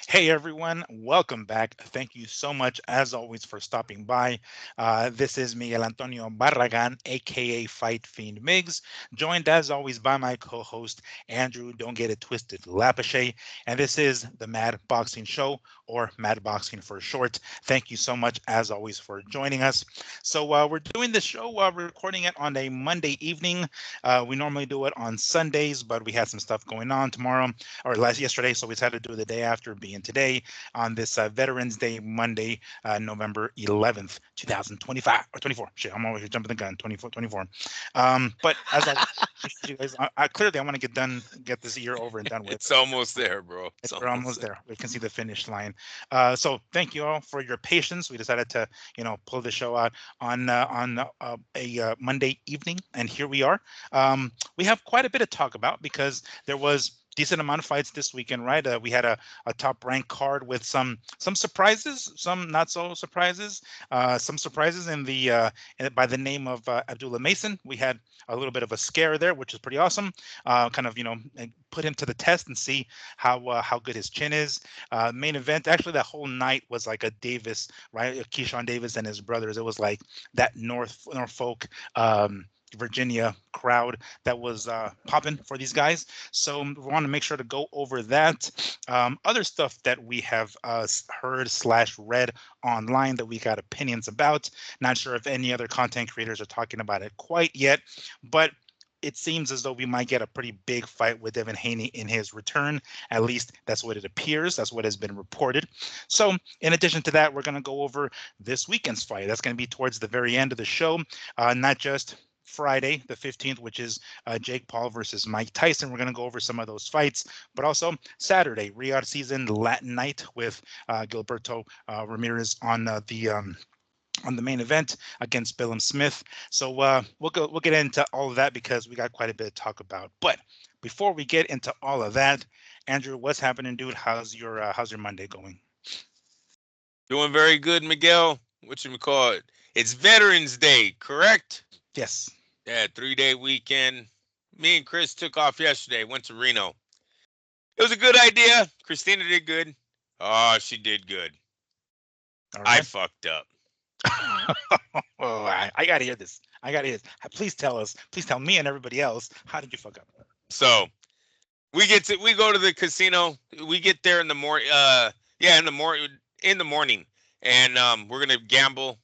Hey everyone, welcome back. Thank you so much, as always, for stopping by. This is Miguel Antonio Barragan, aka Fight Fiend Migs, joined as always by my co-host Andrew. Don't get it twisted, Lapache, and this is the Mad Boxing Show, or Mad Boxing for short. Thank you so much, as always, for joining us. So we're doing this show, recording it on a Monday evening. We normally do it on Sundays, but we had some stuff going on tomorrow or last yesterday, so we decided to do it the day after, being today on this Veterans Day, Monday, November 11th, 2025 or 24. Shit, I'm always jumping the gun. 24, 24. But as I, you guys, clearly I want to get this year over and done with. It's almost there, bro. It's We're almost almost there. there. We can see the finish line. So thank you all for your patience. We decided to, pull the show out on a Monday evening, and here we are. We have quite a bit to talk about because there was decent amount of fights this weekend, right? We had a top ranked card with some surprises, some not so surprises, some surprises by the name of Abdullah Mason. We had a little bit of a scare there, which is pretty awesome. Kind of put him to the test and see how good his chin is. Main event, actually, that whole night was like a Davis, right? Keyshawn Davis and his brothers. It was like that Norfolk. Virginia crowd that was popping for these guys. So we want to make sure to go over that. Other stuff that we have heard/read online that we got opinions about. Not sure if any other content creators are talking about it quite yet, but it seems as though we might get a pretty big fight with Devin Haney in his return. At least that's what it appears. That's what has been reported. So, in addition to that, we're going to go over this weekend's fight. That's going to be towards the very end of the show, not just Friday, the 15th, which is Jake Paul versus Mike Tyson. We're going to go over some of those fights, but also Saturday, Riyadh season Latin night with Gilberto Ramirez on the main event against Billum Smith. So we'll get into all of that because we got quite a bit to talk about. But before we get into all of that, Andrew, what's happening, dude? How's your Monday going? Doing very good, Miguel. What you call it? It's Veterans Day, correct? Yes. Yeah, 3-day weekend. Me and Chris took off yesterday. Went to Reno. It was a good idea. Christina did good. Oh, she did good. All I right. fucked up. Oh, I gotta hear this. I gotta hear this. Please tell us. Please tell me and everybody else. How did you fuck up? So we go to the casino. We get there in the morning. Yeah, in the morning, and we're gonna gamble.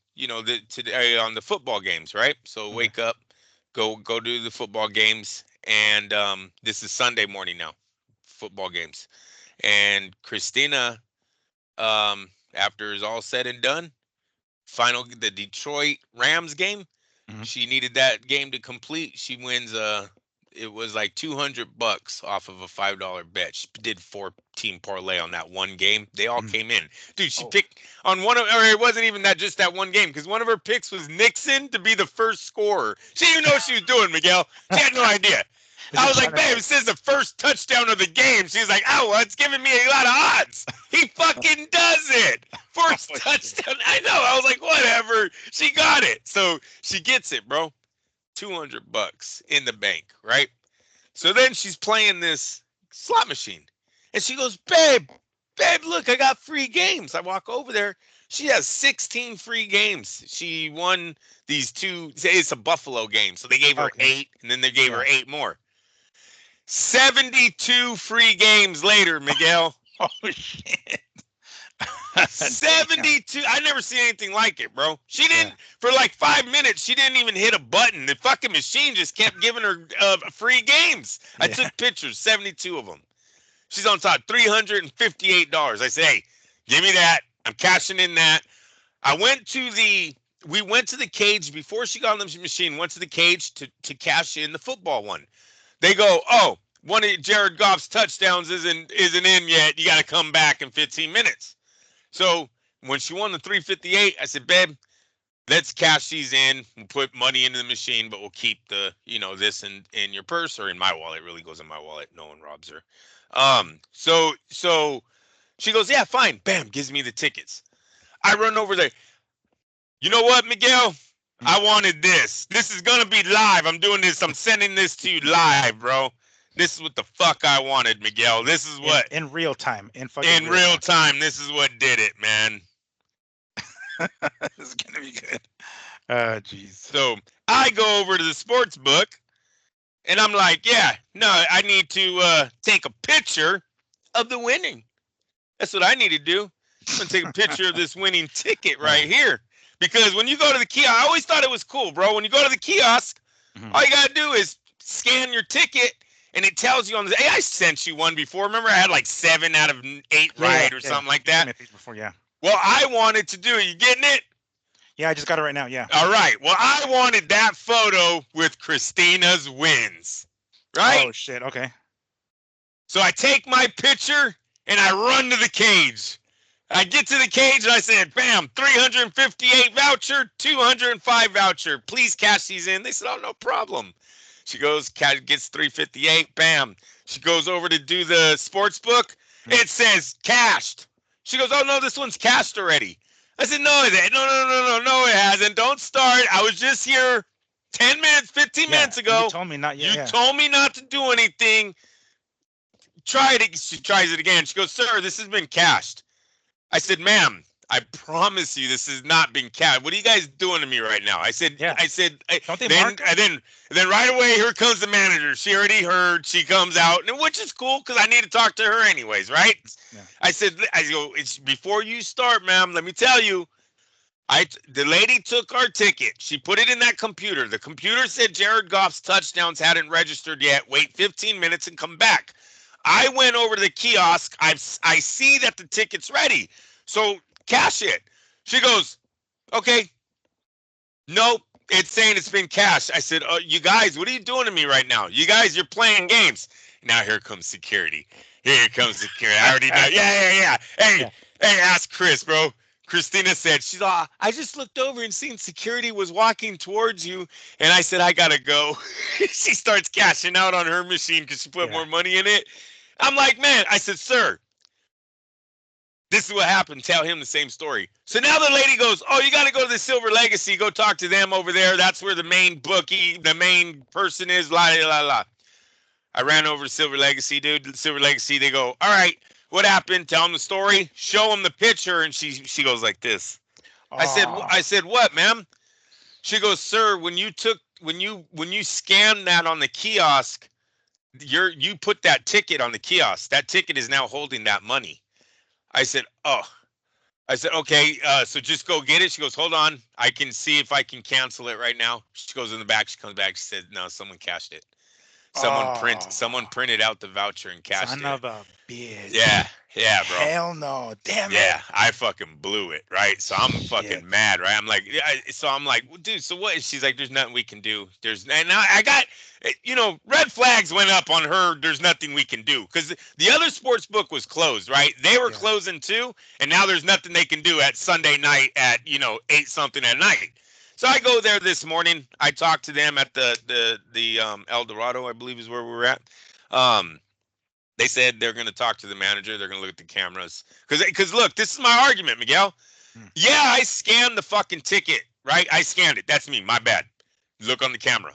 Today on the football games, right? So Okay. wake up, go do the football games, and this is Sunday morning now, football games, and Christina, after it's all said and done, the Detroit Rams game. Mhm. She needed that game to complete. She wins it was like $200 off of a $5 bet. She did 4-team parlay on that one game. They all Mhm. came in. Dude, she Oh. picked on one of, or it wasn't even that one game, because one of her picks was Nixon to be the first scorer. She didn't even know what she was doing, Miguel. She had no idea. This I is was trying like, to babe, it says the first touchdown of the game. She's like, oh, well, it's giving me a lot of odds. He fucking does it. First oh, shit. touchdown. I know. I was like, whatever. She got it. So she gets it, bro. $200 in the bank, right? So then she's playing this slot machine. And she goes, babe, look, I got free games. I walk over there. She has 16 free games. She won these two. It's a Buffalo game. So they gave her Okay. 8, and then they gave Yeah. her 8 more. 72 free games later, Miguel. Oh shit. Damn. 72. I never seen anything like it, bro. She Yeah. didn't, for like 5 minutes, she didn't even hit a button. The fucking machine just kept giving her free games. I Yeah. took pictures, 72 of them. She's on top, $358. I say, hey, give me that. I'm cashing in that. I went to the, we went to the cage before she got on the machine, went to the cage to cash in the football one. They go, oh, one of Jared Goff's touchdowns isn't in yet. You got to come back in 15 minutes. So when she won the 358, I said, babe, let's cash these in. We'll put money into the machine, but we'll keep this in your purse or in my wallet. It really goes in my wallet. No one robs her. So she goes, yeah, fine. Bam, gives me the tickets. I run over there. You know what, Miguel? Mm. I wanted this. This is gonna be live. I'm doing this. I'm sending this to you live, bro. This is what the fuck I wanted, Miguel. This is what in real time. in real time. This is what did it, man. This is gonna be good. Jeez. So I go over to the sports book, and I'm like, yeah, no, I need to take a picture of the winning. That's what I need to do. I'm gonna take a picture of this winning ticket right here. Because when you go to the kiosk, I always thought it was cool, bro. When you go to the kiosk, all you gotta do is scan your ticket, and it tells you on the. Hey, I sent you one before. Remember, I had like 7 out of 8 right or something like that. Before, yeah. Well, I wanted to do it. You getting it? Yeah, I just got it right now. Yeah. All right. Well, I wanted that photo with Christina's wins. Right? Oh shit. Okay. So I take my picture and I run to the cage. I get to the cage and I said, bam, 358 voucher, 205 voucher. Please cash these in. They said, oh, no problem. She goes, gets 358, bam. She goes over to do the sports book. It says cashed. She goes, oh, no, this one's cashed already. I said, no, it hasn't. Don't start. I was just here 10 minutes, 15 minutes ago. You told me not yet. You told me not to do anything. Try it. She tries it again. She goes, sir, this has been cashed. I said, ma'am, I promise you this has not been cashed. What are you guys doing to me right now? I said, don't they mark? And then right away, here comes the manager. She already heard. She comes out, and which is cool because I need to talk to her anyways, right? Yeah. I go, it's before you start, ma'am. Let me tell you, the lady took our ticket. She put it in that computer. The computer said Jared Goff's touchdowns hadn't registered yet. Wait 15 minutes and come back. I went over to the kiosk. I see that the ticket's ready. So cash it. She goes, okay. Nope. It's saying it's been cashed. I said, oh, you guys, what are you doing to me right now? You guys, you're playing games. Now here comes security. Here comes security. I already know. Yeah. Hey, ask Chris, bro. Christina said, she's all, I just looked over and seen security was walking towards you. And I said, I got to go. She starts cashing out on her machine because she put more money in it. I'm like, man, I said, sir, this is what happened. Tell him the same story. So now the lady goes, oh, you got to go to the Silver Legacy. Go talk to them over there. That's where the main bookie, the main person is. La, la, la. I ran over to Silver Legacy, dude. Silver Legacy, they go, all right, what happened? Tell them the story. Show them the picture. And she goes like this. I said, what, ma'am? She goes, sir, when you scanned that on the kiosk, you put that ticket on the kiosk. That ticket is now holding that money. I said, oh. I said, okay, so just go get it. She goes, hold on. I can see if I can cancel it right now. She goes in the back. She comes back. She said, no, someone cashed it. Someone printed out the voucher and cashed it. Son of a bitch. Yeah, bro. Hell no. Damn it. Yeah, I fucking blew it, right? So I'm fucking mad, right? I'm like, well, dude, so what? She's like, there's nothing we can do. And I got, red flags went up on her. There's nothing we can do because the other sports book was closed, right? They were closing too, and now there's nothing they can do at Sunday night at 8 something at night. So I go there this morning. I talked to them at the El Dorado, I believe is where we were at. They said they're going to talk to the manager. They're going to look at the cameras. Because look, this is my argument, Miguel. Yeah, I scanned the fucking ticket, right? I scanned it. That's me. My bad. Look on the camera.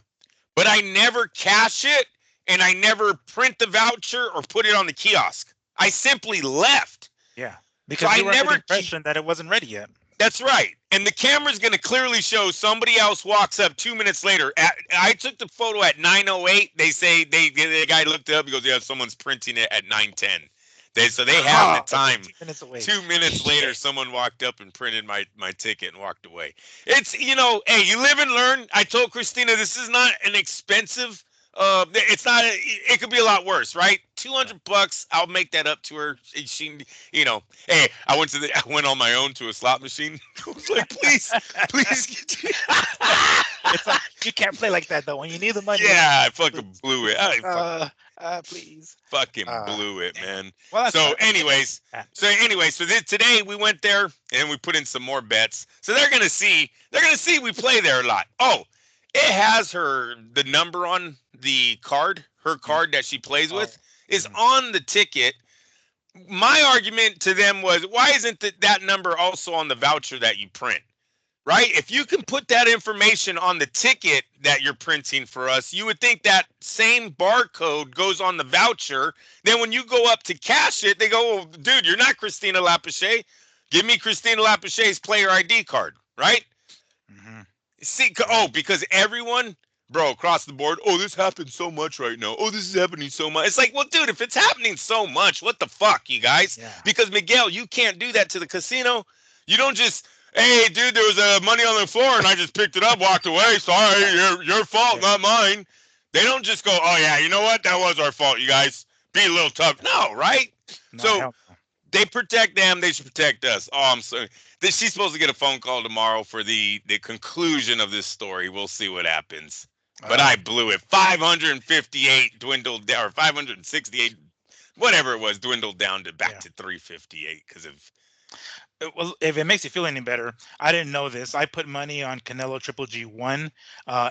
But I never cash it, and I never print the voucher or put it on the kiosk. I simply left. Yeah, because you were under the impression that it wasn't ready yet. That's right. And the camera's going to clearly show somebody else walks up 2 minutes later. I took the photo at 9:08. They say the guy looked it up. He goes, yeah, someone's printing it at 9:10. So they have the time. 2 minutes away. 2 minutes later, someone walked up and printed my ticket and walked away. It's, hey, you live and learn. I told Christina, this is not an expensive. It's not. It could be a lot worse, right? $200. I'll make that up to her. She, hey, I went on my own to a slot machine. I was like, please. It's like you can't play like that though. When you need the money. Yeah, I fucking blew it. Please. Fucking blew it, man. Well, so today we went there and we put in some more bets. So they're gonna see we play there a lot. Oh. It has the number on the card, her card that she plays with is on the ticket. My argument to them was, why isn't that number also on the voucher that you print? right? If you can put that information on the ticket that you're printing for us, you would think that same barcode goes on the voucher. Then when you go up to cash it, they go, oh, dude, you're not Christina Lapachet. Give me Christina Lapachet's player ID card, right? Mm-hmm. See, Right. because everyone, bro, across the board, oh, this happens so much right now. Oh, this is happening so much. It's like, well, dude, if it's happening so much, what the fuck, you guys? Yeah. Because Miguel, you can't do that to the casino. You don't just, hey, dude, there was money on the floor and I just picked it up, walked away. Sorry, your fault, Yeah. not mine. They don't just go, oh yeah, you know what? That was our fault, you guys. Be a little tough. No, right? No, So hell no. they protect them. They should protect us. Oh, I'm sorry. She's supposed to get a phone call tomorrow for the conclusion of this story. We'll see what happens. But I blew it. 558 dwindled down, or 568, whatever it was, dwindled down to back Yeah. to 358 because of. Well, if it makes you feel any better, I didn't know this. I put money on Canelo Triple G one,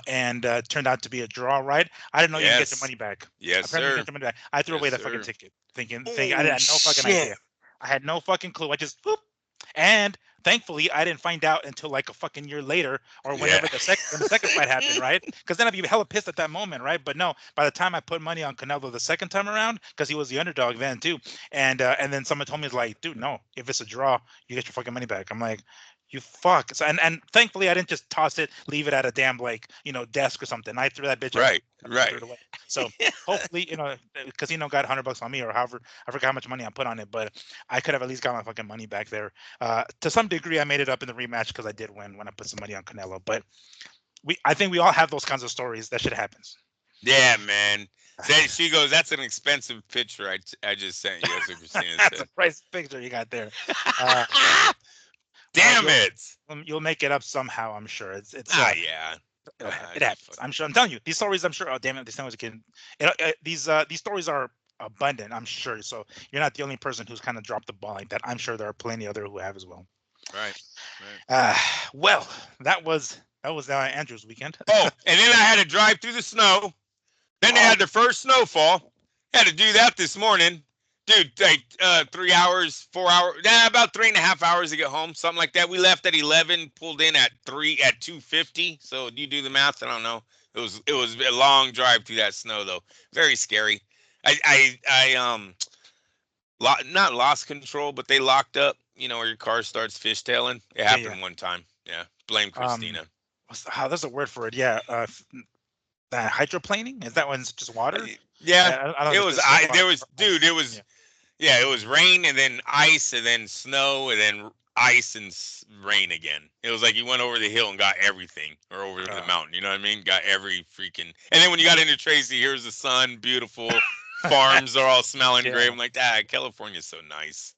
and turned out to be a draw. Right? I didn't know you can get your Yes. money back. Yes, Apparently, you sir. get your money back. I threw away Yes, that fucking sir. ticket, thinking I Oh, had no fucking shit. idea. I had no fucking clue. I just whoop. And thankfully, I didn't find out until like a fucking year later, or Yeah. whenever when the second fight happened, right? Because then I'd be hella pissed at that moment, right? But no, by the time I put money on Canelo the second time around, because he was the underdog then too, and then someone told me, like, dude, no, if it's a draw, you get your fucking money back. I'm like, you fuck. So and thankfully I didn't just toss it, leave it at a damn like desk or something. I threw that bitch out. Right. I Right. threw it away. So hopefully, the casino got $100 on me, or however, I forgot how much money I put on it, but I could have at least got my fucking money back there. To some degree, I made it up in the rematch because I did win when I put some money on Canelo. But I think we all have those kinds of stories. That shit happens. Yeah, man. She goes, that's an expensive picture I just sent you. That's what Christina That's a said. price picture you got there. Uh, Damn well, it. you'll make it up somehow. I'm sure. It's Yeah. it happens. I'm sure. I'm telling you, these stories. I'm sure. Oh damn it! This time was a kid. These stories are abundant. I'm sure. So you're not the only person who's kind of dropped the ball like that. I'm sure there are plenty other who have as well. Right. Right. Well, that was Andrew's weekend. Oh, and then I had to drive through the snow. Then they had the first snowfall. Had to do that this morning. Dude, like 3 hours, 4 hours, about 3.5 hours to get home, something like that. We left at 11, pulled in at 2:50. So you do the math. I don't know. It was a long drive through that snow though. Very scary. I not lost control, but they locked up. Where your car starts fishtailing. It happened one time. Yeah. Blame Christina. There's a word for it. Yeah. Hydroplaning, is that when it's just water? Yeah. I don't It know if was. it's snow There or was. Dude. ice. It was. Yeah. It was rain and then ice and then snow and then ice and rain again. It was like you went over the hill and got everything, or over the mountain. You know what I mean? Got every freaking. And then when you got into Tracy, here's the sun, beautiful. Farms are all smelling great. I'm like, California's so nice.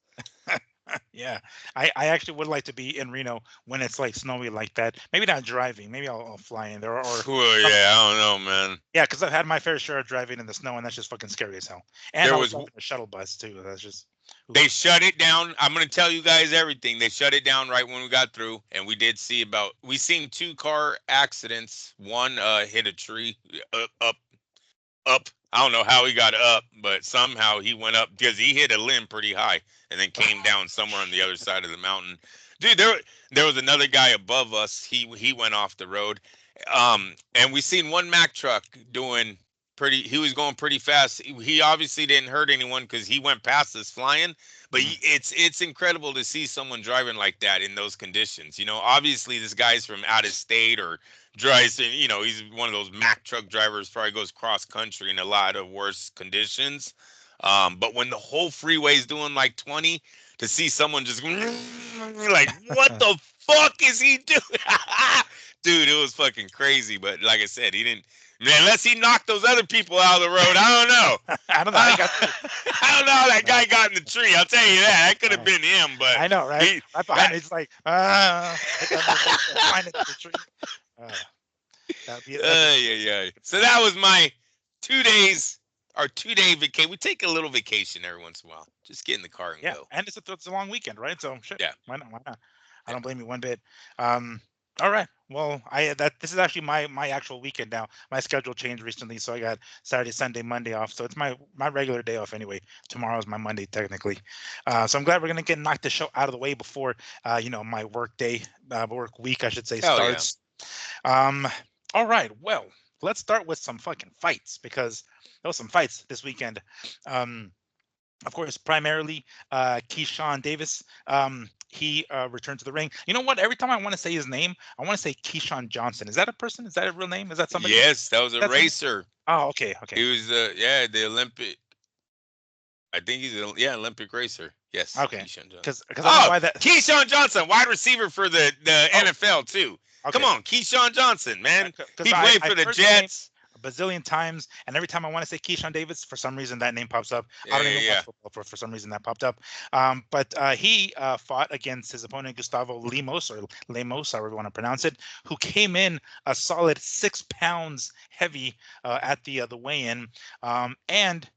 Yeah, I actually would like to be in Reno when it's like snowy like that. Maybe not driving. Maybe I'll fly in there, or Yeah, I don't know, man. Yeah, because I've had my fair share of driving in the snow, and that's just fucking scary as hell. And There I was was. driving a shuttle bus too. That's just. They shut it down. I'm gonna tell you guys everything. They shut it down right when we got through, and we seen 2 car accidents. One hit a tree up. I don't know how he got up, but somehow he went up because he hit a limb pretty high and then came down somewhere on the other side of the mountain. Dude, there was another guy above us. He went off the road. And we seen one Mack truck doing pretty. He was going pretty fast. He obviously didn't hurt anyone because he went past us flying. But it's incredible to see someone driving like that in those conditions. Obviously this guy's from out of state or drives. He's one of those Mack truck drivers. Probably goes cross country in a lot of worse conditions. But when the whole freeway's doing like 20, to see someone just like, what the fuck is he doing? Dude, it was fucking crazy. But like I said, he didn't. Man, unless he knocked those other people out of the road, I don't know. I don't know. I don't know how that guy got in the tree. I'll tell you that. That could have been him, but I know, right? Right behind it, it's like, behind it, the tree. Yeah. So that was my 2 days, our 2-day vacation. We take a little vacation every once in a while. Just get in the car and go. And it's a long weekend, right? So shit. Yeah. Why not? I don't blame you one bit. All right. Well, this is actually my actual weekend now. My schedule changed recently, so I got Saturday, Sunday, Monday off. So it's my regular day off anyway. Tomorrow's my Monday technically. So I'm glad we're gonna get knock the show out of the way before my work day, work week, I should say, Hell yeah. starts. Um, all right. Well, let's start with some fucking fights because there was some fights this weekend. Um, of course, primarily Keyshawn Davis. He returned to the ring. You know what? Every time I want to say his name, I want to say Keyshawn Johnson. Is that a person? Is that a real name? Is that somebody? Yes, that was a That's somebody? racer. Oh, okay, okay, He was the Olympic. I think he's Olympic racer. Yes, okay. Keyshawn Johnson. Because I don't know Oh, why that. Keyshawn Johnson, wide receiver for the Oh, NFL too. Come okay. on, Keyshawn Johnson, man. Because He played for I've the heard the name Jets. a bazillion times, and every time I want to say Keyshawn Davis, for some reason that name pops up. Yeah, I don't yeah, even yeah. watch football for some reason that popped up. But he fought against his opponent Gustavo Lemos or Lemos, however you want to pronounce it, who came in a solid 6 pounds heavy at the weigh-in, and.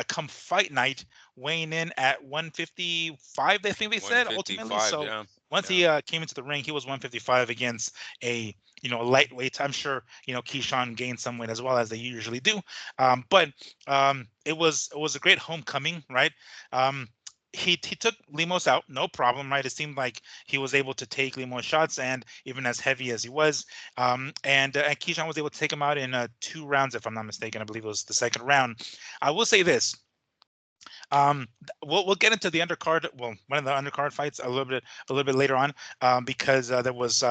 Come fight night, weighing in at 155, I think they said ultimately. 155. So Yeah, once yeah. he came into the ring, he was 155 against a lightweight. I'm sure Keyshawn gained some weight as well as they usually do, but it was a great homecoming, right? Um, he took Lemos out, no problem, right? It seemed like he was able to take Lemos shots, and even as heavy as he was, and Keyshawn was able to take him out in 2 rounds, if I'm not mistaken. I believe it was the second round. I will say this: we'll get into the undercard. Well, one of the undercard fights a little bit later on, because there was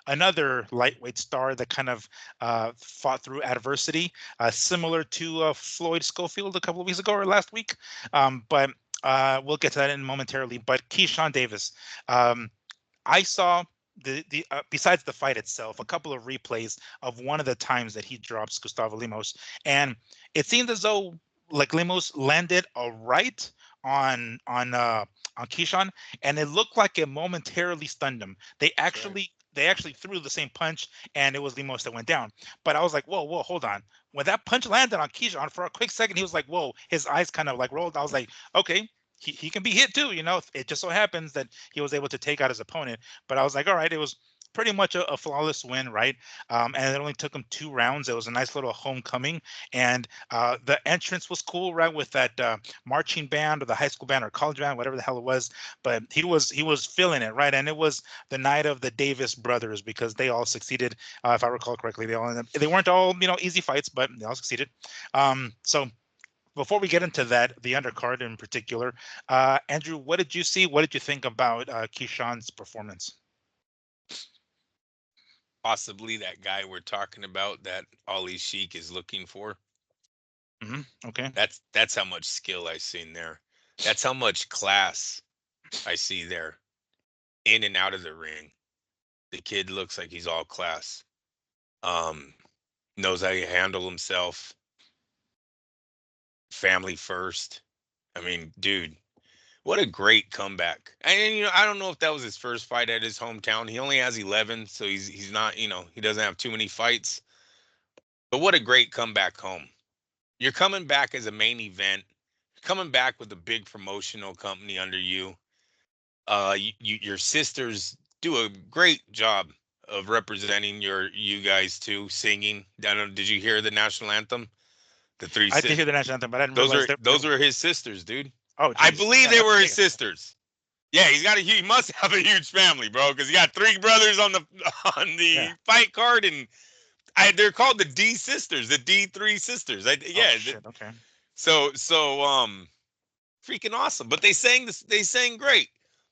another lightweight star that kind of fought through adversity, similar to Floyd Schofield a couple of weeks ago or last week. But we'll get to that in momentarily. But Keyshawn Davis, um, I saw the besides the fight itself, a couple of replays of one of the times that he drops Gustavo Lemos, and it seemed as though like Lemos landed a right on Keyshawn, and it looked like it momentarily stunned him. They That's right. actually threw the same punch, and it was Lemos that went down. But I was like, whoa, hold on. When that punch landed on Keyshawn for a quick second, he was like, whoa, his eyes kind of like rolled. I was like, okay, he can be hit too. It just so happens that he was able to take out his opponent. But I was like, all right, it was pretty much a flawless win, right? And it only took him 2 rounds. It was a nice little homecoming, and the entrance was cool, right, with that marching band or the high school band or college band, whatever the hell it was. But he was feeling it, right? And it was the night of the Davis brothers because they all succeeded, if I recall correctly. They weren't all easy fights, but they all succeeded. So before we get into that, the undercard in particular, Andrew, what did you see? What did you think about Keyshawn's performance? Possibly that guy we're talking about that Ali Sheik is looking for. Okay. That's how much skill I've seen there. That's how much class I see there in and out of the ring. The kid looks like he's all class. Um, Knows how to handle himself. Family first. I mean, dude, what a great comeback. And I don't know if that was his first fight at his hometown. He only has 11, so he's not, he doesn't have too many fights. But what a great comeback home. You're coming back as a main event. Coming back with a big promotional company under you. Your sisters do a great job of representing you guys too, singing. I don't know, did you hear the national anthem? The three I did si- hear the national anthem, but I didn't those realize are that they those were. were his sisters, dude. Oh, I geez. believe Yeah, they that's were his big. sisters. Yeah, he must have a huge family, bro, because he got three brothers on the on Yeah. the fight card, and they're called the D sisters, the D3 sisters. Oh, Yeah, shit. Okay. so freaking awesome. But they sang great.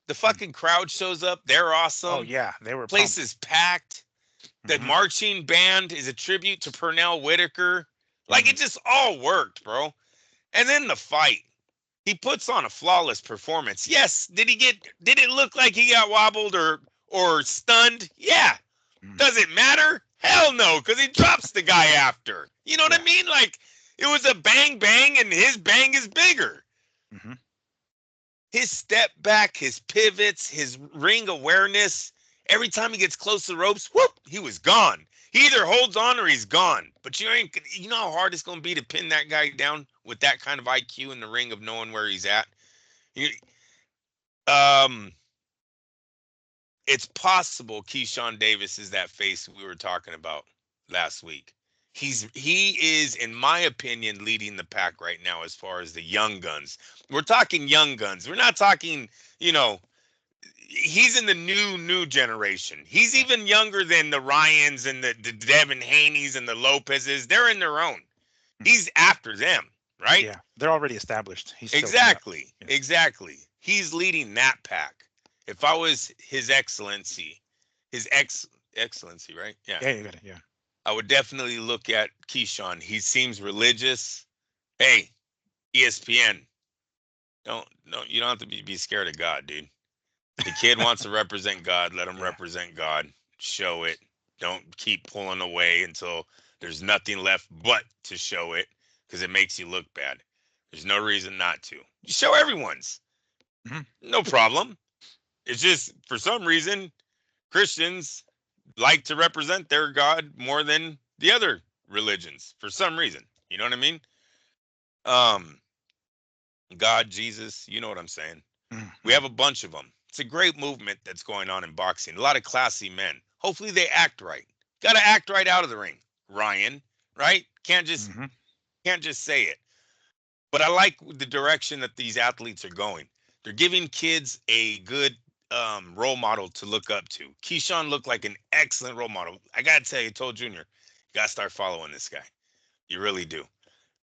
The Hmm. fucking crowd shows up. They're Oh, awesome. yeah. They were Place pumped. is packed. The Hmm. marching band is a tribute to Pernell Whitaker. Like Hmm. it just all worked, bro. And then the fight. He puts on a flawless performance. Yes, did it look like he got wobbled or stunned? Yeah. Hmm. Does it matter? Hell no, because he drops the guy after. You know what I Yeah. mean? Like it was a bang bang and his bang is bigger. Hmm. His step back, his pivots, his ring awareness. Every time he gets close to the ropes, whoop, he was gone. He either holds on or he's gone. But you know how hard it's going to be to pin that guy down with that kind of IQ in the ring of knowing where he's at. You, um, it's possible Keyshawn Davis is that face we were talking about last week. He is, in my opinion, leading the pack right now as far as the young guns. We're talking young guns. We're not talking, he's in the new generation. He's even younger than the Ryans and the Devin Haney's and the Lopez's. They're in their own. He's after them, right? Yeah, they're already established. He's still Exactly. yeah. Exactly. He's leading that pack. If I was His Excellency, Excellency, right? Yeah. Yeah, you got it. Yeah. I would definitely look at Keyshawn. He seems religious. Hey, ESPN, you don't have to be scared of God, dude. The kid wants to represent God. Let him represent God. Show it. Don't keep pulling away until there's nothing left but to show it, because it makes you look bad. There's no reason not to. You show everyone's. No problem. It's just, for some reason, Christians like to represent their God more than the other religions for some reason. You know what I mean? God, Jesus, you know what I'm saying? We have a bunch of them. It's a great movement that's going on in boxing. A lot of classy men. Hopefully they act right. Got to act right out of the ring, Ryan, right? Can't just say it. But I like the direction that these athletes are going. They're giving kids a good role model to look up to. Keyshawn looked like an excellent role model. I got to tell you, told Junior, you got to start following this guy. You really do.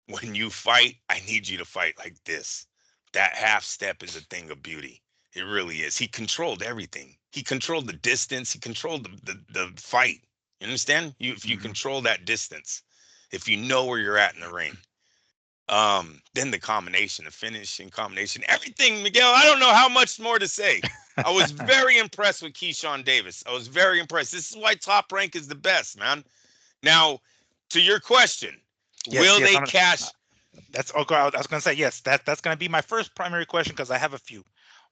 When you fight, I need you to fight like this. That half step is a thing of beauty. It really is. He controlled everything. He controlled the distance. He controlled the fight. You understand? If you control that distance, if you know where you're at in the ring, then the combination, the finishing combination, everything, Miguel, I don't know how much more to say. I was very impressed with Keyshawn Davis. I was very impressed. This is why Top Rank is the best, man. Now, to your question, will they cash? I was going to say, yes, that's going to be my first primary question, because I have a few.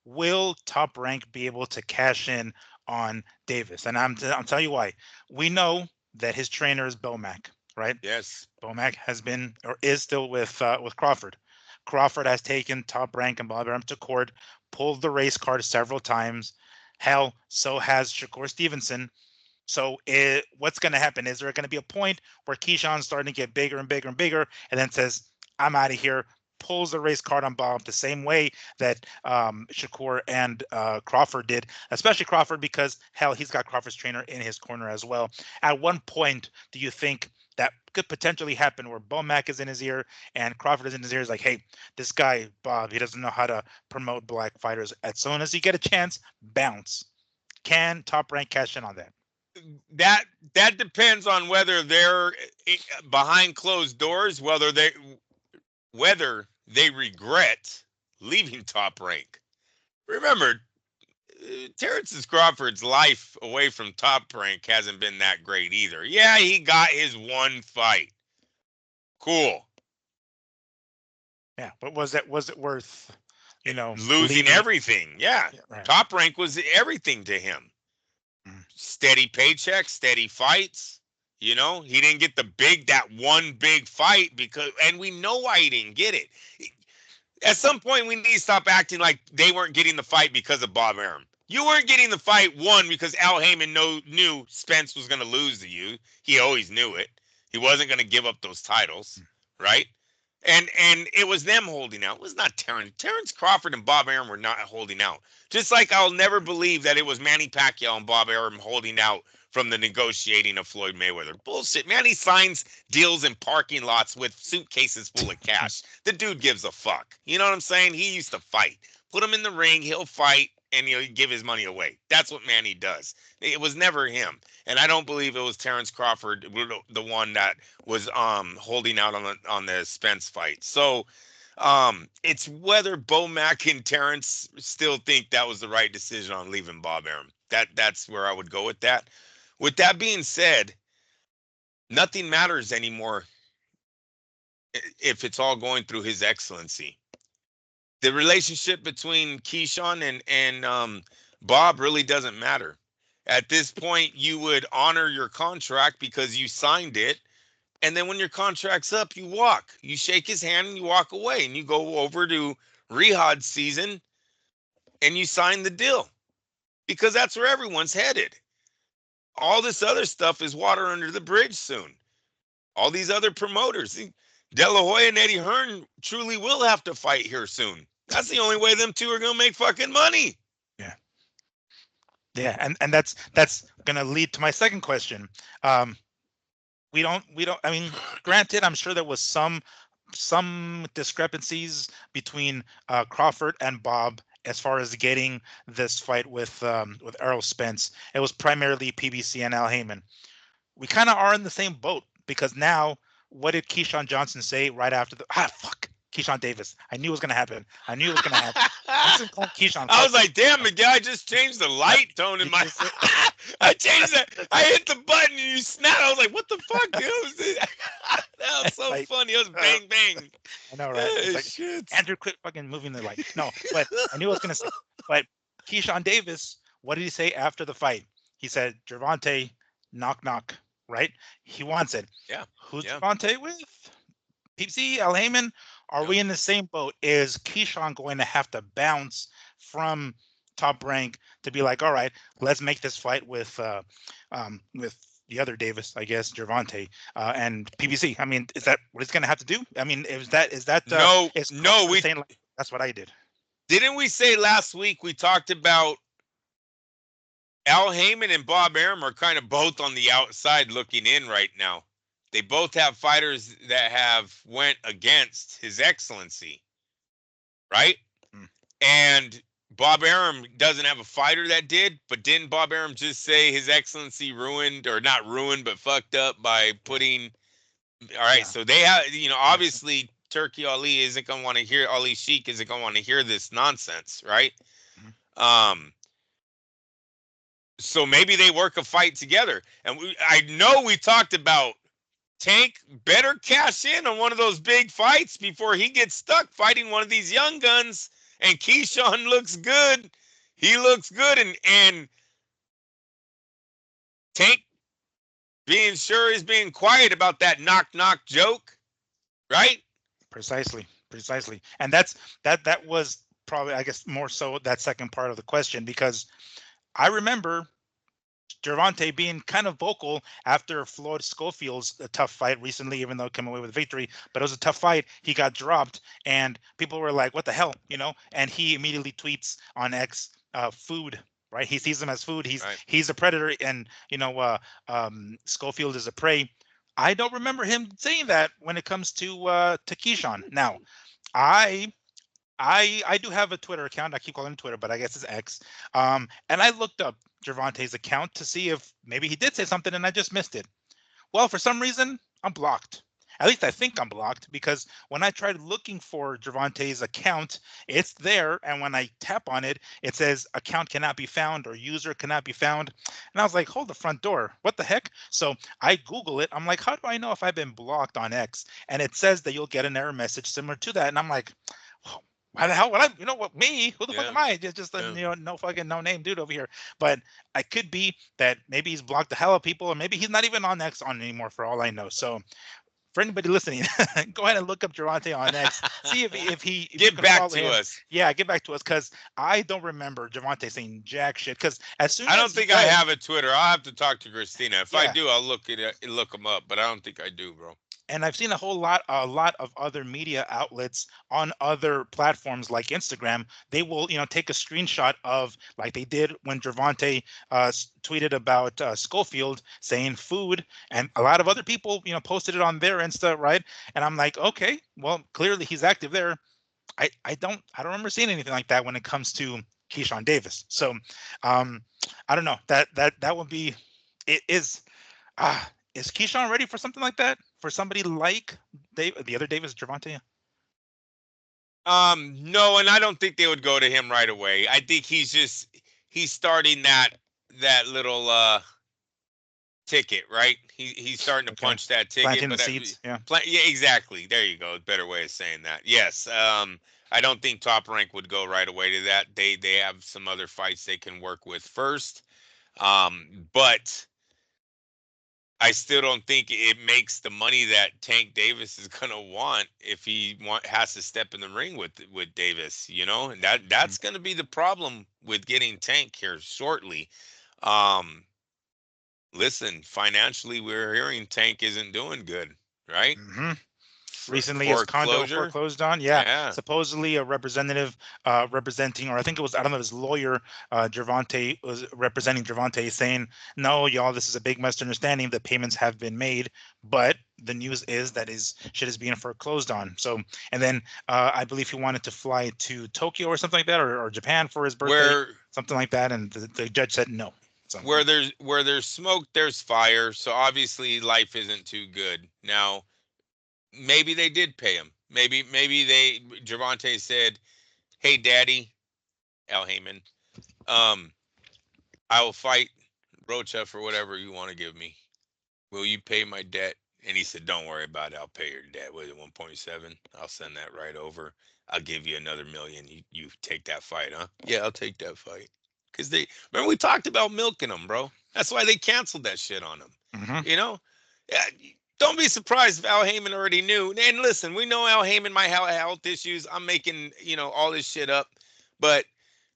Will Top Rank be able to cash in on Davis? And I'm telling you why. We know that his trainer is Bomac, right? Yes. Bomac has been, or is still, with Crawford. Crawford has taken Top Rank and Bob Arum to court, pulled the race card several times. Hell, so has Shakur Stevenson. So what's going to happen? Is there going to be a point where Keyshawn's starting to get bigger and bigger and bigger, and then says, I'm out of here, pulls the race card on Bob the same way that Shakur and Crawford did, especially Crawford, because, hell, he's got Crawford's trainer in his corner as well. At one point, do you think that could potentially happen where Bomac is in his ear and Crawford is in his ear, is like, hey, this guy, Bob, he doesn't know how to promote black fighters. As soon as he get a chance, bounce. Can Top Rank cash in on that? That depends on whether they're behind closed doors, whether they regret leaving Top Rank. Remember, Terrence Crawford's life away from Top Rank hasn't been that great either. Yeah, he got his one fight. Cool. Yeah, but was it worth, losing everything? Yeah. Right. Top Rank was everything to him. Steady paycheck, steady fights. He didn't get that one big fight, and we know why he didn't get it. At some point, we need to stop acting like they weren't getting the fight because of Bob Arum. You weren't getting the fight, one, because Al Heyman knew Spence was going to lose to you. He always knew it. He wasn't going to give up those titles, right? And it was them holding out. It was not Terrence. Terrence Crawford and Bob Arum were not holding out. Just like I'll never believe that it was Manny Pacquiao and Bob Arum holding out from the negotiating of Floyd Mayweather. Bullshit. Manny signs deals in parking lots with suitcases full of cash. The dude gives a fuck. You know what I'm saying? He used to fight. Put him in the ring, he'll fight, and he'll give his money away. That's what Manny does. It was never him. And I don't believe it was Terrence Crawford, the one that was holding out on the Spence fight. So it's whether Bomac and Terrence still think that was the right decision on leaving Bob Arum. That's where I would go with that. With that being said, nothing matters anymore if it's all going through His Excellency. The relationship between Keyshawn and Bob really doesn't matter. At this point, you would honor your contract because you signed it. And then when your contract's up, you walk. You shake his hand and you walk away. And you go over to Riyadh season and you sign the deal. because that's where everyone's headed. All this other stuff is water under the bridge soon. All these other promoters, De La Hoya and Eddie Hearn truly will have to fight here soon. That's the only way them two are going to make fucking money. Yeah. Yeah, and that's gonna lead to my second question. We don't. I mean, granted, I'm sure there was some discrepancies between Crawford and Bob as far as getting this fight with Errol Spence. It was primarily PBC and Al Heyman. We kind of are in the same boat because now, what did Keyshawn Johnson say right after the fuck Keyshawn Davis? I knew it was gonna happen. I knew it was gonna happen. I'm just gonna call him Keyshawn. I was like, damn, the guy just changed the light tone in my. I changed that. I hit the button and you snapped. I was like, what the fuck, dude? That was so funny. It was bang bang. I know, right? It's like, shit. Andrew, quit fucking moving the light. No, but I knew I was gonna say. But Keyshawn Davis, what did he say after the fight? He said, Gervonta, knock knock. Right? He wants it. Yeah. Who's Gervonta with? PBC, Al Heyman? Are we in the same boat? Is Keyshawn going to have to bounce from Top Rank to be like, all right, let's make this fight with the other Davis, I guess, Gervonta, and PBC? I mean, is that what it's going to have to do? I mean, is that no? We saying like, that's what I did. Didn't we say last week we talked about Al Heyman and Bob Arum are kind of both on the outside looking in right now. They both have fighters that have went against His Excellency, right? And Bob Arum doesn't have a fighter that did, but didn't Bob Arum just say His Excellency ruined, or not ruined, but fucked up by putting? All right, so they have, obviously Turkey Ali isn't gonna want to hear, Ali Sheik isn't gonna want to hear this nonsense, right? So maybe they work a fight together, and I know we talked about Tank better cash in on one of those big fights before he gets stuck fighting one of these young guns. And Keyshawn looks good. He looks good. And Tank is being quiet about that knock knock joke. Right? Precisely. And that was probably, I guess, more so that second part of the question, because I remember Gervonta being kind of vocal after Floyd Schofield's tough fight recently, even though it came away with victory. But it was a tough fight. He got dropped, and people were like, "What the hell?" And he immediately tweets on X, "Food." Right? He sees him as food. He's a predator, and Schofield is a prey. I don't remember him saying that when it comes to Keyshawn. Now, I do have a Twitter account. I keep calling it Twitter, but I guess it's X. And I looked up Gervonta's account to see if maybe he did say something and I just missed it. Well, for some reason, I'm blocked. At least I think I'm blocked, because when I tried looking for Gervonta's account, it's there. And when I tap on it, it says account cannot be found or user cannot be found. And I was like, hold the front door. What the heck? So I Google it. I'm like, how do I know if I've been blocked on X? And it says that you'll get an error message similar to that. And I'm like, why the hell would I? Me? Who the fuck am I? Just no fucking no name dude over here. But I could be that maybe he's blocked the hell out of people, or maybe he's not even on X anymore, for all I know. So for anybody listening, go ahead and look up Gervonta on X. See if he get back to us. Yeah, get back to us, because I don't remember Gervonta saying jack shit. Because as soon I don't think I have a Twitter. I'll have to talk to Christina. If I do, I'll look him up. But I don't think I do, bro. And I've seen a lot of other media outlets on other platforms like Instagram. They will, take a screenshot of, like they did when Gervonta tweeted about Schofield saying food, and a lot of other people, posted it on their Insta, right? And I'm like, okay, well, clearly he's active there. I don't remember seeing anything like that when it comes to Keyshawn Davis. So, I don't know. That would be, it is. Is Keyshawn ready for something like that? For somebody like the other Davis, Gervonta? No, and I don't think they would go to him right away. I think he's starting that little ticket, right? He's starting to punch that ticket. Planting the seeds. Yeah, exactly. There you go. Better way of saying that. Yes. I don't think Top Rank would go right away to that. They have some other fights they can work with first. But I still don't think it makes the money that Tank Davis is gonna want if he has to step in the ring with Davis, and that's gonna be the problem with getting Tank here shortly. Um, Listen, financially, we're hearing Tank isn't doing good, right? Mm-hmm. Recently his condo Foreclosure, foreclosed on. Yeah, yeah. supposedly a representative representing, or I think it was, I don't know, his lawyer, Gervonta, was representing Gervonta, saying, no, y'all, this is a big misunderstanding. The payments have been made, but the news is that his shit is being foreclosed on. So, and then I believe he wanted to fly to Tokyo or something like that, or Japan for his birthday, Where something like that, and the judge said no. So where there's smoke, there's fire. So obviously life isn't too good. Now, maybe they did pay him. Maybe Gervonta said, "Hey, Daddy, Al Heyman, um, I will fight Rocha for whatever you want to give me. Will you pay my debt?" And he said, "Don't worry about it. I'll pay your debt. Was it 1.7? I'll send that right over. I'll give you another million. You take that fight, huh? Yeah, I'll take that fight." Because they remember we talked about milking them, bro. That's why they canceled that shit on them. mhm. You know, yeah. Don't be surprised if Al Heyman already knew. And listen, we know Al Heyman might have health issues. I'm making all this shit up, but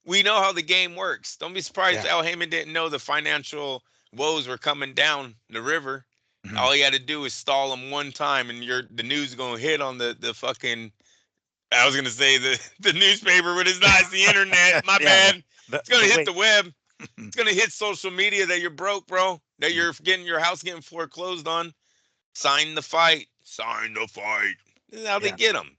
we know how the game works. Don't be surprised Yeah. if Al Heyman didn't know the financial woes were coming down the river. Mhm. All he had to do is stall them one time, and the news gonna hit on the fucking. I was gonna say the newspaper, but it's not. It's the internet. My Yeah, bad. It's gonna the hit way. the web. It's gonna hit social media that you're broke, bro. That you're getting your house getting foreclosed on. Sign the fight. Sign the fight. This is how they Yeah. get them.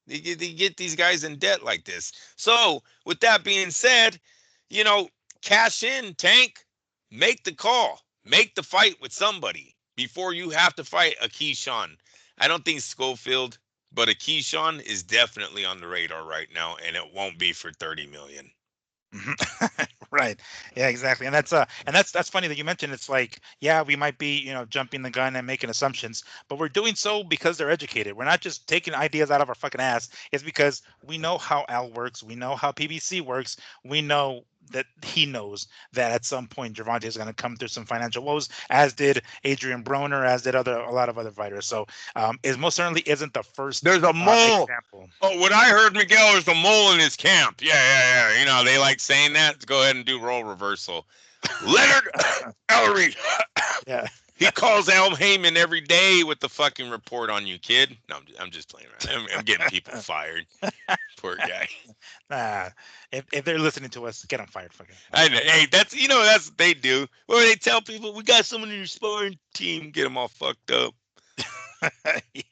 They get these guys in debt like this. So with that being said, you know, cash in, Tank. Make the call. Make the fight with somebody before you have to fight a Keyshawn. I don't think Schofield, but a Keyshawn is definitely on the radar right now, and it won't be for 30 million. Mhm. Right. Yeah, exactly. And that's funny that you mentioned. It's like, yeah, we might be, jumping the gun and making assumptions, but we're doing so because they're educated. We're not just taking ideas out of our fucking ass. It's because we know how Al works. We know how PBC works. We know that he knows that at some point Gervonta is going to come through some financial woes, as did Adrian Broner, as did a lot of other fighters. So it most certainly isn't the first There's a mole. example. Oh, what I heard, Miguel, there's a mole in his camp. Yeah, yeah, yeah. They like saying that. Let's go ahead and do role reversal. Leonard Ellery. Yeah. He calls Al Heyman every day with the fucking report on you, kid. No, I'm just playing around. I'm getting people fired. Poor guy. Nah, if they're listening to us, get them fired. Fucking. I know. Hey, that's what they do. Where they tell people, we got someone in your sparring team, get them all fucked up.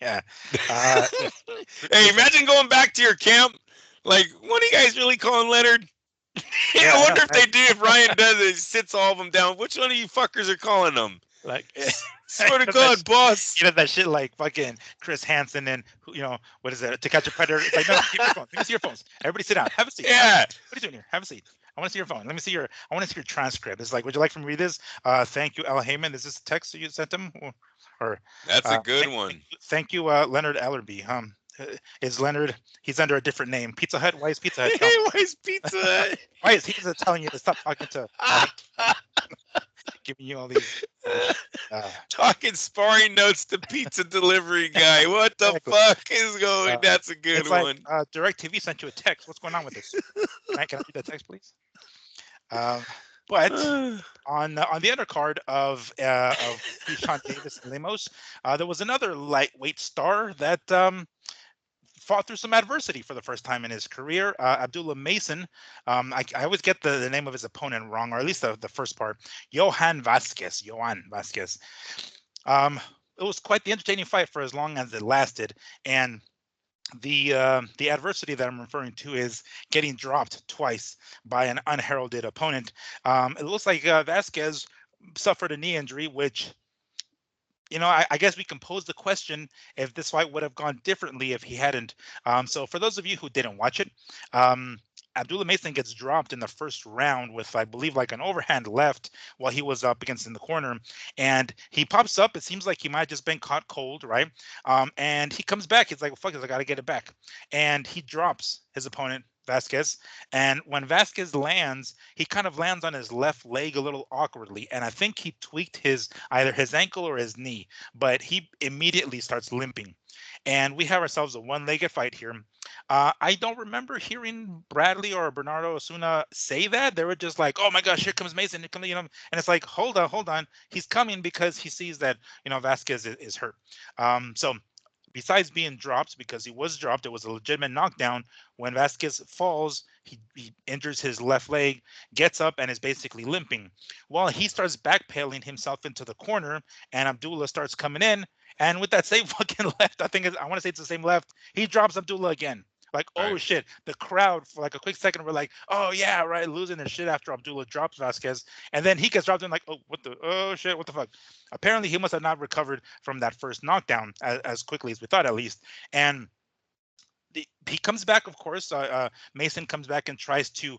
Yeah. Yeah. Hey, imagine going back to your camp. Like, what are you guys really calling Leonard? Yeah, I I wonder know, if they do. If Ryan does it, sits all of them down. Which one of you fuckers are calling them? like Swear to does that God, boss. that shit like fucking Chris Hansen and what is it? To Catch a Predator. It's like, no, keep your phone. Let me see your phones. Everybody sit down. Have a seat. Yeah. What are you doing here? Have a seat. I want to see your phone. Let me see your. I want to see your transcript. It's like, would you like for me to read this? Thank you, Al Heyman. Is this a text that you sent him? Or That's a good thank, one. thank you, Leonard Ellerby. Is Leonard? He's under a different name. Pizza Hut. Why is Pizza Hut? Why is Pizza Why is he telling you to stop talking to? Giving you all these. Talking sparring notes to pizza delivery guy. What the Exactly. fuck is going? That's a good It's one. like DirecTV sent you a text. What's going on with this? Can I read that text, please? But on the undercard of Keyshawn Davis and Lemos, there was another lightweight star that fought through some adversity for the first time in his career. Abdullah Mason. I always get the name of his opponent wrong, or at least the first part. Johan Vasquez. It was quite the entertaining fight for as long as it lasted, and the adversity that I'm referring to is getting dropped twice by an unheralded opponent. It looks like Vasquez suffered a knee injury, which I guess we can pose the question if this fight would have gone differently if he hadn't. So for those of you who didn't watch it, Abdullah Mason gets dropped in the first round with, I believe, like an overhand left while he was up against in the corner. And he pops up. It seems like he might have just been caught cold, right? And he comes back. He's like, well, fuck it, I got to get it back. And he drops his opponent Vasquez. And when Vasquez lands, he kind of lands on his left leg a little awkwardly. And I think he tweaked either his ankle or his knee, but he immediately starts limping. And we have ourselves a one-legged fight here. I don't remember hearing Bradley or Bernardo Osuna say that. They were just like, "Oh my gosh, here comes Mason!" And it's like, hold on, he's coming because he sees that Vasquez is hurt. So besides being dropped, because he was dropped, it was a legitimate knockdown. When Vasquez falls, he injures his left leg, gets up, and is basically limping. Well, he starts backpedaling himself into the corner, and Abdullah starts coming in. And with that same fucking left, I want to say it's the same left, he drops Abdullah again. Like, oh Right. shit. The crowd, for like a quick second, were like, oh yeah, right, losing their shit after Abdullah drops Vasquez. And then he gets dropped in like, oh shit, what the fuck? Apparently, he must have not recovered from that first knockdown as quickly as we thought, at least. And he comes back, of course. Mason comes back and tries to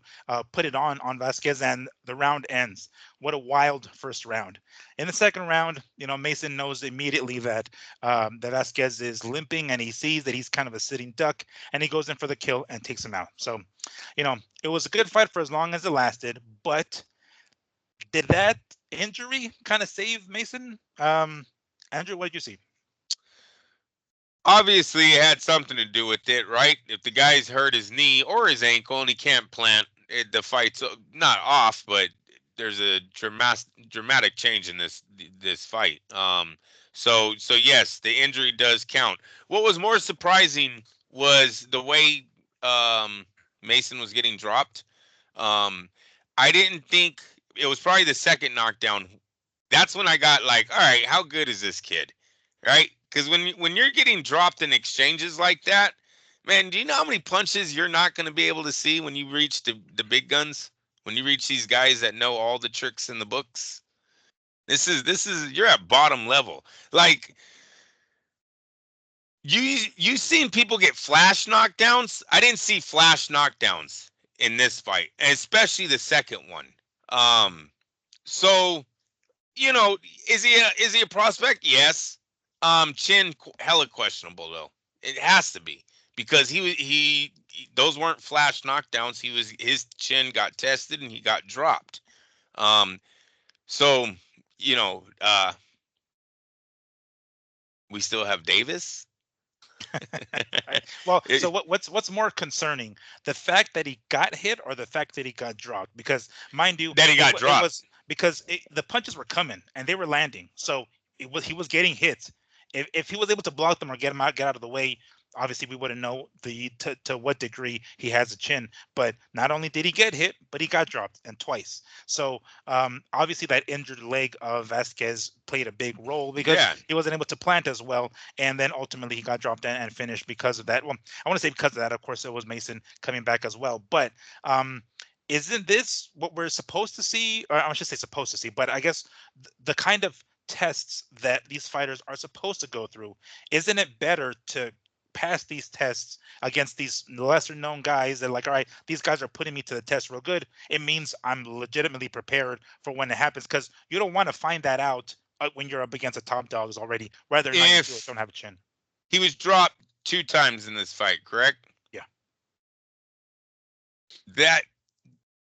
put it on Vasquez, and the round ends. What a wild first round. In the second round, Mason knows immediately that that Vasquez is limping, and he sees that he's kind of a sitting duck, and he goes in for the kill and takes him out. So, it was a good fight for as long as it lasted, but did that injury kind of save Mason? Andrew, what did you see? Obviously, it had something to do with it, right? If the guy's hurt his knee or his ankle and he can't plant, the fight's not off, but there's a dramatic change in this fight. So yes, the injury does count. What was more surprising was the way Mason was getting dropped. Um, I didn't think it was probably the second knockdown. That's when I got like, all right, how good is this kid, right? Because when you're getting dropped in exchanges like that, man, do you know how many punches you're not going to be able to see when you reach the big guns? When you reach these guys that know all the tricks in the books? This is you're at bottom level. Like you seen people get flash knockdowns. I didn't see flash knockdowns in this fight, and especially the second one. Um, so is he a prospect? Yes. Chin hella questionable though. It has to be because those weren't flash knockdowns. His chin got tested and he got dropped. Um, so you know, uh, we still have Davis. Right. Well, so It- what's more concerning, the fact that he got hit or the fact that he got dropped? Because mind you, that he got it dropped. was because the punches were coming and they were landing, so he was getting hit. If he was able to block them or get out of the way, obviously we wouldn't know to what degree he has a chin. But not only did he get hit, but he got dropped and twice. So obviously that injured leg of Vasquez played a big role because Yeah. he wasn't able to plant as well, and then ultimately he got dropped and finished because of that. Well, I want to say because of that. Of course, it was Mason coming back as well. But isn't this what we're supposed to see? Or I should say supposed to see, but I guess the kind of tests that these fighters are supposed to go through, isn't it better to pass these tests against these lesser known guys that, like, all right, these guys are putting me to the test real good. It means I'm legitimately prepared for when it happens, because you don't want to find that out when you're up against the top dogs already, whether or not you do or If don't have a chin. he was dropped 2 times in this fight, correct? Yeah. That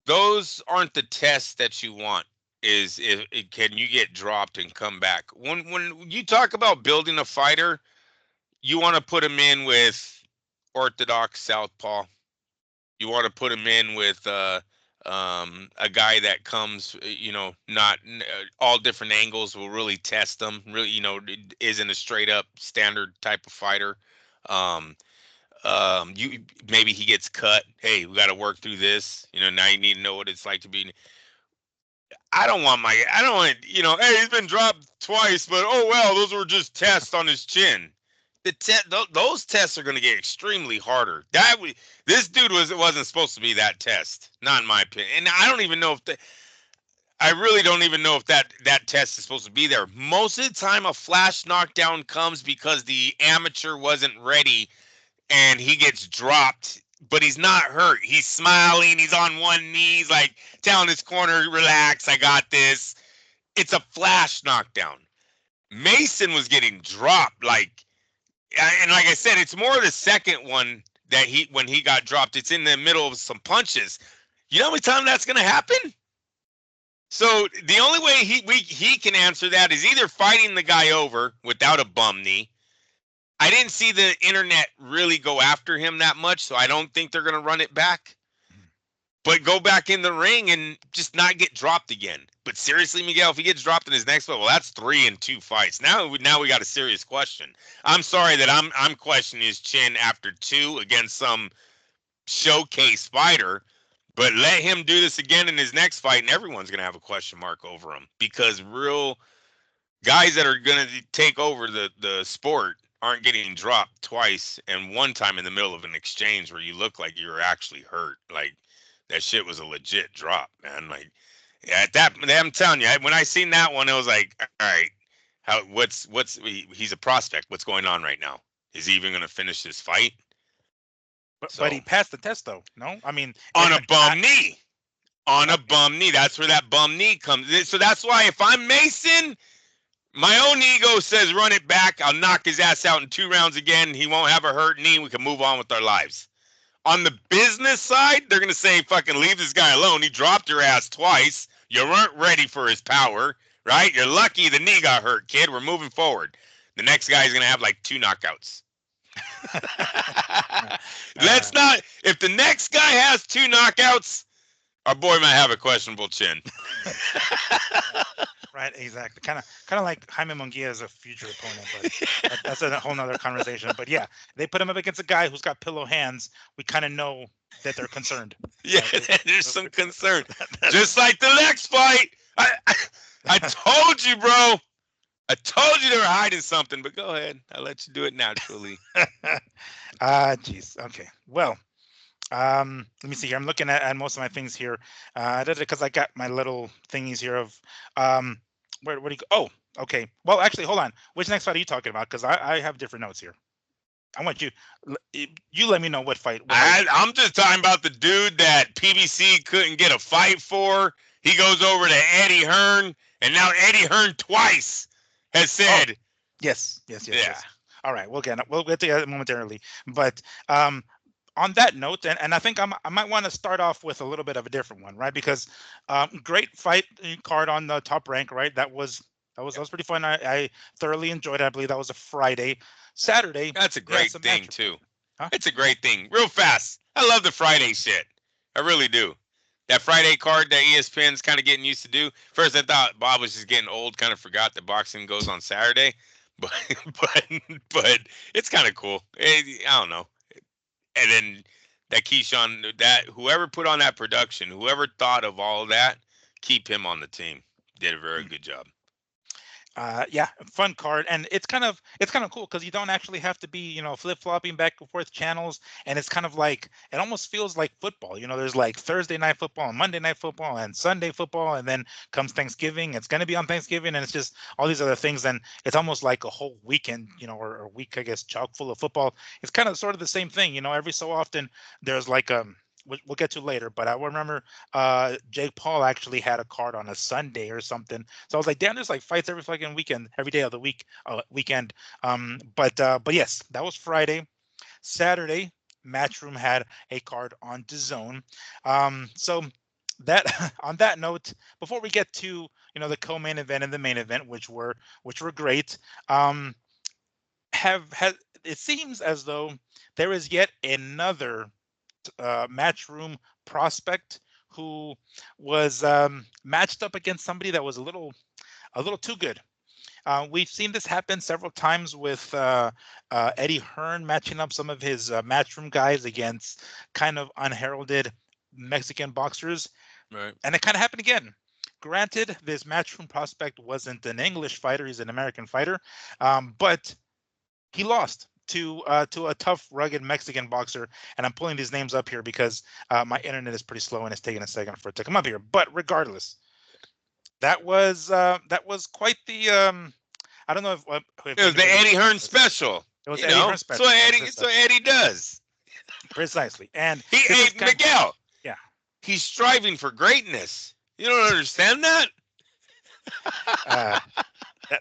those aren't the tests that you want. Is if can you get dropped and come back? When you talk about building a fighter, you want to put him in with orthodox southpaw. You want to put him in with a guy that comes, not all different angles will really test them. Really, isn't a straight up standard type of fighter. Um, you maybe he gets cut. Hey, we got to work through this. Now you need to know what it's like to be. I don't want, hey, he's been dropped twice, but oh well, those were just tests on his chin. Those tests are going to get extremely harder. This dude wasn't supposed to be that test, not in my opinion. And I don't even know I really don't even know if that test is supposed to be there. Most of the time, a flash knockdown comes because the amateur wasn't ready and he gets dropped, but he's not hurt. He's smiling. He's on one knee. He's like telling his corner, relax, I got this. It's a flash knockdown. Mason was getting dropped. And like I said, it's more the second one that when he got dropped. It's in the middle of some punches. You know how many times that's going to happen? So the only way he can answer that is either fighting the guy over without a bum knee. I didn't see the internet really go after him that much, so I don't think they're going to run it back. But go back in the ring and just not get dropped again. But seriously, Miguel, if he gets dropped in his next fight, well, that's 3 in 2 fights. Now we got a serious question. I'm sorry that I'm questioning his chin after 2 against some showcase fighter. But let him do this again in his next fight, and everyone's going to have a question mark over him, because real guys that are going to take over the sport aren't getting dropped twice and one time in the middle of an exchange where you look like you were actually hurt. Like, that shit was a legit drop, man. Like, yeah, I'm telling you, when I seen that one, it was like, all right, he's a prospect. What's going on right now? Is he even going to finish this fight? But he passed the test, though. No, I mean, on a bum knee. On a bum knee. That's where that bum knee comes. So that's why if I'm Mason, my own ego says run it back. I'll knock his ass out in 2 rounds again. He won't have a hurt knee. We can move on with our lives. On the business side, they're going to say, fucking leave this guy alone. He dropped your ass twice. You weren't ready for his power, right? You're lucky the knee got hurt, kid. We're moving forward. The next guy is going to have like 2 knockouts. Let's not. If the next guy has 2 knockouts, our boy might have a questionable chin. Right, exactly. Kind of like Jaime Munguia as a future opponent, but that's a whole nother conversation. But yeah, they put him up against a guy who's got pillow hands. We kind of know that they're concerned. Yeah, there's some concern. Just like the next fight. I told you, bro. I told you they were hiding something, but go ahead. I'll let you do it naturally. Jeez. Okay. Well, let me see here. I'm looking at most of my things here, because I got my little thingies here of where do you go? Oh, okay. Well, actually, hold on. Which next fight are you talking about? Because I have different notes here. I want you let me know what fight. I'm just talking about the dude that PBC couldn't get a fight for. He goes over to Eddie Hearn, and now Eddie Hearn twice has said, yes. Yeah. All right, we'll get to that momentarily. But on that note, and I think I might want to start off with a little bit of a different one, right? Because great fight card on the Top Rank, right? That was pretty fun. I thoroughly enjoyed it. I believe that was a Friday. Saturday. That's a great thing too. Huh? It's a great thing. Real fast. I love the Friday shit. I really do. That Friday card that ESPN's kind of getting used to do. First, I thought Bob was just getting old, kind of forgot that boxing goes on Saturday, but it's kind of cool. I don't know. And then that Keyshawn, that whoever put on that production, whoever thought of all of that, keep him on the team. Did a very good job. Yeah, fun card, and it's kind of cool because you don't actually have to be flip-flopping back and forth channels, and it's kind of like it almost feels like football. There's like Thursday night football and Monday night football and Sunday football, and then comes Thanksgiving. It's going to be on Thanksgiving, and it's just all these other things, and it's almost like a whole weekend, or a week, I guess, chock full of football. It's kind of sort of the same thing, every so often there's like we'll get to later, but I remember Jake Paul actually had a card on a Sunday or something. So I was like, damn, there's like fights every fucking weekend, every day of the weekend. But yes, that was Friday. Saturday, Matchroom had a card on DAZN. So that on that note, before we get to the co-main event and the main event, which were great, it seems as though there is yet another Matchroom prospect who was matched up against somebody that was a little too good. We've seen this happen several times with Eddie Hearn matching up some of his Matchroom guys against kind of unheralded Mexican boxers, right? And it kind of happened again. Granted, this Matchroom prospect wasn't an English fighter; he's an American fighter, but he lost to a tough, rugged Mexican boxer. And I'm pulling these names up here because my internet is pretty slow and it's taking a second for it to come up here. But regardless, that was quite the I don't know if it was the Eddie Hearn special. It was Eddie Hearn special. So Eddie does precisely. And Miguel, yeah, he's striving for greatness. You don't understand that?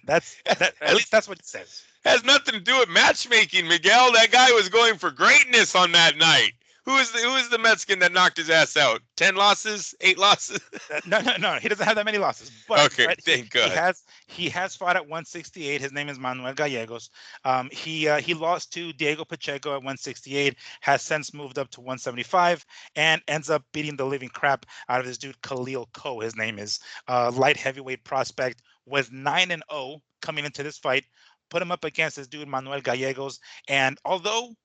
At least that's what it says. Has nothing to do with matchmaking, Miguel. That guy was going for greatness on that night. Who is the Mexican that knocked his ass out? 10 losses, 8 losses. No. He doesn't have that many losses, but Okay, thank God. he has fought at 168. His name is Manuel Gallegos. He lost to Diego Pacheco at 168. Has since moved up to 175 and ends up beating the living crap out of this dude Khalil Ko. His name is light heavyweight prospect. Was 9-0 coming into this fight. Put him up against this dude Manuel Gallegos, and although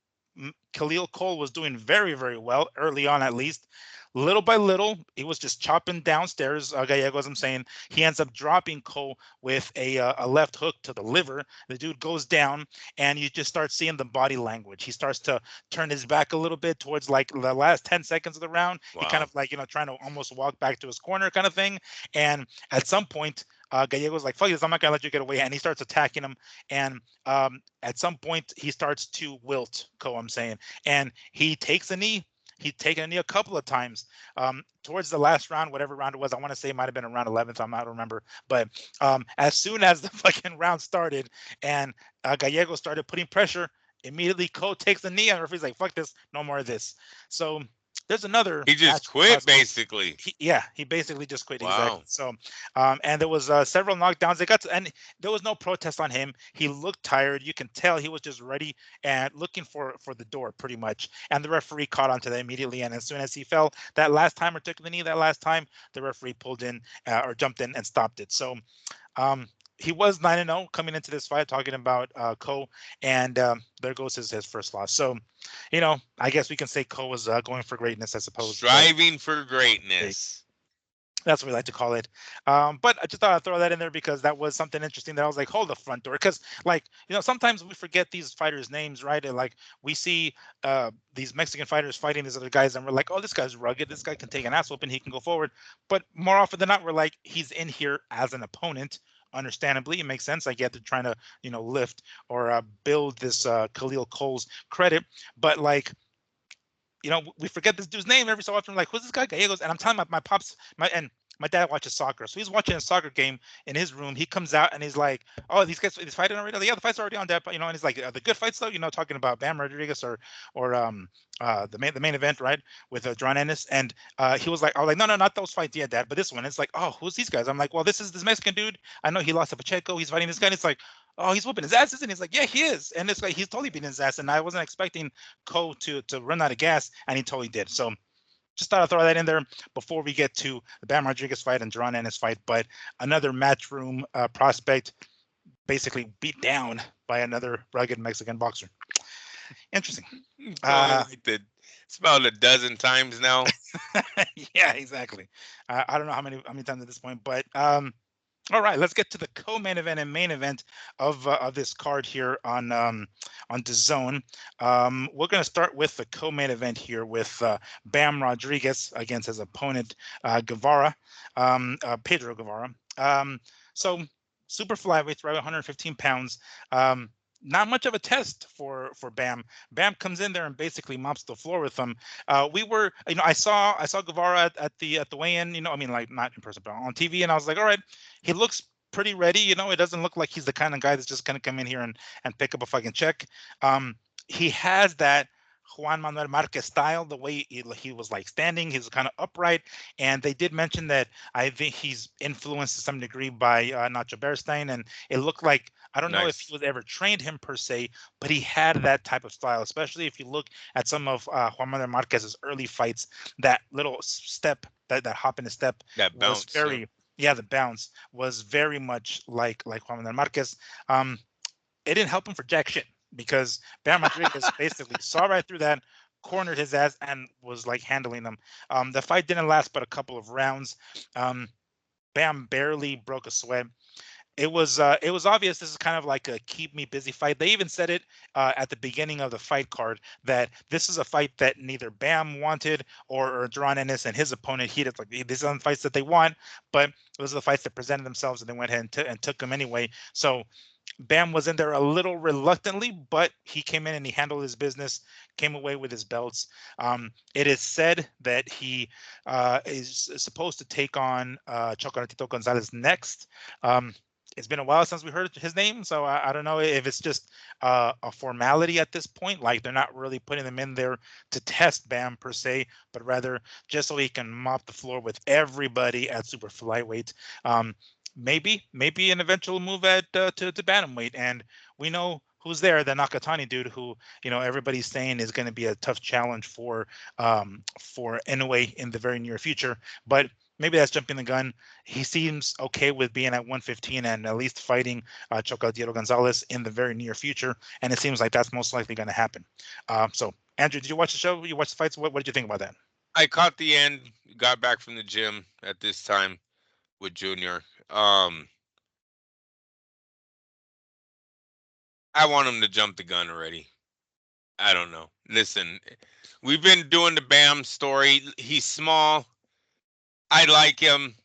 Khalil Cole was doing very, very well early on, at least. Little by little, he was just chopping downstairs. Gallegos, I'm saying, he ends up dropping Cole with a left hook to the liver. The dude goes down, and you just start seeing the body language. He starts to turn his back a little bit towards like the last 10 seconds of the round. Wow. He kind of like, trying to almost walk back to his corner kind of thing. And at some point, Gallegos like, fuck this, I'm not gonna let you get away, and he starts attacking him. And at some point, he starts to wilt Ko, I'm saying, and he takes a knee. He'd taken a knee a couple of times. Towards the last round, whatever round it was, I want to say it might have been around 11th. I'm not remember. But as soon as the fucking round started and Gallego started putting pressure, immediately Ko takes a knee, and the referee's like, fuck this, no more of this. So there's another. He just quit, basically. He basically just quit. Wow. Exactly. So, and there was several knockdowns. And there was no protest on him. He looked tired. You can tell he was just ready and looking for the door, pretty much. And the referee caught onto that immediately. And as soon as he fell that last time or took the knee that last time, the referee pulled in or jumped in and stopped it. So, he was 9-0 coming into this fight, talking about Ko, and there goes his first loss. So, I guess we can say Ko was going for greatness, I suppose. Striving for greatness. That's what we like to call it. But I just thought I'd throw that in there because that was something interesting that I was like, hold the front door. Because, sometimes we forget these fighters' names, right? And, we see these Mexican fighters fighting these other guys, and we're like, oh, this guy's rugged. This guy can take an ass whooping. He can go forward. But more often than not, we're like, he's in here as an opponent. Understandably, it makes sense. I get they're trying to, lift or build this Khalil Cole's credit. But, we forget this dude's name every so often. We're like, who's this guy? Gallegos. And I'm telling my pops, my dad watches soccer. So he's watching a soccer game in his room. He comes out and he's like, oh, these guys, he's fighting already? Yeah, the fight's already on, Dad. But, and he's like, the good fights, though, talking about Bam Rodriguez or the main event, right, with John Ennis. And he was like, I was like, no, not those fights yet, Dad. But this one, it's like, oh, who's these guys? I'm like, well, this is this Mexican dude. I know he lost to Pacheco. He's fighting this guy. And it's like, oh, he's whooping his ass, isn't he? He's like, yeah, he is. And it's like, he's totally beating his ass. And I wasn't expecting Ko to run out of gas, and he totally did. So just thought I'd throw that in there before we get to the Bam Rodriguez fight and Duran Ennis fight. But another matchroom prospect basically beat down by another rugged Mexican boxer. Interesting. It's about a dozen times now. Yeah, exactly. I don't know how many times at this point, but all right, let's get to the co-main event and main event of this card here on DAZN. We're going to start with the co-main event here with Bam Rodriguez against his opponent Guevara, Pedro Guevara. So super flyweight, right, 115 pounds. Not much of a test for Bam. Bam comes in there and basically mops the floor with him. We were, I saw Guevara at the weigh-in. Like not in person, but on TV, and I was like, all right, he looks pretty ready. It doesn't look like he's the kind of guy that's just gonna come in here and pick up a fucking check. He has that Juan Manuel Marquez style, the way he was like standing, he was kind of upright. And they did mention that I think he's influenced to some degree by Nacho Beristain, and it looked like, I don't know if he was ever trained him per se, but he had that type of style, especially if you look at some of Juan Manuel Marquez's early fights. That little step, that hop in the step, that bounce, was very, the bounce was very much like Juan Manuel Marquez. It didn't help him for jack shit, because Bam Rodriguez basically saw right through that, cornered his ass, and was like handling them. The fight didn't last but a couple of rounds. Bam barely broke a sweat. It was obvious this is kind of like a keep me busy fight. They even said it at the beginning of the fight card that this is a fight that neither Bam wanted or Duran Ennis and his opponent heated. Like, these are the fights that they want, but those are the fights that presented themselves, and they went ahead and took them anyway. So Bam was in there a little reluctantly, but he came in and he handled his business, came away with his belts. It is said that he is supposed to take on Chocolatito Gonzalez next. it's been a while since we heard his name, so I don't know if it's just a formality at this point. Like they're not really putting them in there to test Bam per se, but rather just so he can mop the floor with everybody at super flyweight. Maybe an eventual move at to bantamweight, and we know who's there, the Nakatani dude, who everybody's saying is going to be a tough challenge for Inoue in the very near future, but. Maybe that's jumping the gun. He seems okay with being at 115 and at least fighting Chocadiero Gonzalez in the very near future, and it seems like that's most likely going to happen. So, Andrew, did you watch the show? You watched the fights? What did you think about that? I caught the end. Got back from the gym at this time with Junior. I want him to jump the gun already. I don't know. Listen, we've been doing the Bam story. He's small. I like him.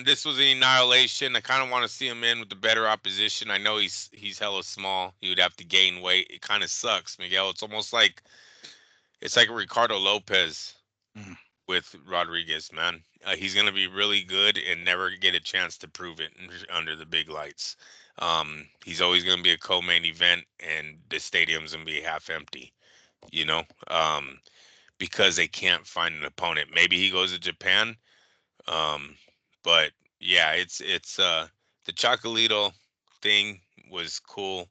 This was an annihilation. I kind of want to see him in with the better opposition. I know he's hella small. He would have to gain weight. It kind of sucks, Miguel. It's almost like a Ricardo Lopez Mm. with Rodriguez, man. He's gonna be really good and never get a chance to prove it under the big lights. He's always gonna be a co-main event, and the stadium's gonna be half empty. You know, because they can't find an opponent. Maybe he goes to Japan. But yeah, it's the Chocolito thing was cool.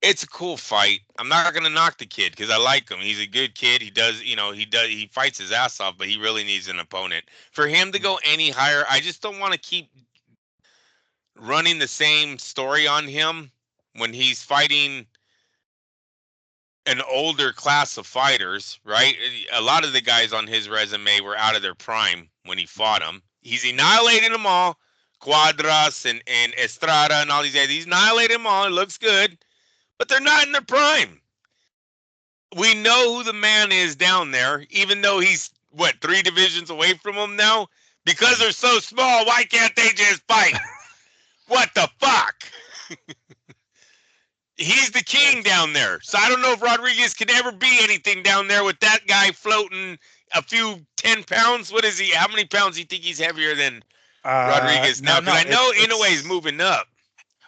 It's a cool fight. I'm not gonna knock the kid because I like him. He's a good kid. He fights his ass off, but he really needs an opponent. For him to go any higher, I just don't want to keep running the same story on him when he's fighting an older class of fighters, right? A lot of the guys on his resume were out of their prime when he fought them. He's annihilating them all. Cuadras and Estrada and all these guys. He's annihilating them all. It looks good. But they're not in their prime. We know who the man is down there, even though he's, 3 divisions away from them now? Because they're so small, why can't they just fight? What the fuck? He's the king down there. So I don't know if Rodriguez can ever be anything down there with that guy floating a few 10 pounds. What is he? How many pounds do you think he's heavier than Rodriguez now? Because I know Inoue is moving up.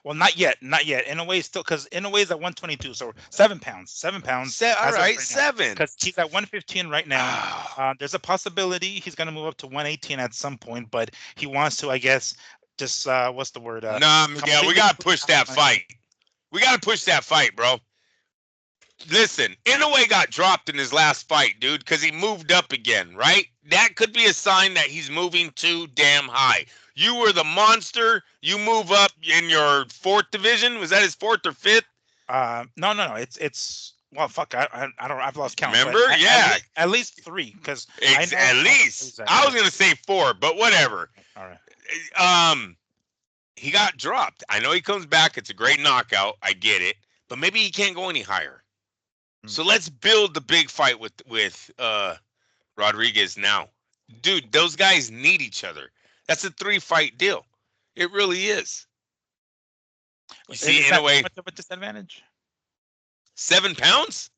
Well, not yet. Inoue still, because Inoue's at 122, so 7 pounds. 7 pounds. All right, 7. Because he's at 115 right now. There's a possibility he's going to move up to 118 at some point, but he wants to, I guess, just what's the word? Nah, Miguel, we got to push that fight. We got to push that fight, bro. Listen, Inoue got dropped in his last fight, dude, because he moved up again, right? That could be a sign that he's moving too damn high. You were the monster. You move up in your 4th division. Was that his 4th or 5th? No. It's well, fuck. I don't. I've lost count. Remember? Yeah. At least 3, because at least I was gonna say 4, but whatever. All right. He got dropped. I know he comes back. It's a great knockout. I get it, but maybe he can't go any higher. So let's build the big fight with Rodriguez now, dude. Those guys need each other. That's a 3-fight deal. It really is. You see, in a way, much of a disadvantage. 7 pounds,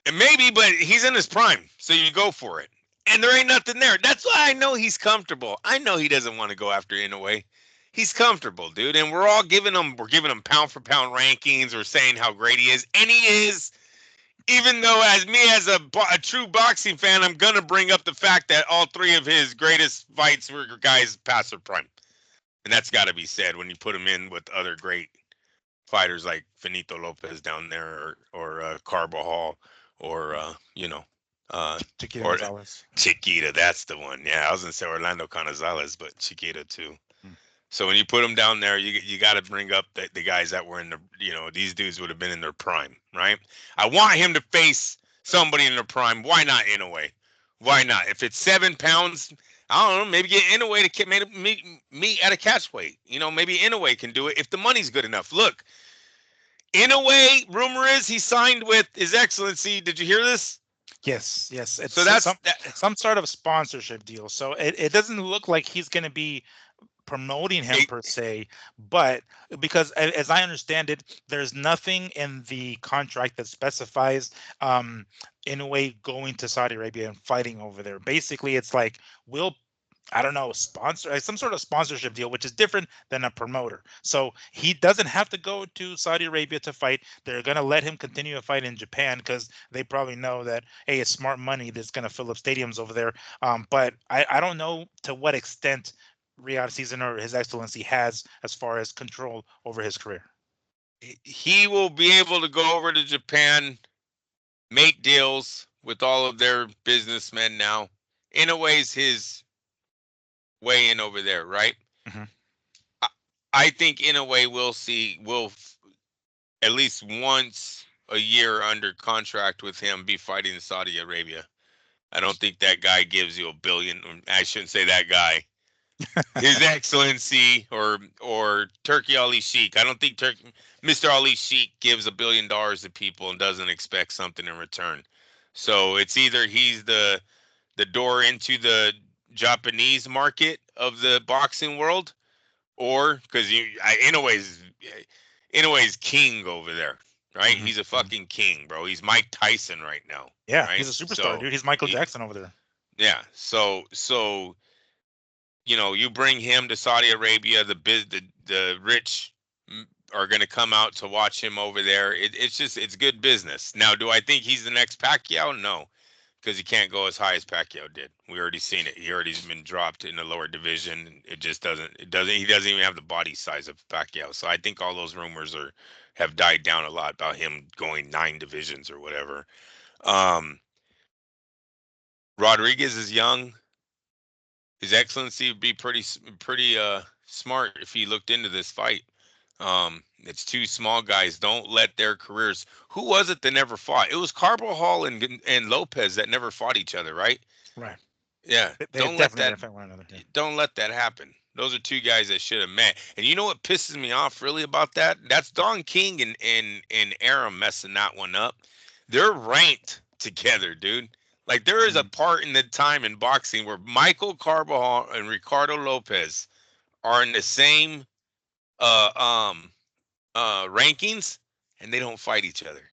and maybe, but he's in his prime, so you go for it. And there ain't nothing there. That's why I know he's comfortable. I know he doesn't want to go after Inoue. He's comfortable, dude. And we're giving him pound for pound rankings. We're saying how great he is. And he is, even though as a true boxing fan, I'm going to bring up the fact that all 3 of his greatest fights were guys past their prime. And that's got to be said when you put him in with other great fighters like Finito Lopez down there or Carbajal or, Chiquita Gonzalez. Chiquita, that's the one. Yeah, I was gonna say Orlando Canizales, but Chiquita too. So when you put them down there, you got to bring up the guys that were in the, these dudes would have been in their prime, right? I want him to face somebody in their prime. Why not Inoue? Why not? If it's 7 pounds, I don't know, maybe get Inoue to meet at a catch weight. Maybe Inoue can do it if the money's good enough. Look, Inoue, rumor is he signed with His Excellency. Did you hear this? Yes. It's so that's some sort of sponsorship deal. So it doesn't look like he's going to be promoting him per se, but because as I understand it, there's nothing in the contract that specifies in a way going to Saudi Arabia and fighting over there. Basically, it's like we'll I don't know, some sort of sponsorship deal, which is different than a promoter. So he doesn't have to go to Saudi Arabia to fight. They're gonna let him continue to fight in Japan because they probably know that, hey, it's smart money that's gonna fill up stadiums over there. But I don't know to what extent Riyadh season or His Excellency has as far as control over his career. He will be able to go over to Japan, make deals with all of their businessmen now. In a way's his way in over there, right? Hmm. I, I think in a way we'll at least once a year under contract with him be fighting in Saudi Arabia. I don't think that guy gives you a billion. I shouldn't say that guy. His Excellency or Turkey Ali Sheikh. I don't think Mr. Ali Sheikh gives $1 billion to people and doesn't expect something in return. So it's either he's the door into the Japanese market of the boxing world, or because in a way, he's king over there, right? Hmm. He's a Hmm. fucking king, bro. He's Mike Tyson right now, Yeah, right? he's a superstar, So dude. He's Michael he, Jackson over there. yeah. So you bring him to Saudi Arabia, the rich are going to come out to watch him over there. It's good business. Now, do I think he's the next Pacquiao? No, because he can't go as high as Pacquiao did. We already seen it. He already's been dropped in the lower division. It just doesn't. It doesn't. He doesn't even have the body size of Pacquiao. So I think all those rumors have died down a lot about him going 9 divisions or whatever. Um, Rodriguez is young. His Excellency would be pretty smart if he looked into this fight. It's two small guys. Don't let their careers. Who was it that never fought? It was Carbajal and Lopez that never fought each other, right? Right. Yeah. They definitely didn't fight one another. Yeah. Don't let that happen. Those are two guys that should have met. And you know what pisses me off really about that? That's Don King and Aram messing that one up. They're ranked together, dude. Like there is a Mhm. part in the time in boxing where Michael Carbajal and Ricardo Lopez are in the same uh um rankings and they don't fight each other.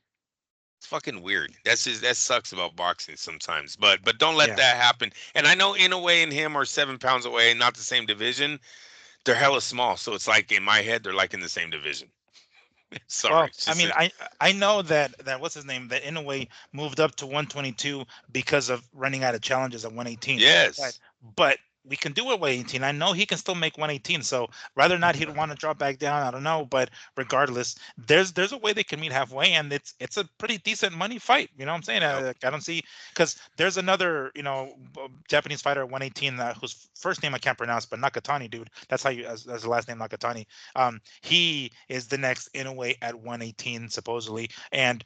It's fucking weird. That sucks about boxing sometimes. But don't let Yeah. that happen. And I know Inoue and him are 7 pounds away, not the same division. They're hella small, so it's like in my head they're like in the same division. Sorry, Well, it's I just mean, a I know that what's his name, that in a way moved up to 122 because of running out of challenges at 118. But yes. but we can do it at 118. I know he can still make 118. So rather not he'd want to drop back down. I don't know, but regardless, there's a way they can meet halfway, and it's a pretty decent money fight. You know what I'm saying? Yep. I don't see because there's another Japanese fighter at 118 whose first name I can't pronounce, but Nakatani, dude. That's how you as the last name Nakatani. He is the next Inoue at 118 supposedly, and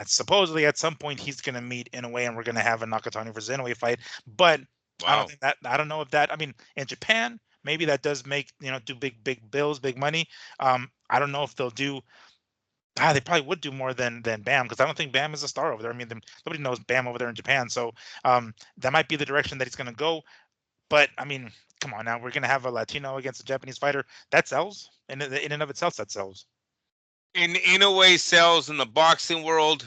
supposedly at some point he's going to meet Inoue, and we're going to have a Nakatani versus Inoue fight. But Wow. I don't know if that. I mean, in Japan, maybe that does make do big bills, big money. I don't know if they'll do. They probably would do more than Bam because I don't think Bam is a star over there. I mean, nobody knows Bam over there in Japan, so that might be the direction that he's going to go. But I mean, come on now, we're gonna have a Latino against a Japanese fighter. That sells, in and of itself, that sells. In a way, sells in the boxing world.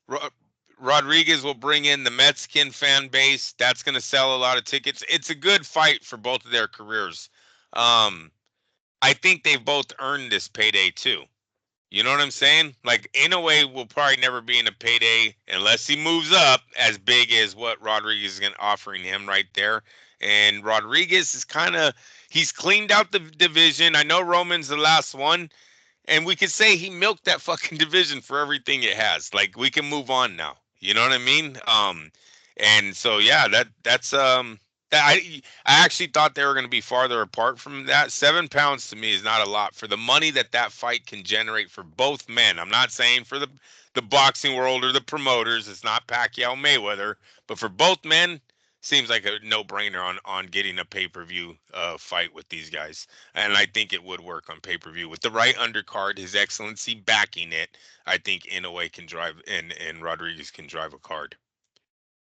Ro- Rodriguez will bring in the Mexican fan base. That's going to sell a lot of tickets. It's a good fight for both of their careers. Um, I think they've both earned this payday too. You know what I'm saying? Like Inoue will probably never be in a payday unless he moves up as big as what Rodriguez is offering him right there. And Rodriguez is he's cleaned out the division. I know Roman's the last one, and we could say he milked that fucking division for everything it has. Like we can move on now. You know what I mean? And so yeah, I actually thought they were going to be farther apart from that. 7 pounds to me is not a lot for the money that fight can generate for both men. I'm not saying for the boxing world or the promoters. It's not Pacquiao Mayweather, but for both men, seems like a no-brainer on getting a pay-per-view fight with these guys. And I think it would work on pay-per-view with the right undercard, His Excellency backing it. I think Inoue can drive and Rodriguez can drive a card.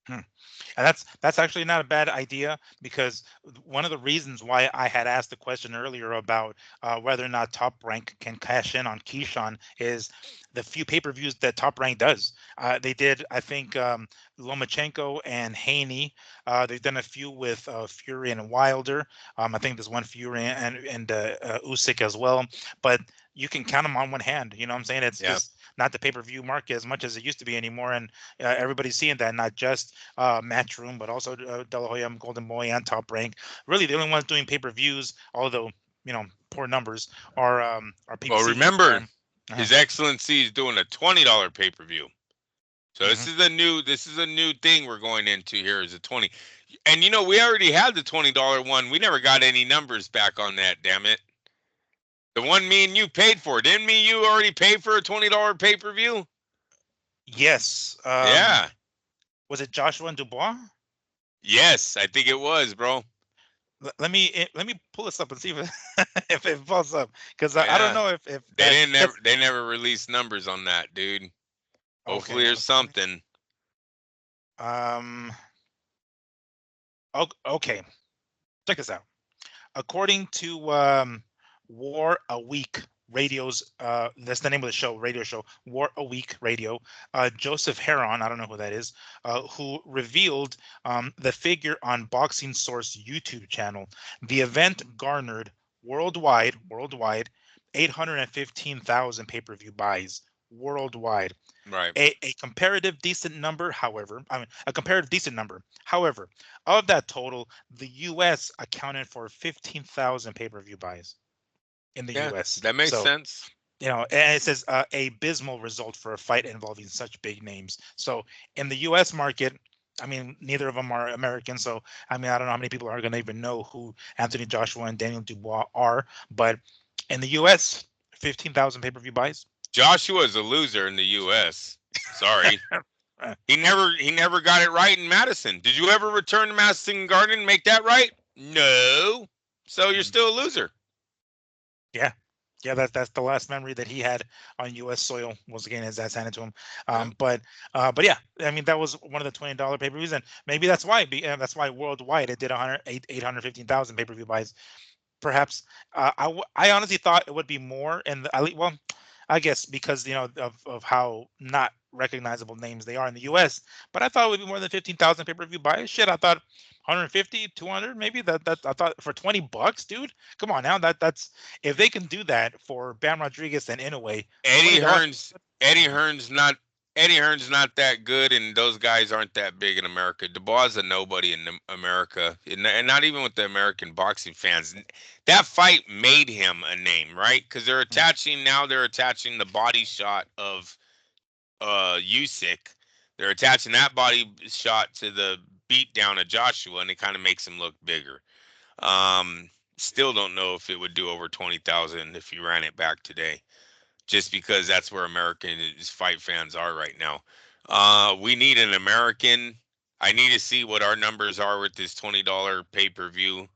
Hmm. And that's actually not a bad idea, because one of the reasons why I had asked the question earlier about whether or not Top Rank can cash in on Keyshawn is the few pay-per-views that Top Rank does. They did, I think, Lomachenko and Haney. They've done a few with Fury and Wilder. I think there's one Fury and Usyk as well. But you can count them on one hand. You know what I'm saying? It's Yeah. just not the pay-per-view market as much as it used to be anymore, and everybody's seeing that, not just Matchroom, but also De La Hoya, Golden Boy, and Top Rank. Really, the only ones doing pay-per-views, although poor numbers, are Well, PBC. remember, Uh, His Excellency is doing a $20 pay-per-view. So mhm. this is a new thing we're going into here is a 20. And we already had the $20 one. We never got any numbers back on that, damn it. The one me and you paid for. Didn't me you already pay for a $20 pay-per-view? Yes. Yeah. Was it Joshua and Dubois? Yes, I think it was, bro. Let me pull this up and see if it, if it pulls up, because I don't Yeah. know if They that didn't never because they never released numbers on that, dude. okay. Hopefully there's something. Um. Okay. Check this out. According to War a Week Radio's, that's the name of the show, radio show, War a Week Radio. Joseph Heron, I don't know who that is, who revealed the figure on Boxing Source YouTube channel. The event garnered worldwide, 815,000 pay-per-view buys worldwide. Right. A comparative decent number, however, a comparative decent number. However, of that total, the U.S. accounted for 15,000 pay-per-view buys in the Yeah, U.S. that makes So, sense. and it says a abysmal result for a fight involving such big names. So, in the U.S. market, I mean, neither of them are American. So, I mean, I don't know how many people are going to even know who Anthony Joshua and Daniel Dubois are. But in the U.S., 15,000 pay-per-view buys. Joshua is a loser in the US. Sorry. He never got it right in Madison. Did you ever return to Madison Garden and make that right? No. So you're still a loser. Yeah. Yeah, that's the last memory that he had on U.S. soil was getting his ass handed to him. Yeah. But yeah, I mean that was one of the $20 pay-per-views, and maybe that's why worldwide it did 815,000 pay-per-view buys. Perhaps I honestly thought it would be more, and well, I guess because of how not recognizable names they are in the U.S. But I thought it would be more than 15,000 pay-per-view buys. Shit, I thought 150, 200, maybe. That I thought for $20, dude. Come on now, that's if they can do that for Bam Rodriguez and Inoue, Eddie $20. Hearn's Eddie Hearn's not Eddie Hearn's not that good, and those guys aren't that big in America. Dubois is a nobody in America, and not even with the American boxing fans. That fight made him a name, right? Because they're attaching the body shot of Usyk. They're attaching that body shot to the beat down of Joshua, and it kind of makes him look bigger. Um, Still don't know if it would do over 20,000 if you ran it back today, just because that's where American fight fans are right now. We need an American. I need to see what our numbers are with this $20 pay-per-view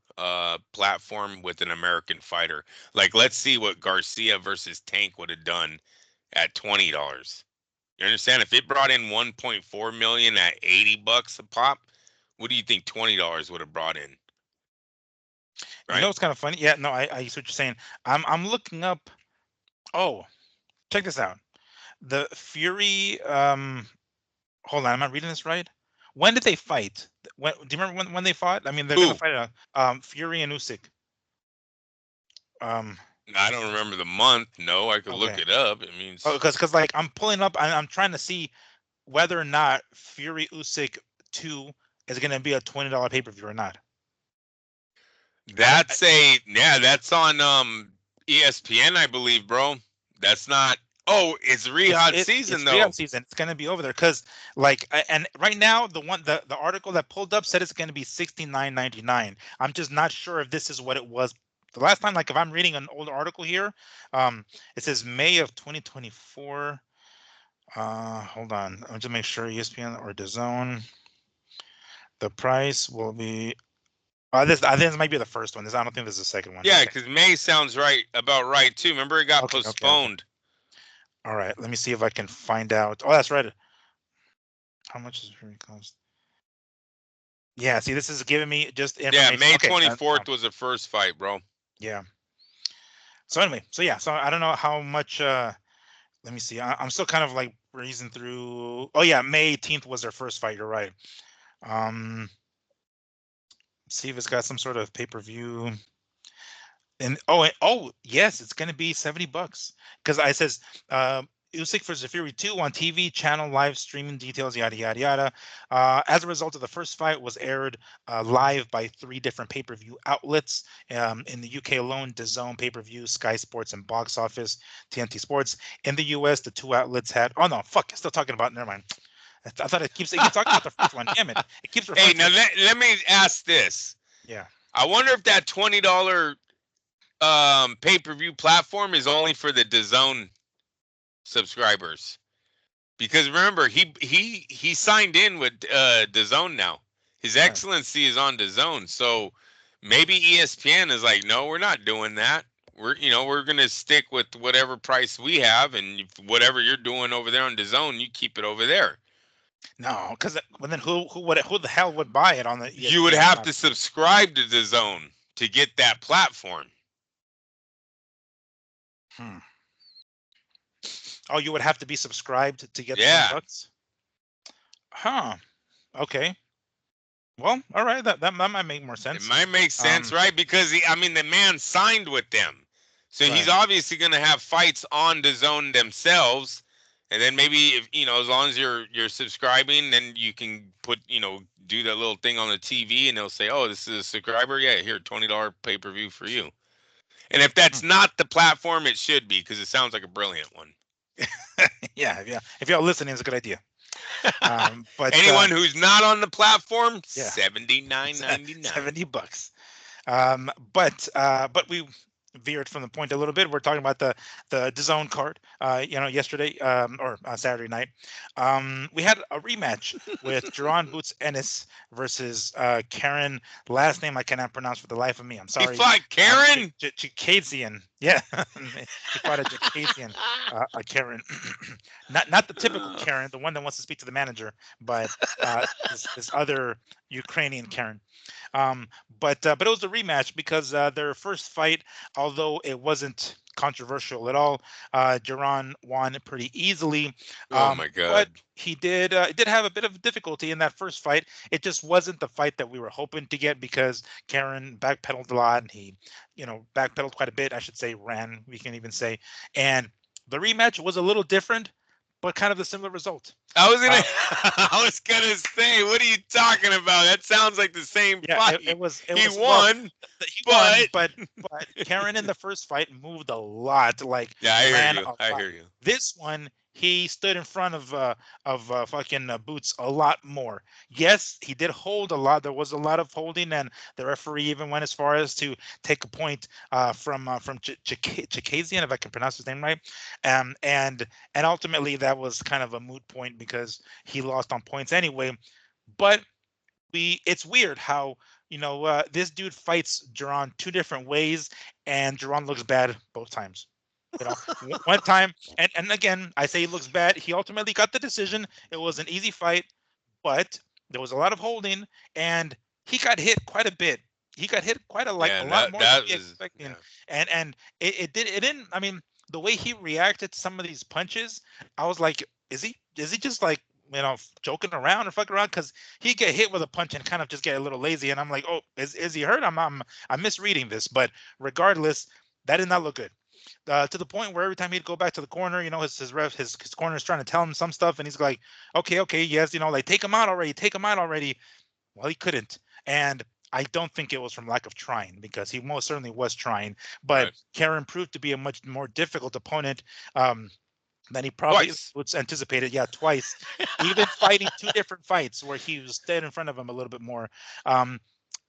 platform with an American fighter. Like, let's see what Garcia versus Tank would have done at $20. You understand? If it brought in 1.4 million at $80 a pop, what do you think $20 would have brought in? You know Right? what's kind of funny? Yeah, no, I see what you're saying. I'm looking up. Oh, check this out. The Fury. Hold on, am I reading this right? When did they fight? When do you remember when they fought? I mean, they're gonna Who? fight Fury and Usyk. Um, I don't remember the month. No, I could look okay. it up. It Oh, means because like I'm pulling up, I'm trying to see whether or not Fury Usyk 2 is gonna be a $20 pay-per-view or not. I that's on ESPN, I believe, bro. That's not. Oh, it's Riyadh season it's though. Riyadh season. It's gonna be over there because like and right now the article that pulled up said it's gonna be 69.99. I'm just not sure if this is what it was the last time. Like if I'm reading an old article here, it says May of 2024. Hold on. Let me just make sure ESPN or DAZN. The price will be. I think this might be the first one. I don't think this is the second one. Yeah, Okay. because May sounds about right too. Remember, it got Okay. postponed. All right. Let me see if I can find out. Oh, that's right. How much does it really cost? Yeah, see, this is giving me just Yeah, information. May Okay, 24th was the first fight, bro. yeah. So anyway, so yeah, so I don't know how much. Let me see. I'm still kind of like breezing through. Oh yeah, May 18th was their first fight. You're right. Um, see if it's got some sort of pay-per-view. And oh yes, it's gonna be $70 because I says Usyk versus Fury 2 on TV channel live streaming details yada yada yada. As a result of the first fight was aired live by 3 different pay-per-view outlets in the UK alone: DAZN pay-per-view, Sky Sports, and Box Office, TNT Sports. In the US, the 2 outlets had. Oh no, fuck! It's still talking about. Never mind. I thought it keeps talking about the first one. Damn it! It keeps Hey, referring to now the. let me ask this. Yeah. I wonder if that $20 pay-per-view platform is only for the DAZN subscribers. Because remember, he signed in with DAZN now. His Right. Excellency is on DAZN, so maybe ESPN is like, no, we're not doing that. We're gonna stick with whatever price we have, and whatever you're doing over there on DAZN, you keep it over there. No, because well, then who the hell would buy it on the You would ESPN have to platform? subscribe to DAZN to get that platform. Hmm. Oh, you would have to be subscribed to get twenty Yeah, bucks. Huh. Okay. Well, all right. That might make more it sense. might make sense, Um. right? Because I mean, the man signed with them, so he's Right. obviously going to have fights on the zone themselves. And then maybe if as long as you're subscribing, then you can put do that little thing on the TV, and they'll say, "Oh, this is a subscriber. Yeah, here, $20 pay per view for you." And if Hmm. that's not the platform, it should be because it sounds like a brilliant one. Yeah. Yeah. If y'all listening, it's a good idea. But Anyone who's not on the platform, yeah, $79.99. $70. But we veered from the point a little bit. We're talking about the DAZN card. Yesterday or Saturday night, we had a rematch with Jerron Boots Ennis versus Karen. Last name I cannot pronounce for the life of me. I'm He sorry. fought Karen. Chikazian. Yeah, he fought a Chikazian, a Karen. Not the typical Karen, the one that wants to speak to the manager, but this other Ukrainian Karen. Um, but it was a rematch because their first fight, although it wasn't controversial at all, Duran won pretty easily. Oh my But God. he did have a bit of difficulty in that first fight. It just wasn't the fight that we were hoping to get because Karen backpedaled a lot and he, backpedaled quite a bit. I should say ran. We can even say, and the rematch was a little different, but kind of the similar result. I was gonna, Uh, I was gonna say, what are you talking about? That sounds like the same Yeah, it fight. was He well, won, he won, but but Karen in the first fight moved a lot, like yeah, I hear ran you. a I lot. hear you. This one, he stood in front of fucking Boots a lot more. Yes, he did hold a lot. There was a lot of holding, and the referee even went as far as to take a point from Chikazian, if I can pronounce his name right, and ultimately that was kind of a moot point because he lost on points anyway. But it's weird how this dude fights Duran 2 different ways, and Duran looks bad both times. One time, and again, I say he looks bad. He ultimately got the decision. It was an easy fight, but there was a lot of holding, and he got hit quite a bit. He got hit quite a Yeah, lot more than that we was expected, yeah. and it didn't. I mean, the way he reacted to some of these punches, I was like, is he just like joking around or fucking around? Because he get hit with a punch and kind of just get a little lazy, and I'm like, oh, is he hurt? I'm misreading this, but regardless, that did not look good. To the point where every time he'd go back to the corner, his corner is trying to tell him some stuff, and he's like, okay, yes, like take him out already. Well, he couldn't, and I don't think it was from lack of trying because he most certainly was trying. But Right. Karen proved to be a much more difficult opponent. Than he probably Twice. was anticipated. Yeah, twice. Even fighting 2 different fights where he was staying in front of him a little bit more. Um,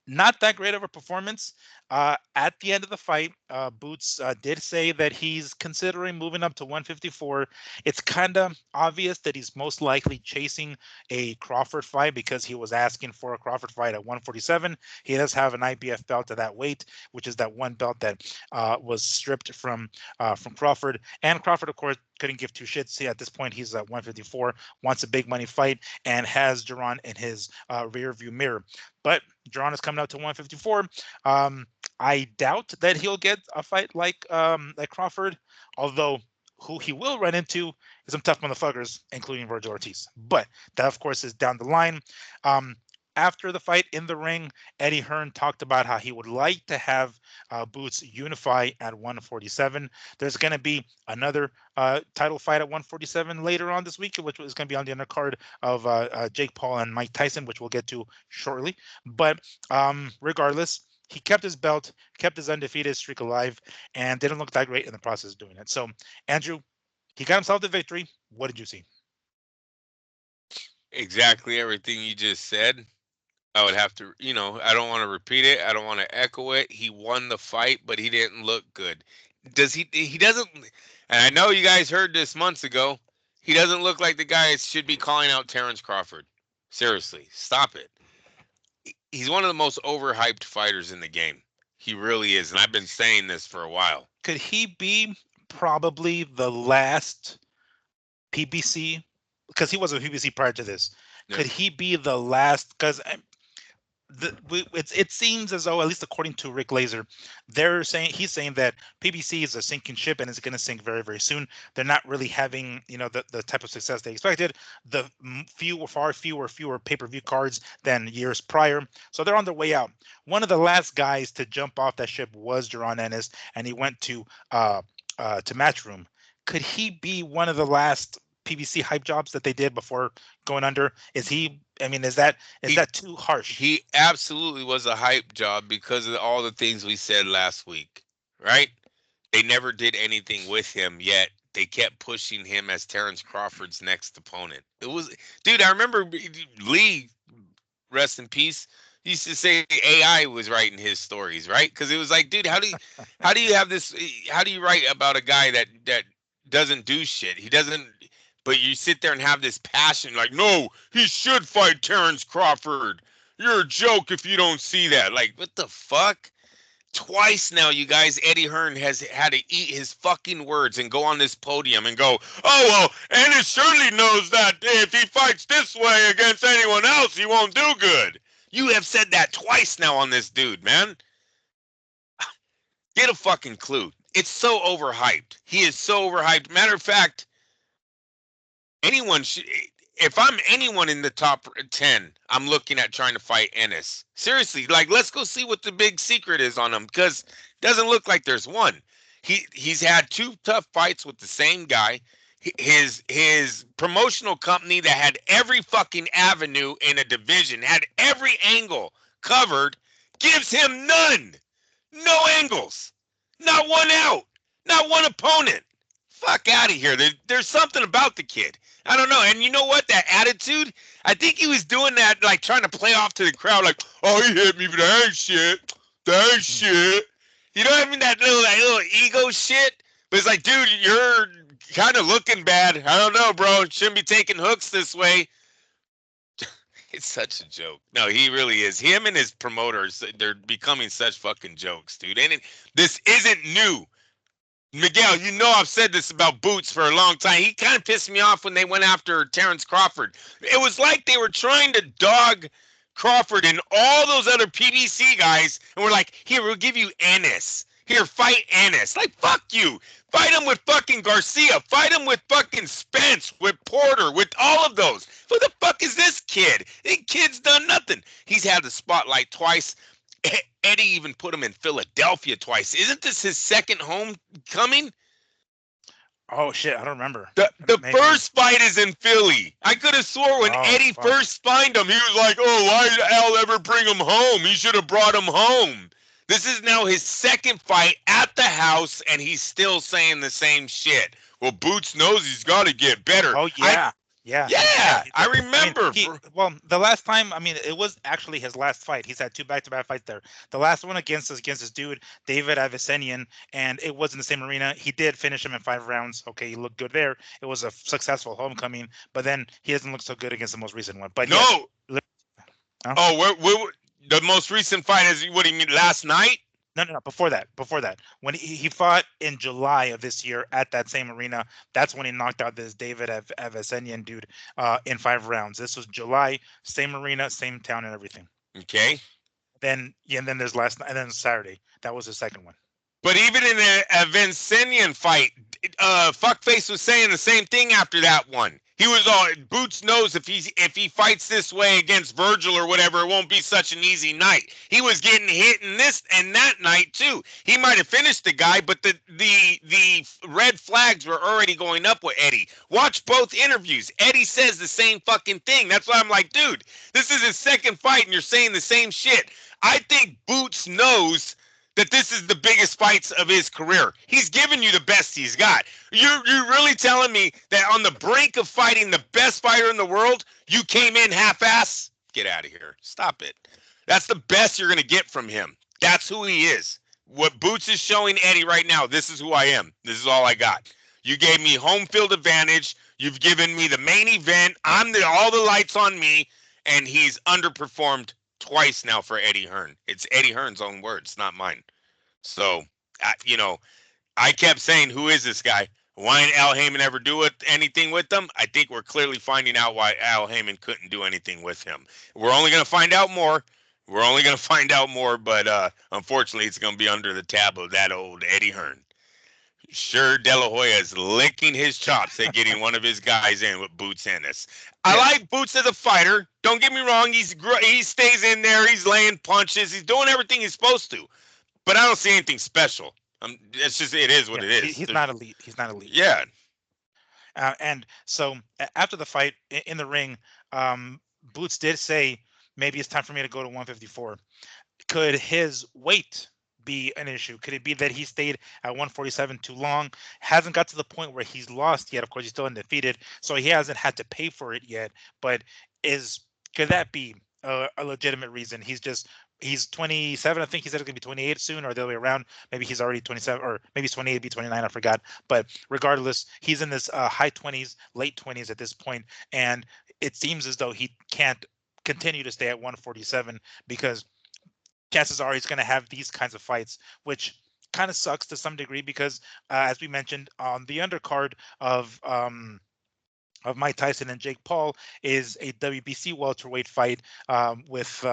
Not that great of a performance. At the end of the fight, Boots did say that he's considering moving up to 154. It's kind of obvious that he's most likely chasing a Crawford fight because he was asking for a Crawford fight at 147. He does have an IBF belt at that weight, which is that one belt that was stripped from Crawford. And Crawford, of course, couldn't give two shits. See, at this point, he's at 154, wants a big money fight, and has Jaron in his rear view mirror. But Jaron is coming out to 154. I doubt that he'll get a fight like Crawford, although who he will run into is some tough motherfuckers, including Virgil Ortiz. But that, of course, is down the line. Um, After the fight in the ring, Eddie Hearn talked about how he would like to have Boots unify at 147. There's going to be another title fight at 147 later on this week, which is going to be on the undercard of Jake Paul and Mike Tyson, which we'll get to shortly. But regardless, he kept his belt, kept his undefeated streak alive, and didn't look that great in the process of doing it. So, Andrew, he got himself the victory. What did you see? Exactly everything you just said. I would have to, I don't want to repeat it. I don't want to echo it. He won the fight, but he didn't look good. He doesn't, and I know you guys heard this months ago. He doesn't look like the guy that should be calling out Terrence Crawford. Seriously, stop it. He's one of the most overhyped fighters in the game. He really is, and I've been saying this for a while. Could he be probably the last PBC? Because he was a PBC prior to this. Yeah. Could he be the last? Because it seems as though, at least according to Rick Laser, he's saying that PBC is a sinking ship and it's going to sink very, very soon. They're not really having the type of success they expected. The far fewer pay-per-view cards than years prior, so they're on their way out. One of the last guys to jump off that ship was Jaron Ennis, and he went to Matchroom. Could he be one of the last PBC hype jobs that they did before going under? Is he? I mean, is that too harsh? He absolutely was a hype job because of all the things we said last week, right? They never did anything with him, yet they kept pushing him as Terrence Crawford's next opponent. It was, dude, I remember Lee, rest in peace, used to say AI was writing his stories, right? Because it was like, dude, how do you have this? How do you write about a guy that doesn't do shit? He doesn't. But you sit there and have this passion, like, no, he should fight Terrence Crawford. You're a joke if you don't see that. Like, what the fuck? Twice now, you guys, Eddie Hearn has had to eat his fucking words and go on this podium and go, oh, well, Ennis surely knows that if he fights this way against anyone else, he won't do good. You have said that twice now on this dude, man. Get a fucking clue. It's so overhyped. He is so overhyped. Matter of fact, if I'm anyone in the top 10, I'm looking at trying to fight Ennis. Seriously, like, let's go see what the big secret is on him, because it doesn't look like there's one. He's had 2 tough fights with the same guy. His promotional company that had every fucking avenue in a division, had every angle covered, gives him none. No angles. Not one out. Not one opponent. Fuck out of here. There's something about the kid. I don't know. And you know what? That attitude, I think he was doing that, like, trying to play off to the crowd, like, oh, he hit me, but that ain't shit. That ain't shit. You know what I mean? That little ego shit. But it's like, dude, you're kind of looking bad. I don't know, bro. Shouldn't be taking hooks this way. It's such a joke. No, he really is. Him and his promoters, they're becoming such fucking jokes, dude. And this isn't new. Miguel, you know I've said this about Boots for a long time. He kind of pissed me off when they went after Terrence Crawford. It was like they were trying to dog Crawford and all those other PBC guys, and we're like, here, we'll give you Ennis. Here, fight Ennis. Like, fuck you. Fight him with fucking Garcia. Fight him with fucking Spence, with Porter, with all of those. Who the fuck is this kid? This kid's done nothing. He's had the spotlight twice. Eddie even put him in Philadelphia twice. Isn't this his second homecoming? Oh shit, I don't remember. The first fight is in Philly. I could have swore when Eddie first signed him, he was like, oh, why did Al ever bring him home? He should have brought him home. This is now his second fight at the house, and he's still saying the same shit. Well, Boots knows he's got to get better. Oh, yeah. Yeah, I remember. Well, the last time, I mean, it was actually his last fight. He's had 2 back-to-back fights there. The last one against this dude, David Avesenian, and it was in the same arena. He did finish him in 5 rounds. Okay, he looked good there. It was a successful homecoming, but then he doesn't look so good against the most recent one. But no. Yes, Oh, the most recent fight is, what do you mean, last night? No. Before that, when he fought in July of this year at that same arena, that's when he knocked out this David Evasenian dude in 5 rounds. This was July, same arena, same town, and everything. Okay. Then yeah, and then there's last night, and then Saturday. That was the second one. But even in a Vincentian fight, Fuckface was saying the same thing after that one. He was all Boots knows if he fights this way against Virgil or whatever, it won't be such an easy night. He was getting hit in this and that night too. He might have finished the guy, but the red flags were already going up with Eddie. Watch both interviews. Eddie says the same fucking thing. That's why I'm like, dude, this is his second fight and you're saying the same shit. I think Boots knows that this is the biggest fights of his career. He's given you the best he's got. You're really telling me that on the brink of fighting the best fighter in the world, you came in half-ass? Get out of here. Stop it. That's the best you're going to get from him. That's who he is. What Boots is showing Eddie right now, this is who I am. This is all I got. You gave me home field advantage. You've given me the main event. All the lights on me, and he's underperformed twice now for Eddie Hearn. It's Eddie Hearn's own words, not mine. So, I kept saying, who is this guy? Why didn't Al Heyman ever do anything with them? I think we're clearly finding out why Al Heyman couldn't do anything with him. We're only going to find out more. But unfortunately, it's going to be under the tab of that old Eddie Hearn. Sure, De La Hoya is licking his chops at getting one of his guys in with Boots Ennis. I like Boots as a fighter. Don't get me wrong. He stays in there. He's laying punches. He's doing everything he's supposed to. But I don't see anything special. It's just it is what it is. He's not elite. Yeah. And so after the fight in the ring, Boots did say maybe it's time for me to go to 154. Could his weight be an issue? Could it be that he stayed at 147 too long? Hasn't got to the point where he's lost yet. Of course, he's still undefeated, so he hasn't had to pay for it yet. But could that be a legitimate reason? He's 27. I think he said it's going to be 28 soon, or the other way around. Maybe he's already 27, or maybe he's 28, be 29. I forgot. But regardless, he's in this high 20s, late 20s at this point, and it seems as though he can't continue to stay at 147 because chances are he's going to have these kinds of fights, which kind of sucks to some degree because, as we mentioned, on the undercard of Mike Tyson and Jake Paul is a WBC welterweight fight with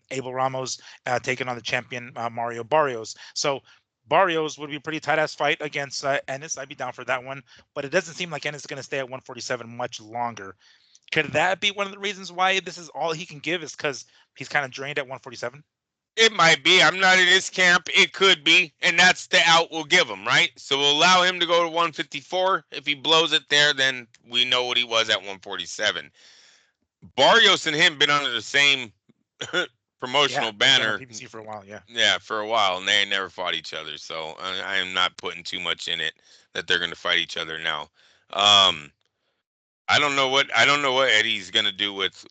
Abel Ramos taking on the champion Mario Barrios. So Barrios would be a pretty tight-ass fight against Ennis. I'd be down for that one, but it doesn't seem like Ennis is going to stay at 147 much longer. Could that be one of the reasons why this is all he can give, is because he's kind of drained at 147? It might be. I'm not in his camp. It could be. And that's the out we'll give him, right? So we'll allow him to go to 154. If he blows it there, then we know what he was at 147. Barrios and him been under the same promotional banner. PBC for a while, yeah. Yeah, for a while, and they never fought each other. So I am not putting too much in it that they're going to fight each other now. I don't know what Eddie's going to do with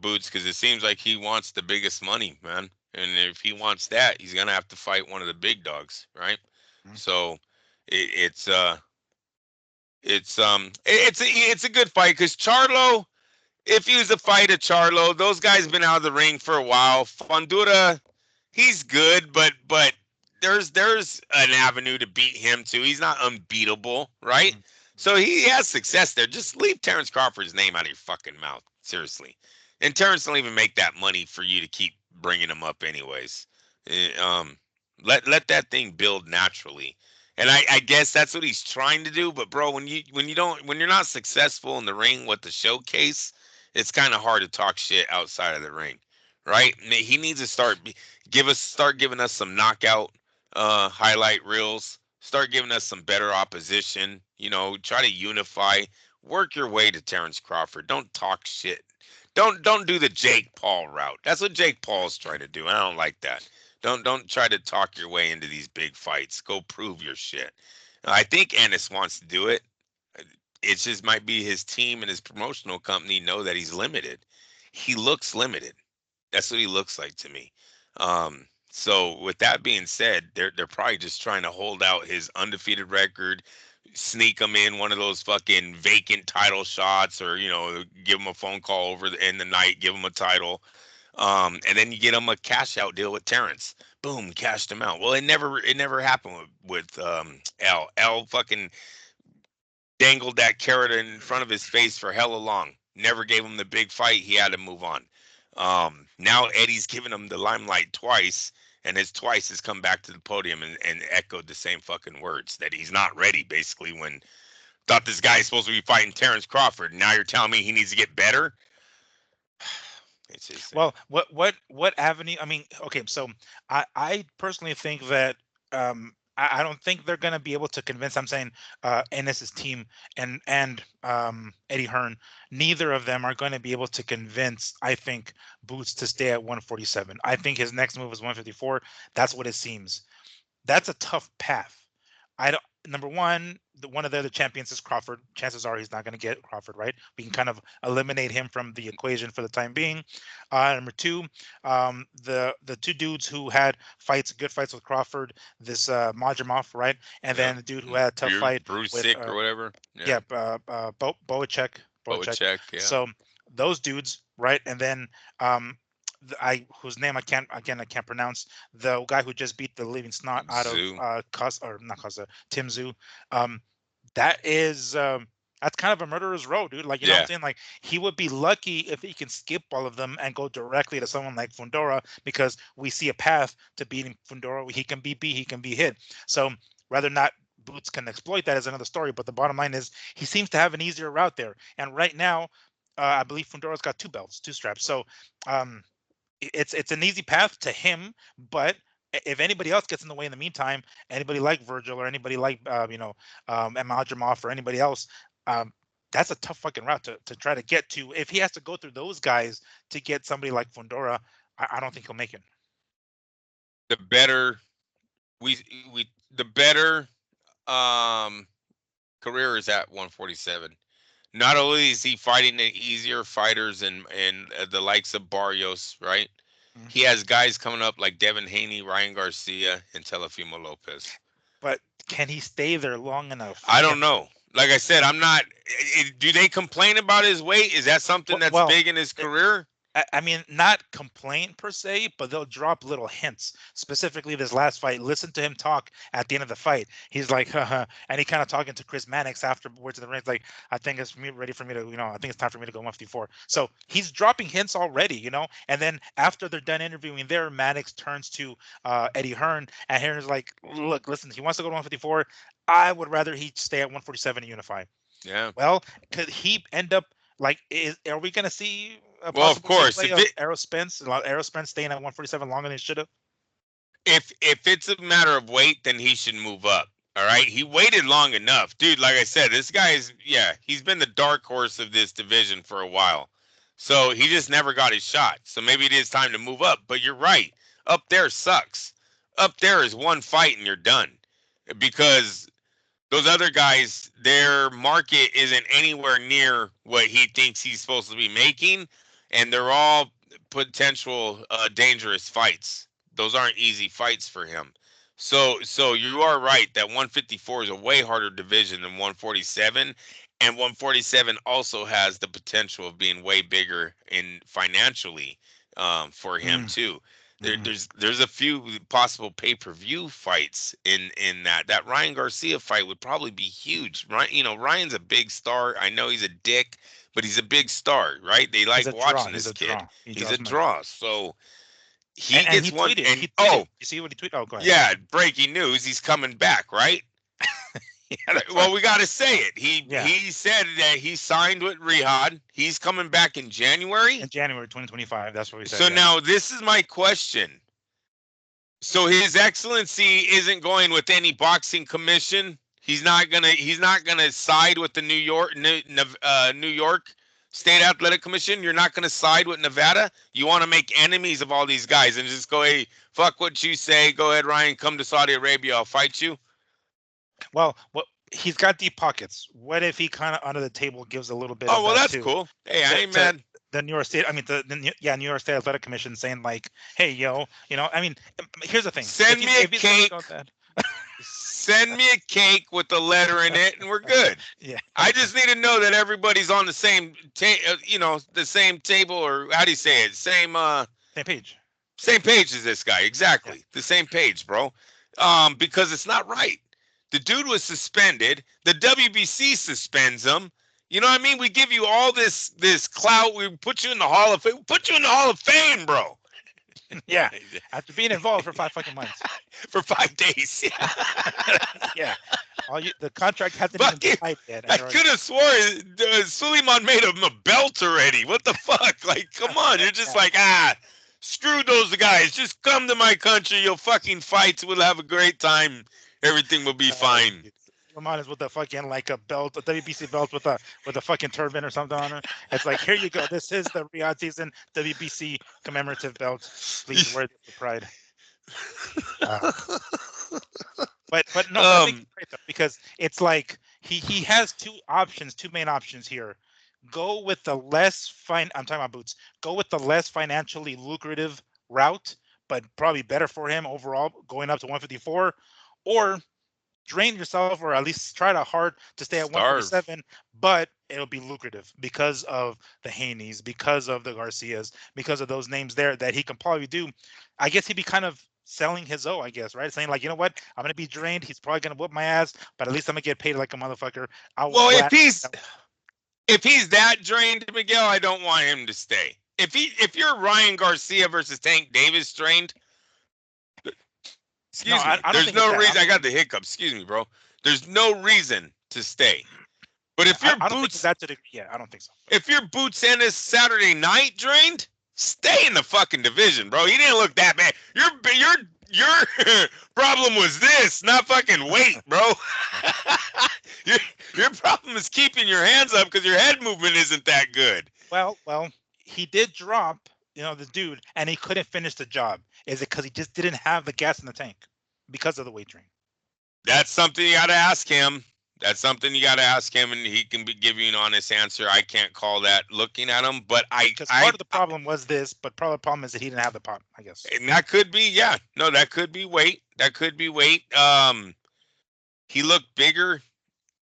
Boots, because it seems like he wants the biggest money, man. And if he wants that, he's gonna have to fight one of the big dogs, right? Mm-hmm. So it's a good fight, because Charlo, if he was a fight of Charlo, those guys been out of the ring for a while. Fundura, he's good, but there's an avenue to beat him too. He's not unbeatable, right? Mm-hmm. So he has success there. Just leave Terrence Crawford's name out of your fucking mouth, seriously. And Terrence don't even make that money for you to keep bringing him up anyways. Let that thing build naturally. And I guess that's what he's trying to do. But bro, when you're not successful in the ring with the showcase, it's kind of hard to talk shit outside of the ring, right? He needs to start giving us some knockout highlight reels. Start giving us some better opposition. Try to unify. Work your way to Terrence Crawford. Don't talk shit. Don't do the Jake Paul route. That's what Jake Paul's trying to do. I don't like that. Don't try to talk your way into these big fights. Go prove your shit. I think Ennis wants to do it. It just might be his team and his promotional company know that he's limited. He looks limited. That's what he looks like to me. So with that being said, they're probably just trying to hold out his undefeated record, sneak him in one of those fucking vacant title shots, or give him a phone call in the night, give him a title. And then you get him a cash out deal with Terrence. Boom, cashed him out. Well, it never happened with L. L fucking dangled that carrot in front of his face for hella long. Never gave him the big fight. He had to move on. Now Eddie's given him the limelight twice, and his twice has come back to the podium and echoed the same fucking words that he's not ready. Basically, when thought this guy is supposed to be fighting Terrence Crawford, now you're telling me he needs to get better. It's just Well, what avenue? I mean, okay, so I personally think that I don't think they're going to be able to convince. I'm saying Ennis's team and Eddie Hearn, neither of them are going to be able to convince. I think Boots to stay at 147. I think his next move is 154. That's what it seems. That's a tough path. I don't. Number one, one of the other champions is Crawford. Chances are he's not going to get Crawford, right? We can kind of eliminate him from the equation for the time being. Number two, the two dudes who had good fights with Crawford, this Majimov, right? And yeah. then the dude who had a tough fight Bruce with Sick or whatever. yeah, Boacek. Check. Yeah. So those dudes, right? And then whose name I can't pronounce, the guy who just beat the living snot out of Zoo. not Casa, Tim Zoo. Um, that is that's kind of a murderer's row, dude. Like, you know what I'm saying? Like, he would be lucky if he can skip all of them and go directly to someone like Fundora, because we see a path to beating Fundora. He can be beat, he can be hit. So rather not Boots can exploit that as another story, but the bottom line is he seems to have an easier route there. And right now, I believe Fundora's got 2 belts, 2 straps. So it's an easy path to him, but if anybody else gets in the way in the meantime, anybody like Virgil or anybody like Emadrimov or anybody else, that's a tough fucking route to try to get to. If he has to go through those guys to get somebody like Fundora, I don't think he'll make it. The better the better career is at 147. Not only is he fighting the easier fighters and the likes of Barrios, right? Mm-hmm. He has guys coming up like Devin Haney, Ryan Garcia, and Teofimo Lopez. But can he stay there long enough? I don't know. Like I said, I'm not. Do they complain about his weight? Is that something that's big in his career? I mean, not complaint per se, but they'll drop little hints. Specifically, this last fight, listen to him talk at the end of the fight. He's like, haha, and he kind of talking to Chris Mannix afterwards in the ring. Like, I think it's ready for me to, I think it's time for me to go 154. So he's dropping hints already, And then after they're done interviewing there, Mannix turns to Eddie Hearn, and Hearn's like, look, listen, he wants to go to 154. I would rather he stay at 147 and unify. Yeah. Well, could he end up like? Are we gonna see? Well, of course, Errol Spence staying at 147 longer than he should have. If it's a matter of weight, then he should move up. All right, he waited long enough, dude. Like I said, this guy he's been the dark horse of this division for a while. So he just never got his shot. So maybe it is time to move up. But you're right, up there sucks. Up there is one fight and you're done, because those other guys, their market isn't anywhere near what he thinks he's supposed to be making. And they're all potential dangerous fights. Those aren't easy fights for him. So you are right that 154 is a way harder division than 147, and 147 also has the potential of being way bigger in financially for him too. There's a few possible pay-per-view fights in that. That Ryan Garcia fight would probably be huge. Right? Ryan's a big star. I know he's a dick, but he's a big star, right? They like watching this kid. He's a draw. So he gets one. And you see what he tweeted? Oh, go ahead. Yeah, breaking news. He's coming back, right? Well, we got to say it. He said that he signed with Riyadh. He's coming back in January. In January 2025. That's what we said. So now this is my question. So His Excellency isn't going with any boxing commission. He's not gonna side with the New York State Athletic Commission. You're not gonna side with Nevada. You want to make enemies of all these guys and just go, hey, fuck what you say. Go ahead, Ryan. Come to Saudi Arabia. I'll fight you. Well, he's got deep pockets. What if he kind of under the table gives a little bit? Oh, well, that's cool. Hey, I ain't mad. The New York State, New York State Athletic Commission saying like, hey, here's the thing. Send me a cake. Send me a cake with the letter in it, and we're good. Yeah. I just need to know that everybody's on the same, the same table, or how do you say it? Same Same page. Same page as this guy, Yeah. exactly. The same page, bro. Because it's not right. The dude was suspended. The WBC suspends him. You know what I mean? We give you all this clout. We put you in the Hall of Fame. Put you in the Hall of Fame, bro. Yeah. After being involved for 5 fucking months. For 5 days. Yeah. Yeah. The contract hasn't even Fucking, signed yet. I could have swore Suleiman made him a belt already. What the fuck? Like, come on. You're just like, screw those guys. Just come to my country. You'll fucking fight. We'll have a great time. Everything will be fine. Lamont is with a fucking like a belt, a WBC belt with a fucking turban or something on it. It's like, here you go. This is the Riyadh season WBC commemorative belt. Please wear this with pride. But no, I think it's great though, because it's like he has two main options here. Go with the less I'm talking about Boots. Go with the less financially lucrative route, but probably better for him overall, going up to 154, or drain yourself, or at least try hard to stay at 147, but it'll be lucrative because of the Haneys, because of the Garcias, because of those names there that he can probably do. I guess he'd be kind of selling his I guess, right? Saying like, you know what, I'm gonna be drained. He's probably gonna whoop my ass, but at least I'm gonna get paid like a motherfucker. Well, if he's that drained, Miguel, I don't want him to stay. If you're Ryan Garcia versus Tank Davis drained, excuse me, there's no reason. I got the hiccups. Excuse me, bro. There's no reason to stay. But if you're Boots, I don't think so. If you're Boots Ennis Saturday night drained, stay in the fucking division, bro. He didn't look that bad. Your problem was this, not fucking weight, bro. your problem is keeping your hands up because your head movement isn't that good. Well, he did drop, the dude, and he couldn't finish the job. Is it because he just didn't have the gas in the tank because of the weight drain? That's something you got to ask him. And he can give you an honest answer. I can't call that looking at him, but because part of the problem was this, but part of the problem is that he didn't have the pop, I guess. And that could be, yeah. No, that could be weight. He looked bigger.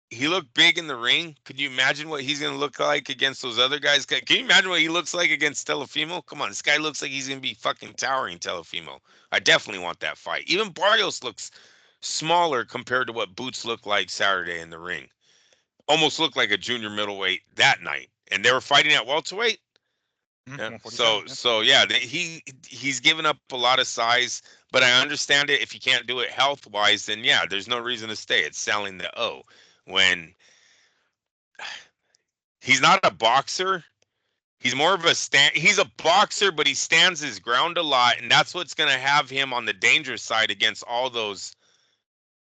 He looked big in the ring. Could you imagine what he's going to look like against those other guys? Can you imagine what he looks like against Telefimo? Come on, this guy looks like he's going to be fucking towering Telefimo. I definitely want that fight. Even Barrios looks smaller compared to what Boots looked like Saturday in the ring. Almost looked like a junior middleweight that night. And they were fighting at welterweight. Yeah. So yeah, he's given up a lot of size, but I understand it. If you can't do it health wise, then yeah, there's no reason to stay. It's selling the O. When he's not a boxer, he's more of he's a boxer, but he stands his ground a lot, and that's what's going to have him on the dangerous side against all those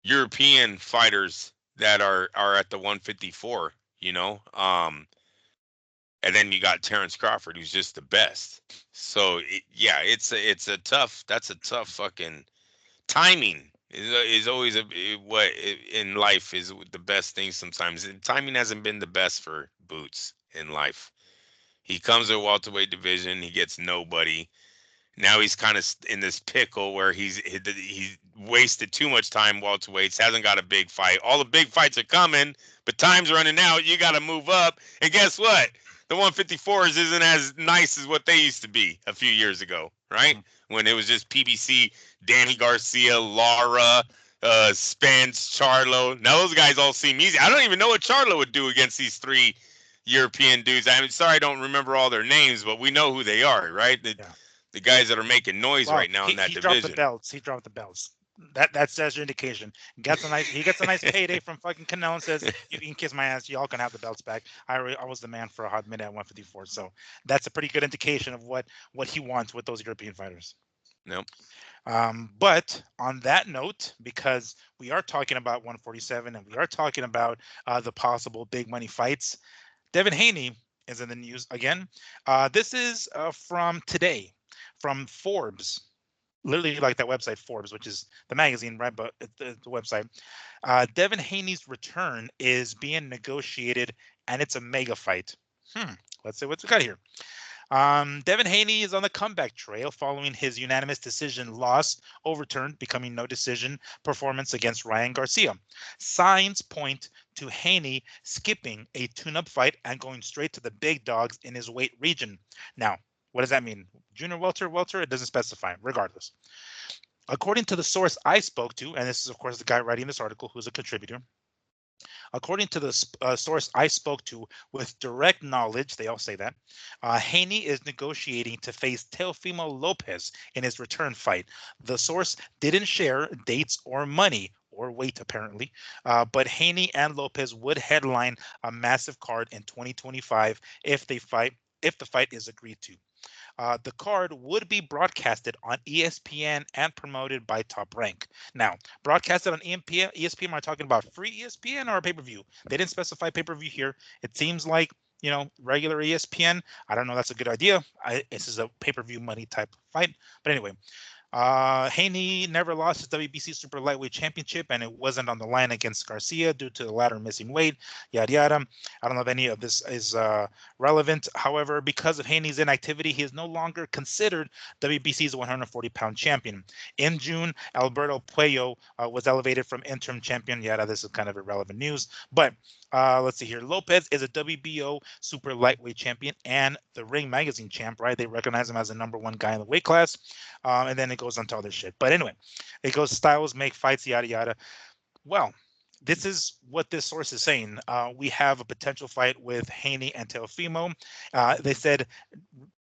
European fighters that are at the 154, and then you got Terrence Crawford, who's just the best. So that's a tough fucking timing. Is always what in life is the best thing sometimes. And timing hasn't been the best for Boots in life. He comes to a welterweight division, he gets nobody. Now he's kind of in this pickle where he's wasted too much time welterweights, hasn't got a big fight. All the big fights are coming, but time's running out. You got to move up. And guess what? The 154s isn't as nice as what they used to be a few years ago, right? Mm-hmm. When it was just PBC, Danny Garcia, Lara, Spence, Charlo. Now those guys all seem easy. I don't even know what Charlo would do against these three European dudes. I'm sorry I don't remember all their names, but we know who they are, right? The guys that are making noise right now in that division. He dropped the belts. That says your indication. He gets a nice payday from fucking Canelo and says, you can kiss my ass, y'all can have the belts back. I was the man for a hot minute at 154. So that's a pretty good indication of what he wants with those European fighters. Nope. But on that note, because we are talking about 147 and we are talking about the possible big money fights, Devin Haney is in the news again. This is from today, from Forbes. Literally like that website Forbes, which is the magazine, right? But the website. Devin Haney's return is being negotiated, and it's a mega fight. Let's see what's we got here. Devin Haney is on the comeback trail following his unanimous decision loss overturned, becoming no decision performance against Ryan Garcia. Signs point to Haney skipping a tune-up fight and going straight to the big dogs in his weight region. Now, What does that mean? Junior welter, welter? It doesn't specify. Regardless, according to the source I spoke to, and this is of course the guy writing this article who's a contributor. According to the source I spoke to with direct knowledge, they all say that, Haney is negotiating to face Teofimo Lopez in his return fight. The source didn't share dates or money or weight, apparently, but Haney and Lopez would headline a massive card in 2025 if the fight is agreed to. The card would be broadcasted on ESPN and promoted by Top Rank. Now, broadcasted on ESPN, am I talking about free ESPN or pay per view? They didn't specify pay per view here. It seems like, regular ESPN. I don't know. That's a good idea. This is a pay per view money type fight. But anyway, Haney never lost his WBC Super Lightweight Championship, and it wasn't on the line against Garcia due to the latter missing weight. Yada yada. I don't know if any of this is relevant. However, because of Haney's inactivity, he is no longer considered WBC's 140-pound champion. In June, Alberto Puello was elevated from interim champion. Yada. This is kind of irrelevant news, but let's see here. Lopez is a WBO Super Lightweight champion and the Ring Magazine champ, right? They recognize him as the #1 guy in the weight class. And then it goes on to other shit. But anyway, it goes styles, make fights, yada, yada. Well, this is what this source is saying. We have a potential fight with Haney and Teofimo. They said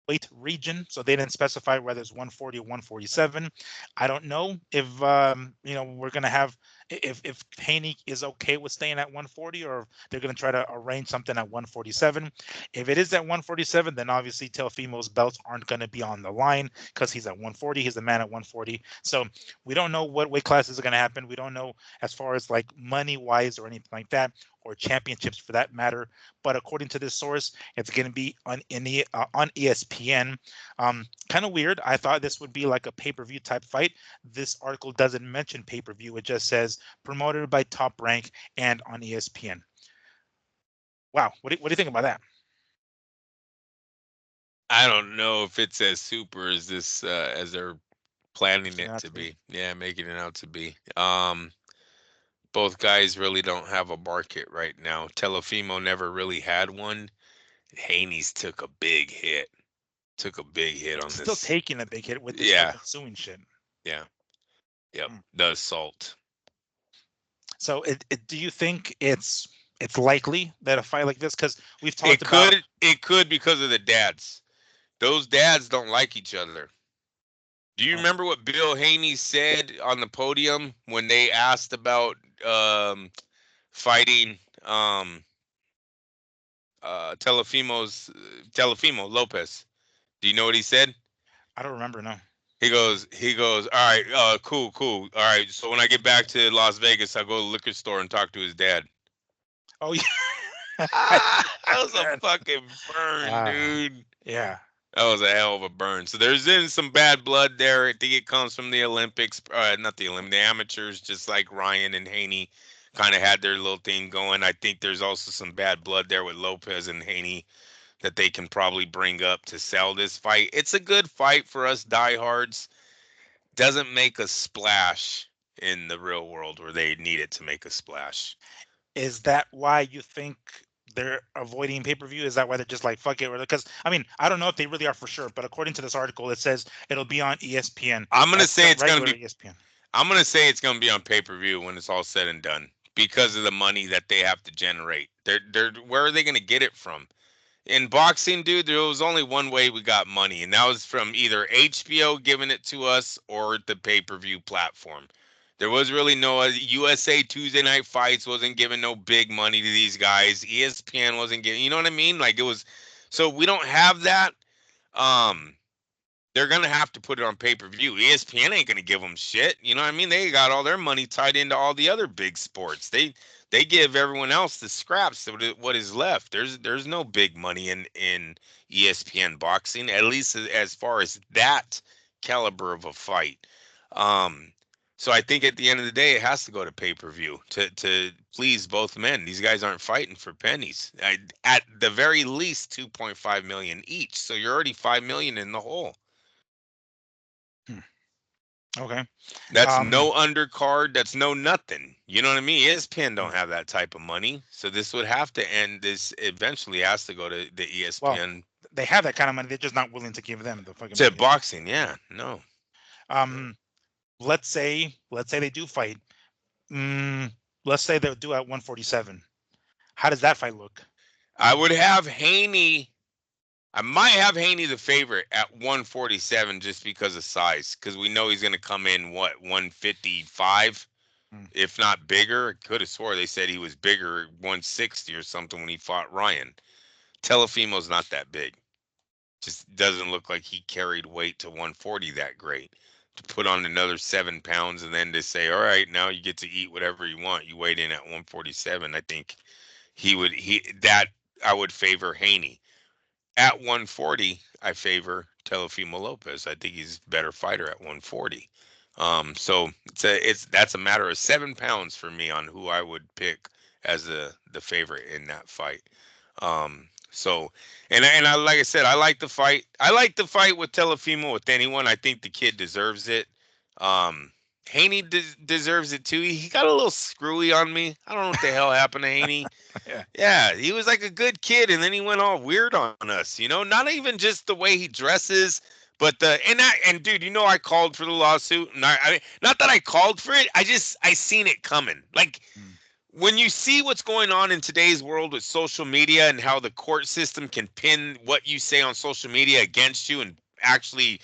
weight region, so they didn't specify whether it's 140 or 147. I don't know if we're gonna have if Haney is okay with staying at 140 or they're gonna try to arrange something at 147. If it is at 147, then obviously Teofimo's belts aren't gonna be on the line because he's at 140. He's the man at 140. So we don't know what weight classes are gonna happen. We don't know as far as like money wise or anything like that, or championships for that matter. But according to this source, it's going to be on ESPN. Kind of weird. I thought this would be like a pay-per-view type fight. This article doesn't mention pay-per-view. It just says promoted by Top Rank and on ESPN. Wow. What do you think about that? I don't know if it's as super as this as they're planning it to be. Yeah, making it out to be. Both guys really don't have a market right now. Telefimo never really had one. Haney's took a big hit. Took a big hit on Still this. taking a big hit with this fucking suing shit. Yeah. Yep. The assault. So, do you think it's likely that a fight like this, because we've talked about it could because of the dads. Those dads don't like each other. Do you remember what Bill Haney said on the podium when they asked about fighting Telefimo Lopez? Do you know what he said? I don't remember, no. He goes, all right, cool. All right, so when I get back to Las Vegas, I'll go to the liquor store and talk to his dad. Oh, yeah. That was a fucking burn, dude. Yeah. That was a hell of a burn. So there's been some bad blood there. I think it comes from the Olympics, not the Olympics, the amateurs, just like Ryan and Haney kind of had their little thing going. I think there's also some bad blood there with Lopez and Haney that they can probably bring up to sell this fight. It's a good fight for us diehards. Doesn't make a splash in the real world where they need it to make a splash. Is that why you think they're avoiding pay-per-view? Is that why they're just like, fuck it? Because, I mean, I don't know if they really are for sure, but according to this article, it says it'll be on ESPN. I'm going to say it's going to be ESPN. I'm going to say it's going to be on pay-per-view when it's all said and done because of the money that they have to generate. Where are they going to get it from? In boxing, dude, there was only one way we got money, and that was from either HBO giving it to us or the pay-per-view platform. There was really no USA Tuesday Night Fights wasn't giving no big money to these guys. ESPN wasn't giving, you know what I mean? Like it was, so we don't have that. They're gonna have to put it on pay-per-view. ESPN ain't gonna give them shit. You know what I mean? They got all their money tied into all the other big sports. They give everyone else the scraps. What is left? There's no big money in ESPN boxing, at least as far as that caliber of a fight. So I think at the end of the day, it has to go to pay-per-view to please both men. These guys aren't fighting for pennies. At the very least, 2.5 million each. So you're already 5 million in the hole. Okay. That's no undercard. That's no nothing. You know what I mean? ESPN don't have that type of money. So this would have to end. This eventually has to go to the ESPN they have that kind of money. They're just not willing to give them the fucking To money. boxing, yeah, no. Um, let's say they do fight. Mm, let's say they'll do at 147. How does that fight look? I would have Haney. I might have Haney the favorite at 147 just because of size, because we know he's going to come in 155, Mm. if not bigger. I could have swore they said he was bigger, 160 or something when he fought Ryan. Teofimo's not that big. Just doesn't look like he carried weight to 140 that great. To put on another 7 pounds and then to say, all right, now you get to eat whatever you want. You weighed in at 147. I think I would favor Haney. At 140, I favor Teofimo Lopez. I think he's a better fighter at 140. So that's a matter of 7 pounds for me on who I would pick as the favorite in that fight. So and I like I said, I like the fight. I like the fight with Teofimo with anyone. I think the kid deserves it. Um, Haney deserves it too. He got a little screwy on me. I don't know what the hell happened to Haney. Yeah. Yeah, he was like a good kid, and then he went all weird on us. Not even just the way he dresses, but and dude, I called for the lawsuit, and not that I called for it. I seen it coming. Like Mm. when you see what's going on in today's world with social media and how the court system can pin what you say on social media against you and actually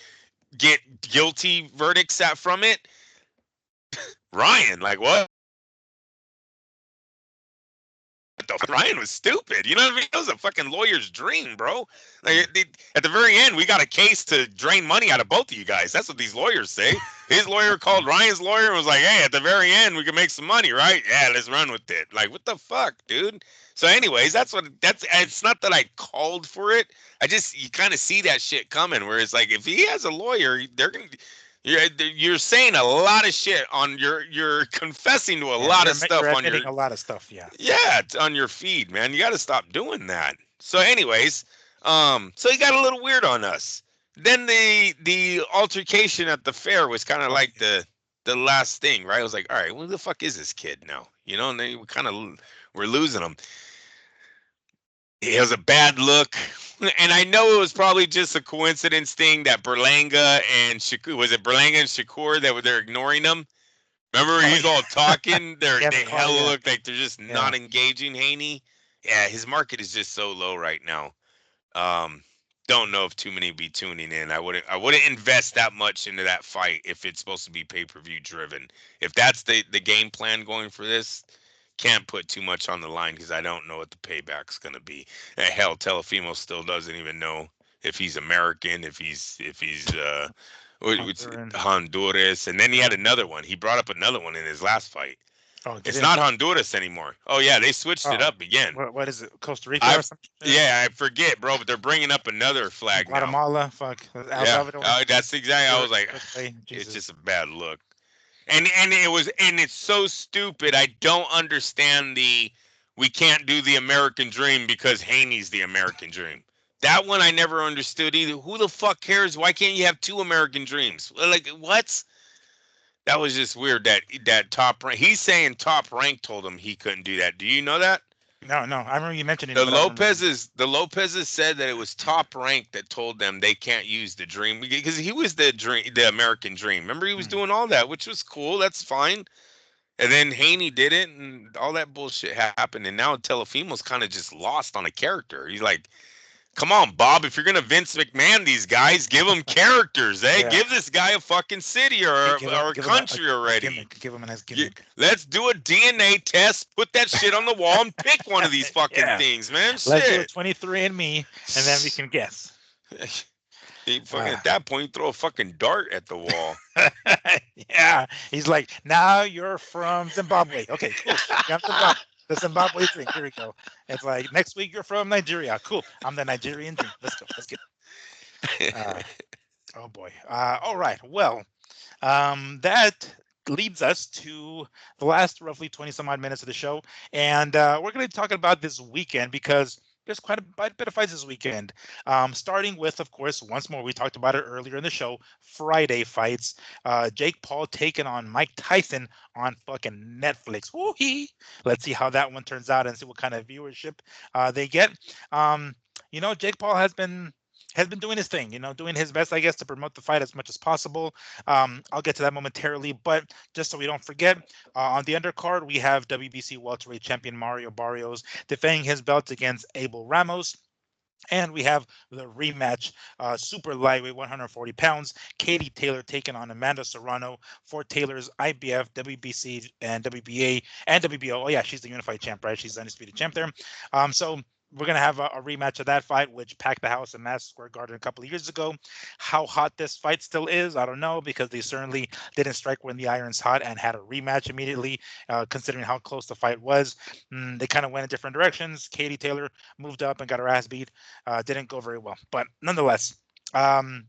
get guilty verdicts from it. Ryan, like what? Ryan was stupid. You know what I mean? It was a fucking lawyer's dream, bro. Like at the very end, we got a case to drain money out of both of you guys. That's what these lawyers say. His lawyer called Ryan's lawyer and was like, "Hey, at the very end, we can make some money, right? Yeah, let's run with it." Like, what the fuck, dude? So, anyways, it's not that I called for it. You kind of see that shit coming. Where it's like, if he has a lawyer, they're gonna. You're saying a lot of shit on you're confessing to a lot of stuff You're on your admitting a lot of stuff. Yeah. yeah, it's on your feed, man. You got to stop doing that. So, anyways, so he got a little weird on us. Then the altercation at the fair was kind of like the last thing, right? I was like, all right, who the fuck is this kid now? And then we kind of we're losing him. It was a bad look, and I know it was probably just a coincidence thing that Berlanga and Shakur was it Berlanga and Shakur they're ignoring him. Remember, he's all talking. They hella look like they're just not engaging Haney. Yeah, his market is just so low right now. Don't know if too many be tuning in. I wouldn't invest that much into that fight if it's supposed to be pay-per-view driven. If that's the game plan going for this, can't put too much on the line because I don't know what the payback's gonna be. Hell, Teofimo still doesn't even know if he's American, if he's Honduras, and then he had another one. He brought up another one in his last fight. Oh, it's not Honduras anymore. Oh yeah, they switched it up again. What is it? Costa Rica or something? Yeah, I forget, bro. But they're bringing up another flag Guatemala, now. Fuck. El Salvador. That's exactly. I was like, it's just a bad look. And it's so stupid. I don't understand we can't do the American dream because Haney's the American dream. That one I never understood either. Who the fuck cares? Why can't you have two American dreams? Like what? That was just weird. That top rank. He's saying top rank told him he couldn't do that. Do you know that? No. I remember you mentioning the Lopez's said that it was top rank that told them they can't use the dream because he was the American dream. Remember, he was doing all that, which was cool. That's fine. And then Haney did it, and all that bullshit happened. And now Teofimo's kind of just lost on a character. He's like, come on, Bob, if you're going to Vince McMahon these guys, give them characters, eh? Yeah. Give this guy a fucking city or a country already. Give him a nice gimmick. Let's do a DNA test, put that shit on the wall, and pick one of these fucking things, man. Let's do a 23andMe, and then we can guess. At that point, throw a fucking dart at the wall. Yeah. He's like, now you're from Zimbabwe. Okay, cool. The Zimbabwe drink. Here we go. It's like next week you're from Nigeria. Cool. I'm the Nigerian drink. Let's go. Let's get it. Oh boy. All right. Well, that leads us to the last roughly 20 some odd minutes of the show, and we're going to be talking about this weekend because there's quite a bit of fights this weekend. Starting with, of course, once more, we talked about it earlier in the show, Friday fights. Jake Paul taking on Mike Tyson on fucking Netflix. Woo-hee. Let's see how that one turns out and see what kind of viewership they get. Jake Paul has been doing his thing, doing his best, I guess, to promote the fight as much as possible. I'll get to that momentarily, but just so we don't forget, on the undercard, we have WBC welterweight champion Mario Barrios defending his belt against Abel Ramos. And we have the rematch, super lightweight, 140 pounds. Katie Taylor taking on Amanda Serrano for Taylor's IBF, WBC, and WBA, and WBO. Oh, yeah, she's the unified champ, right? She's the undisputed champ there. So we're going to have a rematch of that fight, which packed the house in Madison Square Garden a couple of years ago. How hot this fight still is, I don't know, because they certainly didn't strike when the iron's hot and had a rematch immediately, considering how close the fight was. They kind of went in different directions. Katie Taylor moved up and got her ass beat. Didn't go very well, but nonetheless,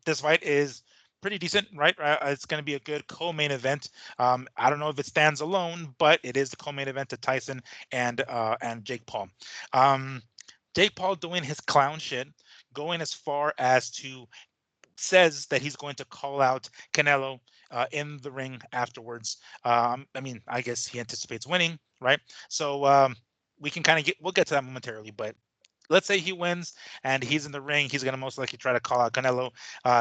this fight is pretty decent, right? It's going to be a good co-main event. I don't know if it stands alone, but it is the co-main event to Tyson and Jake Paul. Jake Paul doing his clown shit, going as far as to says that he's going to call out Canelo in the ring afterwards. I mean, I guess he anticipates winning, right? So we can kind of we'll get to that momentarily, but let's say he wins and he's in the ring, he's going to most likely try to call out Canelo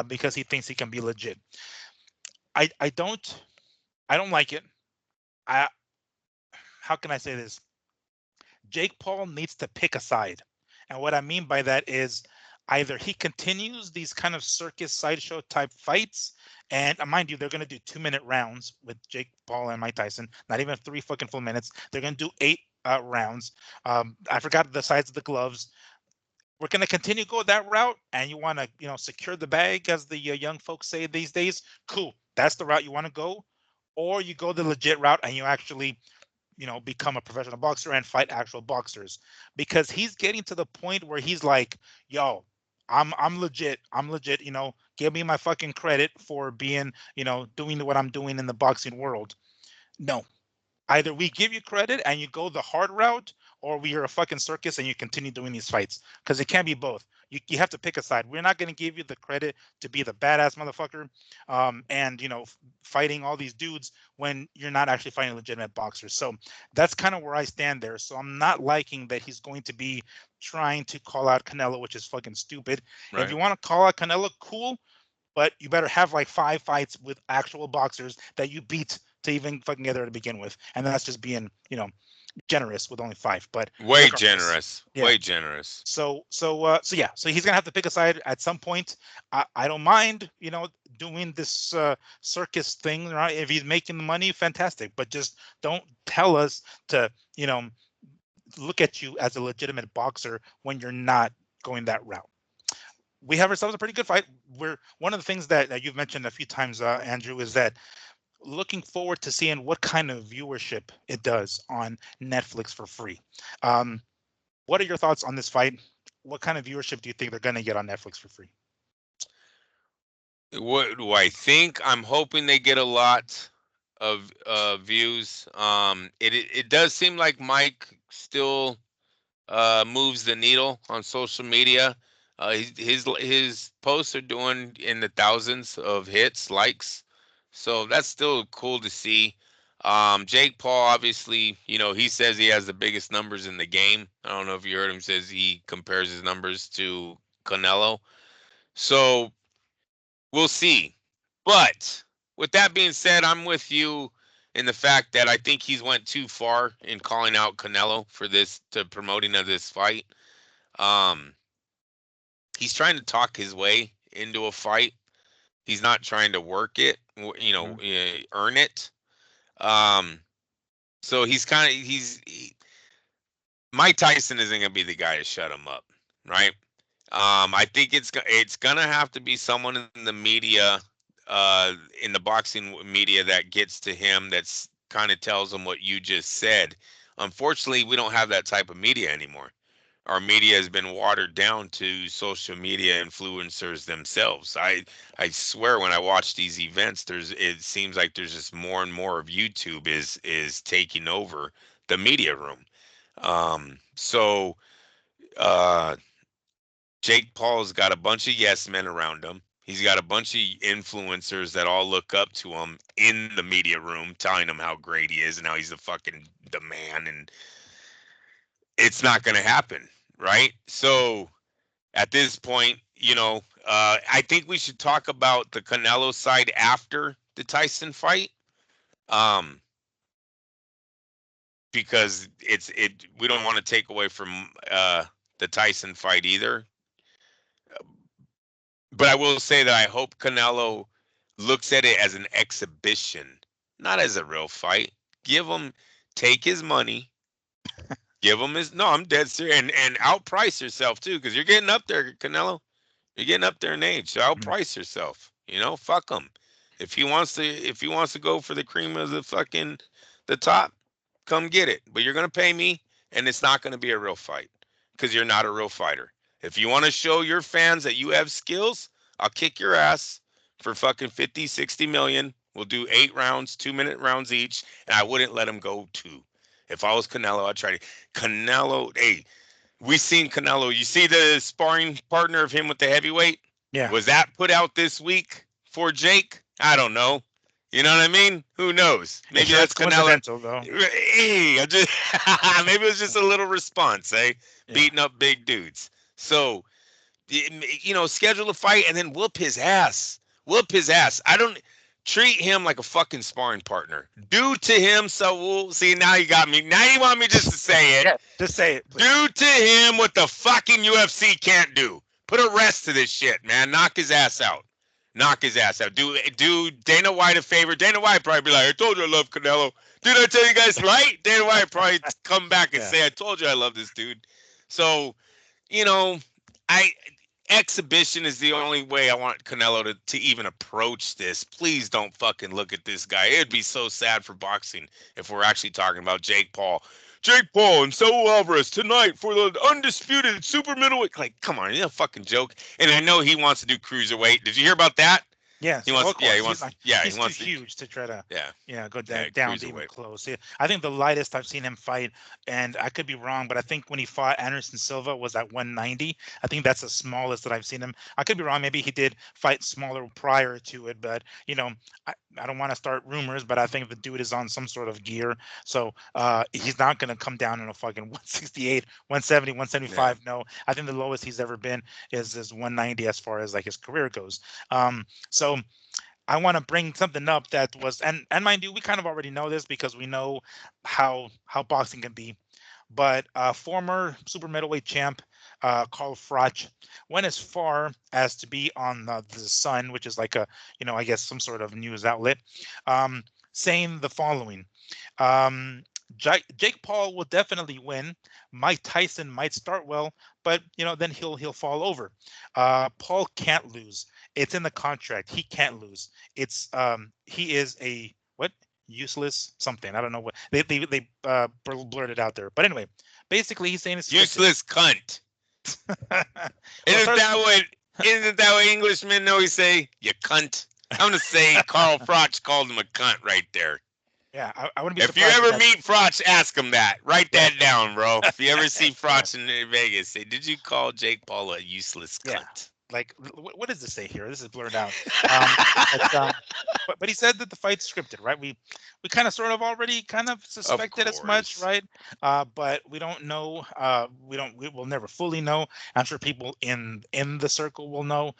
because he thinks he can be legit. I don't like it. I How can I say this? Jake Paul needs to pick a side. And what I mean by that is either he continues these kind of circus sideshow type fights, and mind you, they're going to do 2-minute rounds with Jake Paul and Mike Tyson, not even 3 fucking full minutes. They're going to do 8 rounds. I forgot the size of the gloves. We're going to continue to go that route, and you want to secure the bag, as the young folks say these days. Cool, that's the route you want to go. Or you go the legit route and you actually become a professional boxer and fight actual boxers, because he's getting to the point where he's like, yo, I'm legit. I'm legit, give me my fucking credit for being, doing what I'm doing in the boxing world. No, either we give you credit and you go the hard route, or we are a fucking circus and you continue doing these fights, because it can't be both. You have to pick a side. We're not going to give you the credit to be the badass motherfucker, and fighting all these dudes when you're not actually fighting legitimate boxers. So that's kind of where I stand there. So I'm not liking that he's going to be trying to call out Canelo, which is fucking stupid. If you Right. want to call out Canelo, cool, but you better have like 5 fights with actual boxers that you beat to even fucking get there to begin with. And that's just being, generous with only 5. But Way regardless, generous. yeah. Way generous. So yeah. So he's gonna have to pick a side at some point. I don't mind, doing this circus thing, right? If he's making the money, fantastic. But just don't tell us to, look at you as a legitimate boxer when you're not going that route. We have ourselves a pretty good fight. We're one of the things that you've mentioned a few times, Andrew, is that looking forward to seeing what kind of viewership it does on Netflix for free. Um, what are your thoughts on this fight? What kind of viewership do you think they're going to get on Netflix for free? What do I think? I'm hoping they get a lot of views. It does seem like Mike still moves the needle on social media. His posts are doing in the thousands of hits, likes. So that's still cool to see. Jake Paul, obviously, he says he has the biggest numbers in the game. I don't know if you heard him says he compares his numbers to Canelo. So we'll see. But with that being said, I'm with you in the fact that I think he's went too far in calling out Canelo for this to promoting of this fight. Um, he's trying to talk his way into a fight. He's not trying to work it, Mhm. earn it. Um, so he's kind of Mike Tyson isn't gonna be the guy to shut him up, right? I think it's gonna have to be someone in the media, in the boxing media, that gets to him. That's kind of tells him what you just said. Unfortunately, we don't have that type of media anymore. Our media has been watered down to social media influencers themselves. I swear when I watch these events, it seems like there's just more and more of YouTube is taking over the media room. So uh Jake Paul's got a bunch of yes men around him. He's got a bunch of influencers that all look up to him in the media room, telling him how great he is and how he's the man, and it's not going to happen, right? So at this point, I think we should talk about the Canelo side after the Tyson fight. Um, because we don't want to take away from the Tyson fight either. But I will say that I hope Canelo looks at it as an exhibition, not as a real fight. Take his money, give him his. No, I'm dead serious, and outprice yourself too, because you're getting up there, Canelo. You're getting up there in age, so outprice yourself. Fuck him. If he wants to go for the cream of the top, come get it. But you're gonna pay me, and it's not gonna be a real fight because you're not a real fighter. If you want to show your fans that you have skills, I'll kick your ass for fucking 50, 60 million. We'll do 8 rounds, 2-minute rounds each, and I wouldn't let him go 2. If I was Canelo, I'd try to. Canelo, hey, we seen Canelo. You see the sparring partner of him with the heavyweight? Yeah. Was that put out this week for Jake? I don't know. You know what I mean? Who knows? Maybe that's coincidental, though. Hey, maybe it was just a little response, beating up big dudes. So, schedule a fight and then whoop his ass. Whoop his ass. I don't treat him like a fucking sparring partner. Do to him so we'll see. Now you got me. Now you want me just to say it. Yeah, just say it. Please. Do to him what the fucking UFC can't do. Put a rest to this shit, man. Knock his ass out. Knock his ass out. Do Dana White a favor. Dana White probably be like, I told you I love Canelo. Did I tell you guys right? Dana White probably come back and say, I told you I love this dude. So, exhibition is the only way I want Canelo to even approach this. Please don't fucking look at this guy. It'd be so sad for boxing if we're actually talking about Jake Paul. Jake Paul and Saul Alvarez tonight for the undisputed super middleweight. Like, come on, a fucking joke. And I know he wants to do cruiserweight. Did you hear about that? Yes, he wants. He wants too huge to try to. Go down to even close. Yeah, I think the lightest I've seen him fight, and I could be wrong, but I think when he fought Anderson Silva was at 190. I think that's the smallest that I've seen him. I could be wrong. Maybe he did fight smaller prior to it, but I don't want to start rumors, but I think the dude is on some sort of gear, so he's not gonna come down in a fucking 168, 170, 175. Yeah. No, I think the lowest he's ever been is 190 as far as like his career goes. So I want to bring something up that was, and mind you, we kind of already know this because we know how boxing can be, but former super middleweight champ Carl Froch went as far as to be on the Sun, which is like a, I guess some sort of news outlet, saying the following. Jake Paul will definitely win. Mike Tyson might start well, but then he'll fall over. Paul can't lose. It's in the contract. He can't lose. It's he is a useless something. I don't know what they blurted out there. But anyway, basically he's saying it's useless cunt. Isn't that what Englishmen always say? You cunt. I'm gonna say Carl Froch called him a cunt right there. Yeah, I wouldn't be surprised. If you ever meet Froch, ask him that. Write that down, bro. If you ever see Froch in Vegas, say, did you call Jake Paul a useless cunt? Yeah. Like, what does this say here? This is blurred out. But he said that the fight's scripted, right? We kind of sort of already kind of suspected as much, right? But we don't know. We will never fully know. I'm sure people in the circle will know.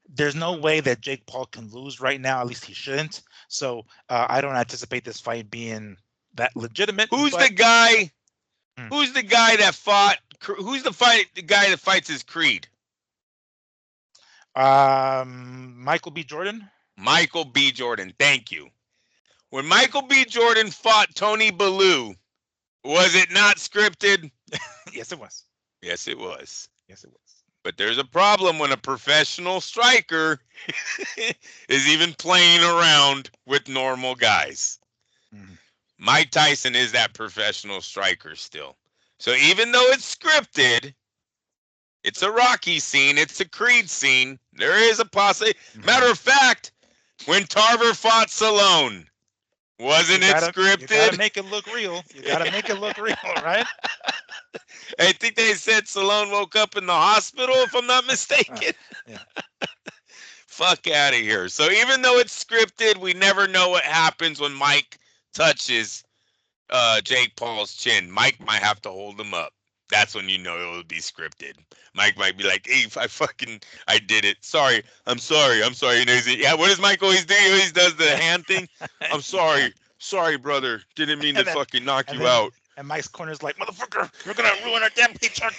There's no way that Jake Paul can lose right now. At least he shouldn't. So I don't anticipate this fight being that legitimate. Who's the guy? Who's the guy that fought? Who's the guy that fights his Creed? Michael B. Jordan. Michael B. Jordan. Thank you. When Michael B. Jordan fought Tony Bellew, was it not scripted? Yes, it was. Yes, it was. Yes, it was. But there's a problem when a professional striker is even playing around with normal guys. Mike Tyson is that professional striker still. So even though it's scripted, it's a Rocky scene, it's a Creed scene, there is a possibility. Matter of fact, when Tarver fought Stallone, wasn't it scripted? You gotta make it look real. You gotta make it look real, right? I think they said Stallone woke up in the hospital, if I'm not mistaken. Yeah. Fuck out of here. So even though it's scripted, we never know what happens when Mike touches Jake Paul's chin. Mike might have to hold him up. That's when you know it will be scripted. Mike might be like, "Hey, I did it. Sorry, I'm sorry, I'm sorry." And he's, yeah, what does Mike always do? He always does the hand thing. I'm Yeah. sorry, brother. Didn't mean to And then fucking knock and you then out. and Mike's corner's like, motherfucker, you're gonna ruin our damn paycheck.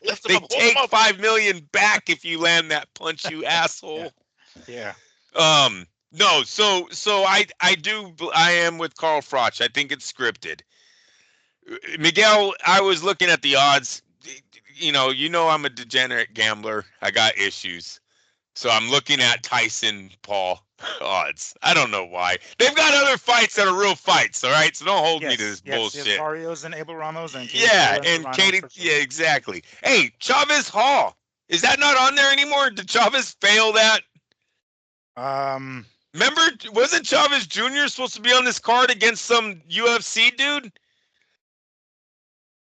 Lift him They up, hold him take up. 5 million back if you land that punch, you Yeah, asshole. yeah. No, so I am with Carl Froch. I think it's scripted. Miguel, I was looking at the odds. You know I'm a degenerate gambler. I got issues. So I'm looking at Tyson Paul odds. I don't know why. They've got other fights that are real fights, all right? So don't hold me to this Yes. He has bullshit. Barrios and Abel Ramos and Katie Yeah, Taylor and and Serrano Katie, for sure. yeah, exactly. Hey, Chavez Hall. Is that not on there anymore? Did Chavez fail that? Um, Remember, wasn't Chavez Jr. supposed to be on this card against some UFC dude?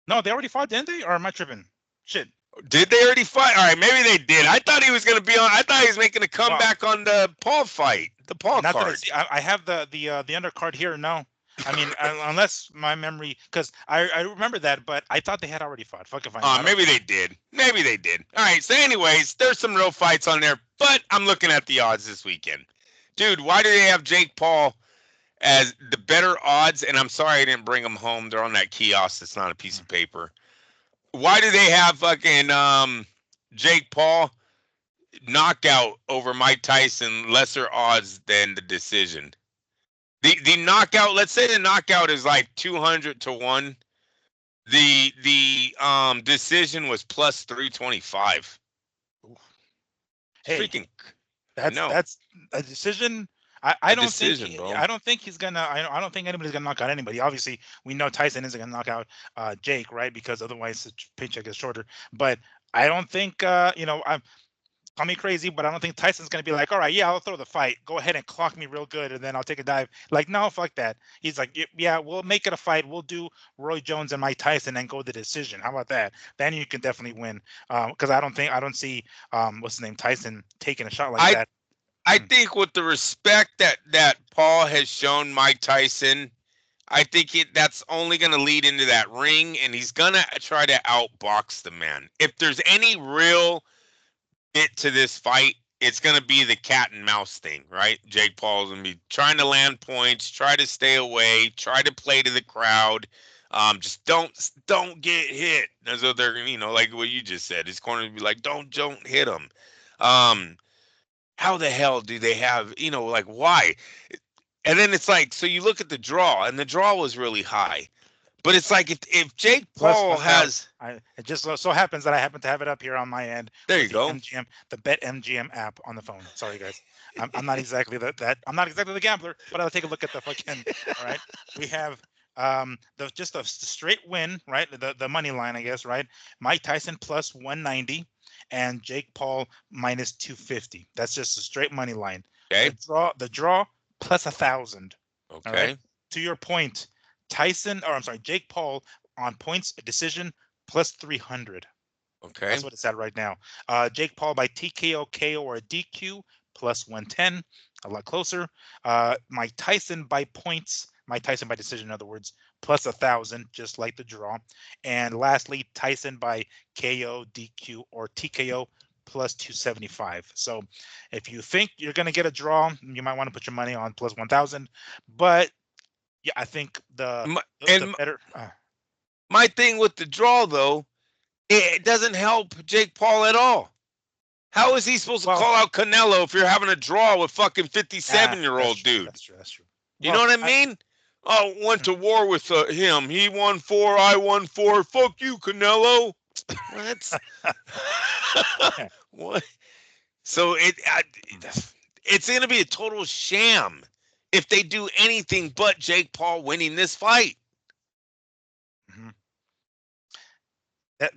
no, they already fought, didn't they? Or am I tripping? Shit. Did they already fight? All right, maybe they did. I thought he was going to be on. I thought he was making a Well, comeback on the Paul fight, the Paul not that I card. see. I have the undercard here. No, I mean unless my memory, because I remember that, but I thought they had already fought. Fuck if I know. I don't Maybe know. they did. Maybe they did. All right. So, anyways, there's some real fights on there, but I'm looking at the odds this weekend. Dude, why do they have Jake Paul as the better odds? And I'm sorry I didn't bring them home. They're on that kiosk. It's not a piece of paper. Why do they have fucking Jake Paul knockout over Mike Tyson lesser odds than the decision? The knockout, let's say the knockout is like 200 to 1. The decision was plus 325. Hey, Freaking, I that's know. that's a decision. I A don't think decision, bro. I don't think he's gonna. I don't think anybody's gonna knock out anybody. Obviously, we know Tyson isn't gonna knock out Jake, right? Because otherwise the paycheck is shorter. But I don't think I'm call me crazy, but I don't think Tyson's gonna be like, all right, yeah, I'll throw the fight. Go ahead and clock me real good, and then I'll take a dive. Like, no, fuck that. He's like, yeah, we'll make it a fight. We'll do Roy Jones and Mike Tyson and go the decision. How about that? Then you can definitely win. Because I don't see what's his name, Tyson taking a shot like I that. I Mm. think with the respect that Paul has shown Mike Tyson, I think that's only going to lead into that ring, and he's going to try to outbox the man. If there's any real bit to this fight, it's going to be the cat and mouse thing, right? Jake Paul's going to be trying to land points, try to stay away, try to play to the crowd. Just don't get hit. As though they're, like what you just said. His corner would be like, don't hit him. Um, how the hell do they have, like why? And then it's like, so you look at the draw, and the draw was really high. But it's like if Jake Plus Paul 1,000. has, It just so happens that I happen to have it up here on my end there with you the go. MGM, the Bet MGM app on the phone. Sorry, guys. I'm not exactly that. I'm not exactly the gambler, but I'll take a look at the fucking. All right, we have the just a straight win, right? The money line, I guess, right? Mike Tyson plus 190 and Jake Paul minus 250. That's just a straight money line. Okay. The draw plus 1,000. All right. Okay. To your point, Jake Paul on points decision plus 300. Okay. That's what it's at right now. Jake Paul by TKO, KO, or a DQ plus 110, a lot closer. Mike Tyson by points, Mike Tyson by decision, in other words, plus 1,000, just like the draw. And lastly, Tyson by KO, DQ, or TKO plus 275. So if you think you're going to get a draw, you might want to put your money on plus 1,000. But yeah, I think the And better. my thing with the draw, though, it doesn't help Jake Paul at all. How is he supposed to Well, call out Canelo if you're having a draw with fucking 57-year-old that's true. dude? That's true. That's true. You know Well, what I mean? Oh, went to war with him. He won 4, I won 4. Fuck you, Canelo. What? yeah. What? So it's going to be a total sham if they do anything but Jake Paul winning this fight. Mhm.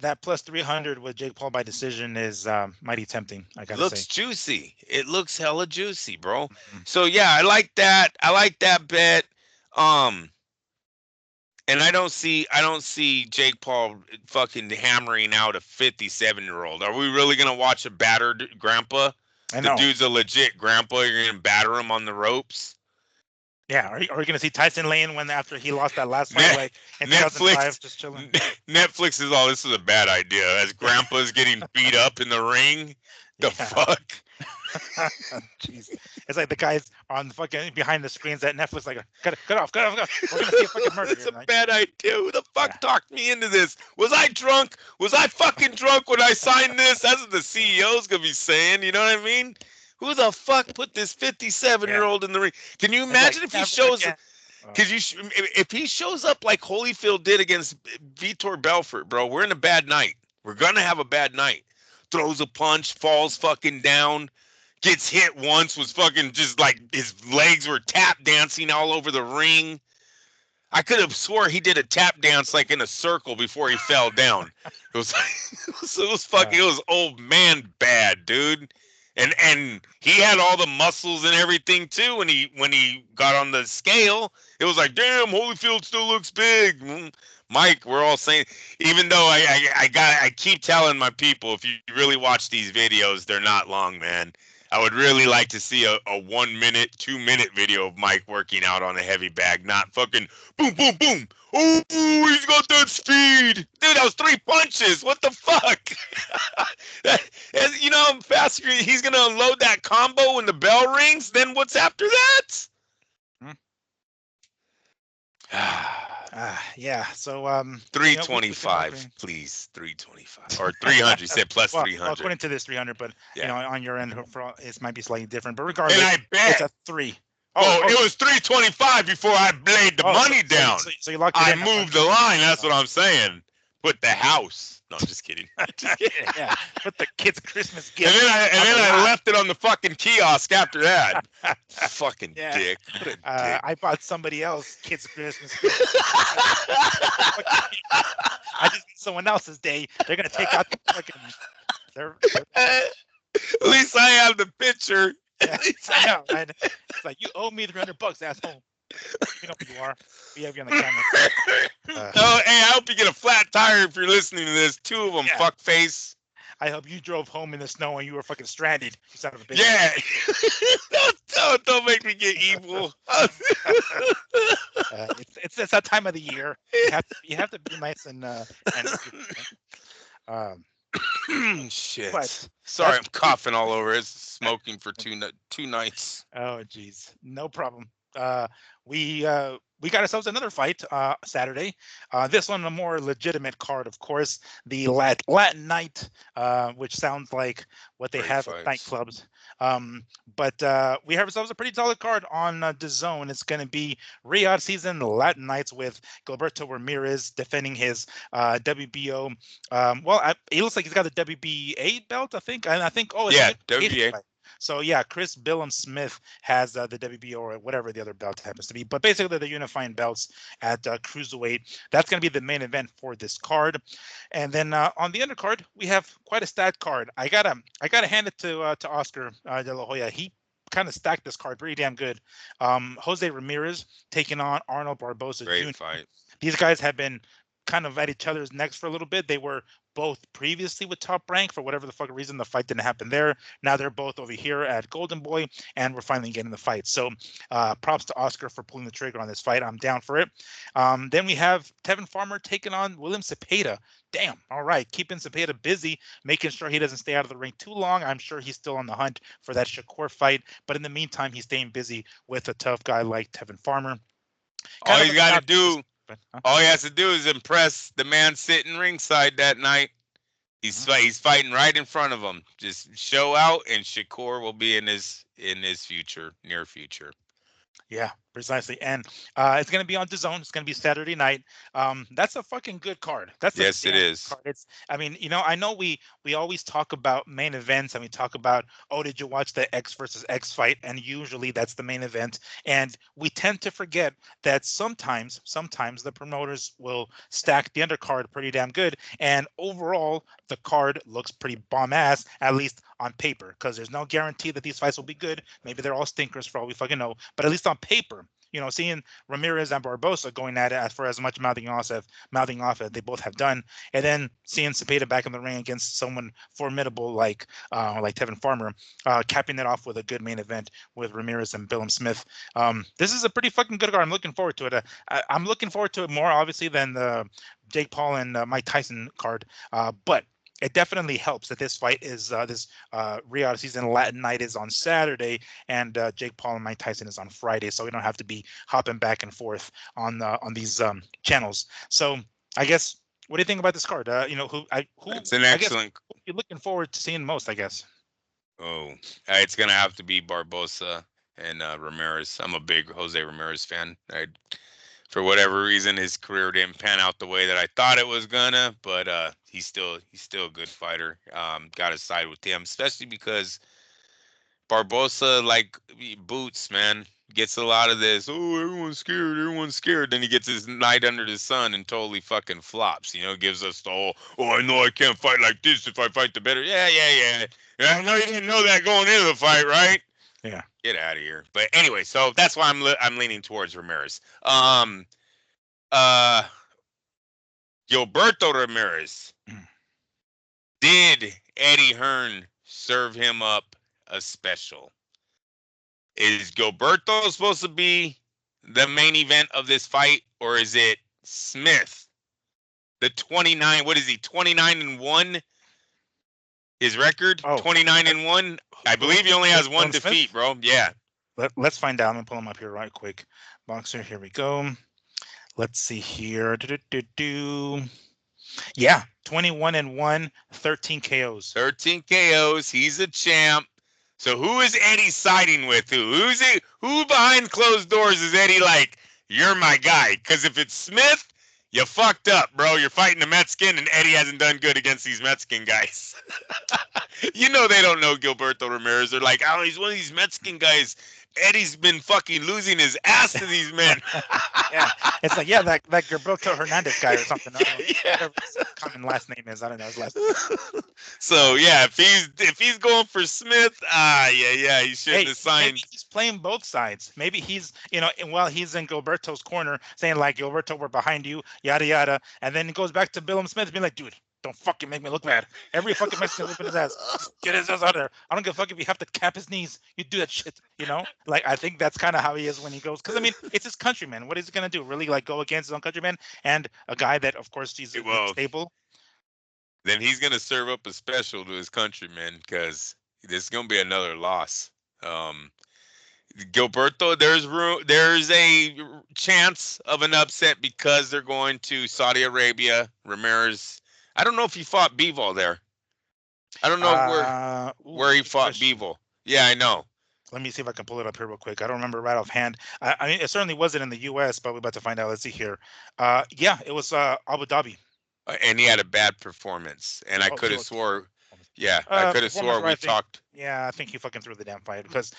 That plus 300 with Jake Paul by decision is mighty tempting. I gotta Looks say. juicy. It looks hella juicy, bro. Mhm. So yeah, I like that. I like that bet. Um, and I don't see Jake Paul fucking hammering out a 57-year-old. Are we really gonna watch a battered grandpa? I The know. dude's a legit grandpa. You're gonna batter him on the ropes. Yeah, are you going to see Tyson Lane when after he lost that last fight, Net, like in 2005, Netflix, just chilling? Netflix is all. This is a bad idea. As Yeah, Grandpa's getting beat up in the ring, the yeah. fuck. Jeez, it's like the guys on the fucking behind the screens at Netflix, like, cut off, cut off, cut off. We're gonna see a fucking murder That's here a tonight. bad idea. Who the Yeah, fuck talked me into this? Was I drunk? Was I fucking drunk when I signed this? That's what the yeah, CEO's gonna be saying. You know what I mean? Who the fuck put this 57-year-old yeah. old in the ring? Can you It's like imagine if he never shows? again. Oh, Cause if he shows up like Holyfield did against Vitor Belfort, bro, we're in a bad night. We're gonna have a bad night. Throws a punch, falls fucking down, gets hit once, was fucking just like his legs were tap dancing all over the ring. I could have swore he did a tap dance like in a circle before he fell down. It was it was fucking uh, it was old man bad, dude. And he had all the muscles and everything too when he got on the scale. It was like, damn, Holyfield still looks big. Mike, we're all saying, even though I keep telling my people, if you really watch these videos, they're not long, man. I would really like to see a 1 minute, 2 minute video of Mike working out on a heavy bag, not fucking boom, boom, boom. Oh, he's got that speed. Dude, that was 3 punches. What the fuck? Faster he's going to unload that combo when the bell rings. Then what's after that? hmm. Yeah. So we can agree. 325, please. 325 or 300. You said plus Well, 300. according to this 300, but Yeah. on your end, it might be slightly different. But And regardless, I it's bet. a three. Well, it was 325 before I laid the money down. So you locked it I in. moved the line. That's what I'm saying. Put the house. No, I'm just kidding. Just kidding. Yeah, put the kids' Christmas And gift. then the I lot. left it on the fucking kiosk after that. Fucking Yeah. dick. What a dick. I bought somebody else kids' Christmas gift. I just need someone else's day. They're gonna take out the fucking. At least I have the picture. Yeah, I know. It's like, you owe me $300, asshole. You know who you are. We have you on the camera. Oh, hey, I hope you get a flat tire if you're listening to this. 2 of them, Yeah. fuck face. I hope you drove home in the snow and you were fucking stranded. You son of a bitch. Yeah. don't make me get evil. It's that time of the year. You have to be nice and Shit. But sorry, I'm coughing all over. It's smoking for two nights. Oh, geez, no problem. We got ourselves another fight Saturday. This one a more legitimate card, of course. The Latin Night, which sounds like what they Great have fights. at nightclubs. But we have ourselves a pretty solid card on DAZN. It's going to be Riyadh season Latin Nights with Gilberto Ramirez defending his WBO. It looks like he's got the WBA belt, I think. And I think, it's Yeah, a good WBA. fight. So yeah, Chris Billum Smith has the WBO or whatever the other belt happens to be, but basically they're the unifying belts at cruiserweight. That's going to be the main event for this card, and then on the undercard we have quite a stacked card. I gotta hand it to Oscar De La Hoya. He kind of stacked this card pretty damn good. Jose Ramirez taking on Arnold Barboza Great Jr. fight. These guys have been kind of at each other's necks for a little bit. They were both previously with Top Rank for whatever the fuck reason. The fight didn't happen there. Now they're both over here at Golden Boy, and we're finally getting the fight. So props to Oscar for pulling the trigger on this fight. I'm down for it. Then we have Tevin Farmer taking on William Cepeda. Damn. All right. Keeping Cepeda busy, making sure he doesn't stay out of the ring too long. I'm sure he's still on the hunt for that Shakur fight. But in the meantime, he's staying busy with a tough guy like Tevin Farmer. All he got to do, all he has to do is impress the man sitting ringside that night. He's fighting right in front of him. Just show out, and Shakur will be in his future, near future. Yeah, precisely. And it's going to be on DAZN. It's going to be Saturday night. That's a fucking good card. Yes, it is. Card. I know we always talk about main events and we talk about, did you watch the X versus X fight? And usually that's the main event. And we tend to forget that sometimes the promoters will stack the undercard pretty damn good. And overall, the card looks pretty bomb ass, at least on paper, because there's no guarantee that these fights will be good. Maybe they're all stinkers for all we fucking know. But at least on paper, seeing Ramirez and Barbosa going at it for as much mouthing off as they both have done, and then seeing Cepeda back in the ring against someone formidable like Tevin Farmer, capping it off with a good main event with Ramirez and Billum Smith. This is a pretty fucking good card. I'm looking forward to it. I'm looking forward to it more obviously than the Jake Paul and Mike Tyson card, but it definitely helps that this fight is this Riyadh season Latin night is on Saturday, and Jake Paul and Mike Tyson is on Friday, so we don't have to be hopping back and forth on these channels. So I guess, what do you think about this card? It's an excellent. Who you're looking forward to seeing most, I guess. Oh, it's gonna have to be Barbosa and Ramirez. I'm a big Jose Ramirez fan. For whatever reason, his career didn't pan out the way that I thought it was gonna, but he's still a good fighter. Got to side with him, especially because Barbosa, like Boots, man, gets a lot of this. Oh, everyone's scared. Then he gets his night under the sun and totally fucking flops. Gives us the whole, oh, I know I can't fight like this if I fight the better. Yeah. I know you didn't know that going into the fight, right? Yeah. Get out of here. But anyway, so that's why I'm leaning towards Ramirez. Gilberto Ramirez. Did Eddie Hearn serve him up a special? Is Gilberto supposed to be the main event of this fight, or is it Smith? The 29, what is he, 29-1? His record, 29-1. I believe he only has one defeat, bro. Yeah. Let's find out. I'm gonna pull him up here right quick. Boxer, here we go. Let's see here. Yeah, 21-1, 13 KOs. 13 KOs. He's a champ. So who is Eddie siding with? Who behind closed doors is Eddie like, you're my guy? Because if it's Smith, you fucked up, bro. You're fighting a Mexican, and Eddie hasn't done good against these Mexican guys. They don't know Gilberto Ramirez. They're like, oh, he's one of these Mexican guys. Eddie's been fucking losing his ass to these men. Yeah, it's like, that Gilberto Hernandez guy or something. Yeah. His common last name is. I don't know his last name. So yeah, if he's going for Smith, he shouldn't have signed. Maybe he's playing both sides. Maybe he's, while he's in Gilberto's corner, saying like, Gilberto, we're behind you, yada yada, and then he goes back to Billum Smith, being like, dude, don't fucking make me look bad. Every fucking Mexican whipping his ass. Just get his ass out of there. I don't give a fuck if you have to cap his knees. You do that shit, Like, I think that's kind of how he is when he goes. Because, it's his countryman. What is he going to do? Really, like, go against his own countryman? And a guy that, of course, he's stable. Then he's going to serve up a special to his countrymen, because this is going to be another loss. Gilberto, there's a chance of an upset because they're going to Saudi Arabia. Ramirez, I don't know if he fought Bivol there. I don't know where he fought Bivol. Yeah, I know. Let me see if I can pull it up here real quick. I don't remember right offhand. It certainly wasn't in the U.S., but we're about to find out. Let's see here. It was Abu Dhabi. And he had a bad performance, and I could have swore. Yeah, I could have swore we talked. Yeah, I think he fucking threw the damn fight because,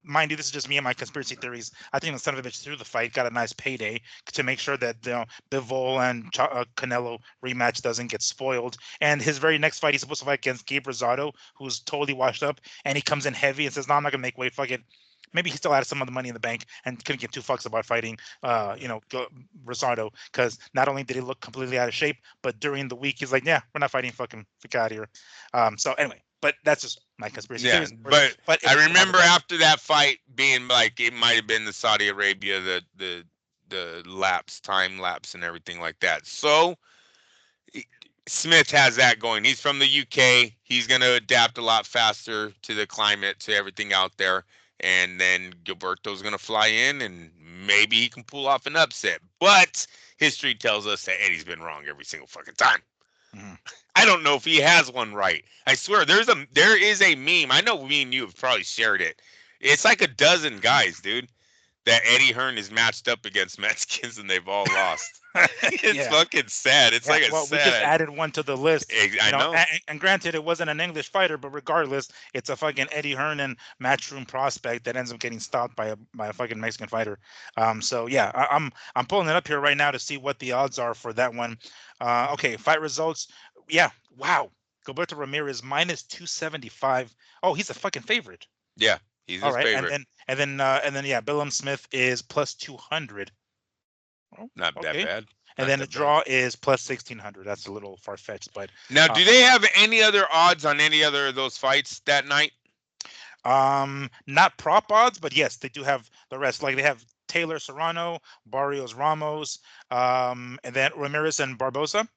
mind you, this is just me and my conspiracy theories. I think the son of a bitch threw the fight, got a nice payday to make sure that Bivol and Canelo rematch doesn't get spoiled. And his very next fight, he's supposed to fight against Gabe Rosado, who's totally washed up, and he comes in heavy and says, "No, I'm not gonna make weight. Fuck it." Maybe he still had some of the money in the bank and couldn't give two fucks about fighting, Rosado, because not only did he look completely out of shape, but during the week he's like, "Yeah, we're not fighting. Fucking fuck out of here." So anyway, but that's just my conspiracy theories. But I remember after that fight being like, it might have been the Saudi Arabia, the time lapse and everything like that. So Smith has that going. He's from the UK. He's going to adapt a lot faster to the climate, to everything out there. And then Gilberto's going to fly in, and maybe he can pull off an upset. But history tells us that Eddie's been wrong every single fucking time. Mm-hmm. I don't know if he has one right. I swear, there is a meme. I know me and you have probably shared it. It's like a dozen guys, dude, that Eddie Hearn is matched up against Mexicans, and they've all lost. It's fucking sad. It's sad. We just added one to the list. I know. And granted, it wasn't an English fighter, but regardless, it's a fucking Eddie Hearn and matchroom prospect that ends up getting stopped by a fucking Mexican fighter. So yeah, I'm pulling it up here right now to see what the odds are for that one. Okay, fight results. Yeah, wow. Gilberto Ramirez -275. Oh, he's a fucking favorite. Yeah. He's All his right, favorite. and then yeah, Billum Smith is plus 200. Oh, Not that okay. bad. And Not then the that bad. draw is plus 1600. That's a little far fetched, but Now, uh, do they have any other odds on any other of those fights that night? not prop odds, but yes, they do have the rest. Like they have Taylor Serrano, Barrios Ramos, and then Ramirez and Barbosa.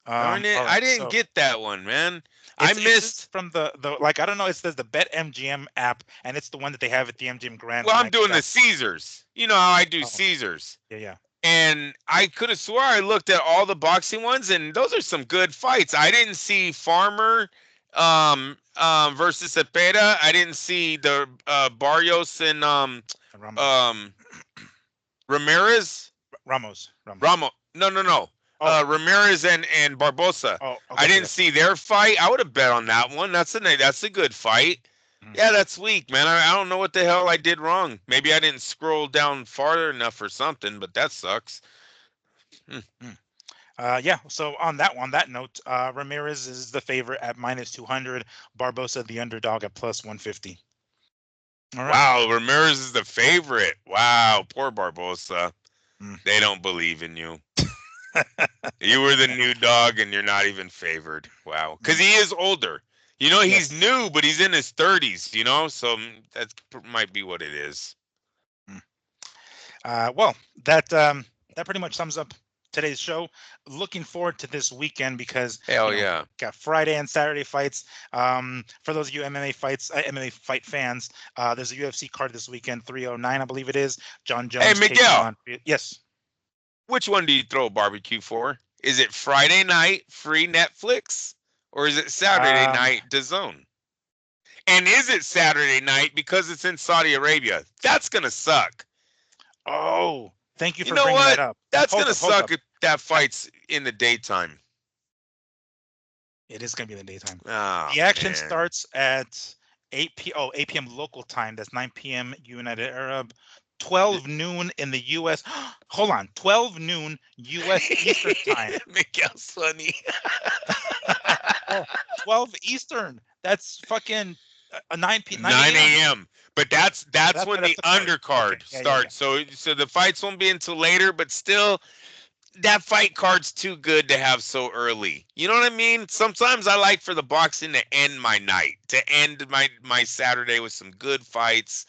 Darn it. All right, I didn't so get that one, man. I it's missed. just from the like I don't know. It says the Bet MGM app, and it's the one that they have at the MGM Grand Well, when I'm I doing the got. Caesars. You know how I do Oh, Caesars. yeah, yeah. And I could have swore I looked at all the boxing ones, and those are some good fights. I didn't see Farmer versus Cepeda. I didn't see the Barrios and And Ramos, um, Ramirez. Ramos. Ramo. No, no, no. Oh, Ramirez and Barbosa. oh, I okay, didn't yes. see their fight. I would have bet on that one. That's a good fight. Mhm. Yeah, that's weak, man. I don't know what the hell I did wrong. Maybe I didn't scroll down farther enough or something, but that sucks. Hmm. Mm. Yeah. So on that note, Ramirez is the favorite at minus 200. Barbosa the underdog at plus 150. All right. Wow, Ramirez is the favorite. Wow, poor Barbosa. Mm. They don't believe in you. You were the new dog and you're not even favored. Wow. Because Mm. he is older. You know, he's Yes. new, but he's in his 30s, you know? So that might be what it is. Mm. Well, that pretty much sums up today's show. Looking forward to this weekend because Hell yeah. got Friday and Saturday fights. For those of you MMA fight fans, there's a UFC card this weekend, 309, I believe it is. John Hey, Jones taking Miguel, on. Yes. which one do you throw barbecue for? Is it Friday night free Netflix or is it Saturday Um. night DAZN? And is it Saturday night because it's in Saudi Arabia? That's going to suck. Oh, thank you You for know bringing that what? up. That's Hold gonna up, hold suck up. if that I, fight's in the daytime. it is going to be in the daytime. Oh The action man. starts at 8 p.m. local time. That's 9 p.m. United Arab. 12 noon in the U.S. Hold on, 12 noon U.S. Eastern time. Miguel's funny. Oh, 12 Eastern. That's fucking 9 9 a.m. a.m. But that's when That's the the card. Okay, undercard yeah, yeah, yeah. starts. So the fights won't be until later, but still that fight card's too good to have so early. You know what I mean? Sometimes I like for the boxing to end my night, to end my Saturday with some good fights.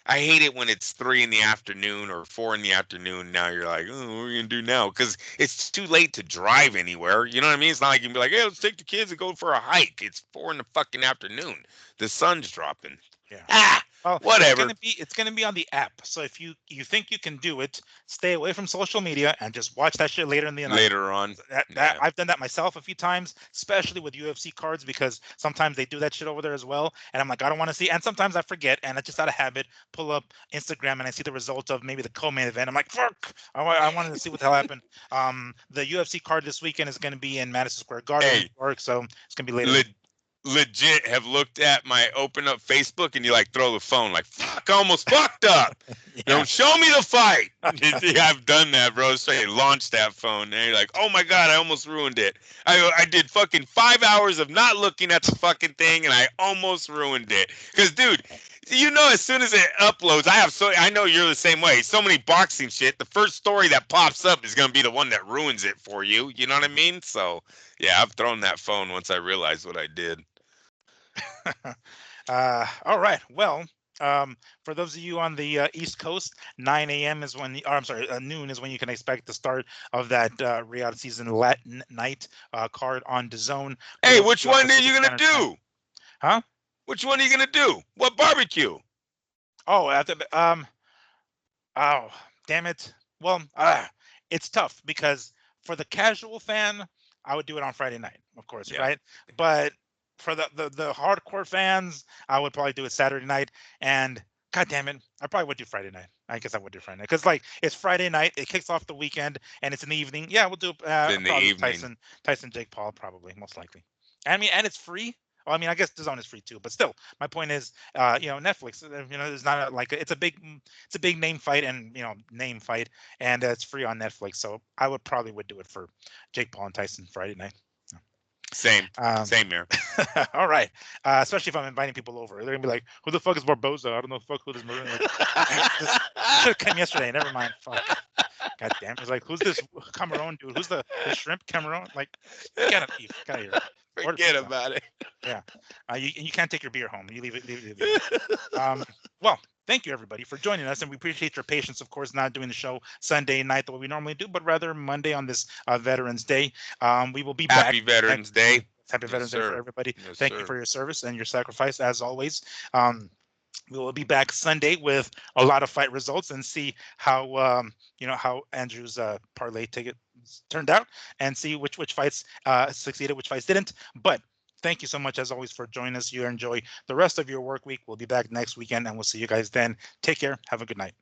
I hate it when it's 3 in the afternoon or 4 in the afternoon. Now you're like, oh, what are we gonna do now? Because it's too late to drive anywhere. You know what I mean? It's not like you can be like, hey, let's take the kids and go for a hike. It's 4 in the fucking afternoon. The sun's dropping. Yeah. Ah, Well, whatever. it's gonna be on the app. So if you think you can do it, stay away from social media and just watch that shit later in the night. Later on. That Yeah. I've done that myself a few times, especially with UFC cards because sometimes they do that shit over there as well. And I'm like, I don't want to see. And sometimes I forget, and I just out of habit pull up Instagram and I see the result of maybe the co-main event. I'm like, fuck, I wanted to see what the hell happened. The UFC card this weekend is going to be in Madison Square Garden, New Hey, York, so it's going to be later. le- legit have looked at my open up Facebook and you like throw the phone like fuck, I almost fucked up. Yeah. Don't show me the fight. Yeah, I've done that, bro. So you launch that phone and you're like, oh my god, I almost ruined it. I did fucking 5 hours of not looking at the fucking thing and I almost ruined it. Cause dude, you know, as soon as it uploads, I know you're the same way. So many boxing shit. The first story that pops up is gonna be the one that ruins it for you. You know what I mean? So yeah, I've thrown that phone once I realized what I did. All right. Well, for those of you on the East Coast, 9 a.m. is when or I'm sorry, noon is when you can expect the start of that Riyadh season Latin night card on DAZN. For Hey, those of which you on one are you Pacific gonna Standard Time, do? huh? Which one are you gonna do? What barbecue? Oh, oh, damn it. Well, it's tough because for the casual fan, I would do it on Friday night, of course, Yeah. right? But for the hardcore fans, I would probably do it Saturday night. And God damn it, I probably would do Friday night. I guess I would do Friday night because like it's Friday night, it kicks off the weekend, and it's in the evening. Yeah, we'll do In the probably evening. Tyson, Jake Paul, probably most likely. I mean, and it's free. Well, I mean, I guess DAZN is free too, but still, my point is, Netflix, it's not like it's a big name fight and name fight, and it's free on Netflix. So I would probably would do it for Jake Paul and Tyson Friday night. Same. Um, Same here. all right. Especially if I'm inviting people over. They're going to be like, who the fuck is Barboza? I don't know fuck who this Maroon. Like, this should have come yesterday. Never mind. Fuck. God damn. He's like, who's this Cameron dude? Who's the shrimp Cameron? Like, you gotta leave. Get out of here. Order Forget pizza. about it. Yeah. You can't take your beer home. You leave it. Well, thank you everybody for joining us, and we appreciate your patience. Of course, not doing the show Sunday night the way we normally do, but rather Monday on this Veterans Day. We will be Happy back. Veterans Day. Happy Yes, Veterans Day for sir. everybody. Yes, Thank you sir. for your service and your sacrifice, as always. We will be back Sunday with a lot of fight results and see how how Andrew's parlay ticket turned out, and see which fights succeeded, which fights didn't. But thank you so much as always for joining us. You enjoy the rest of your work week. We'll be back next weekend, and we'll see you guys then. Take care. Have a good night.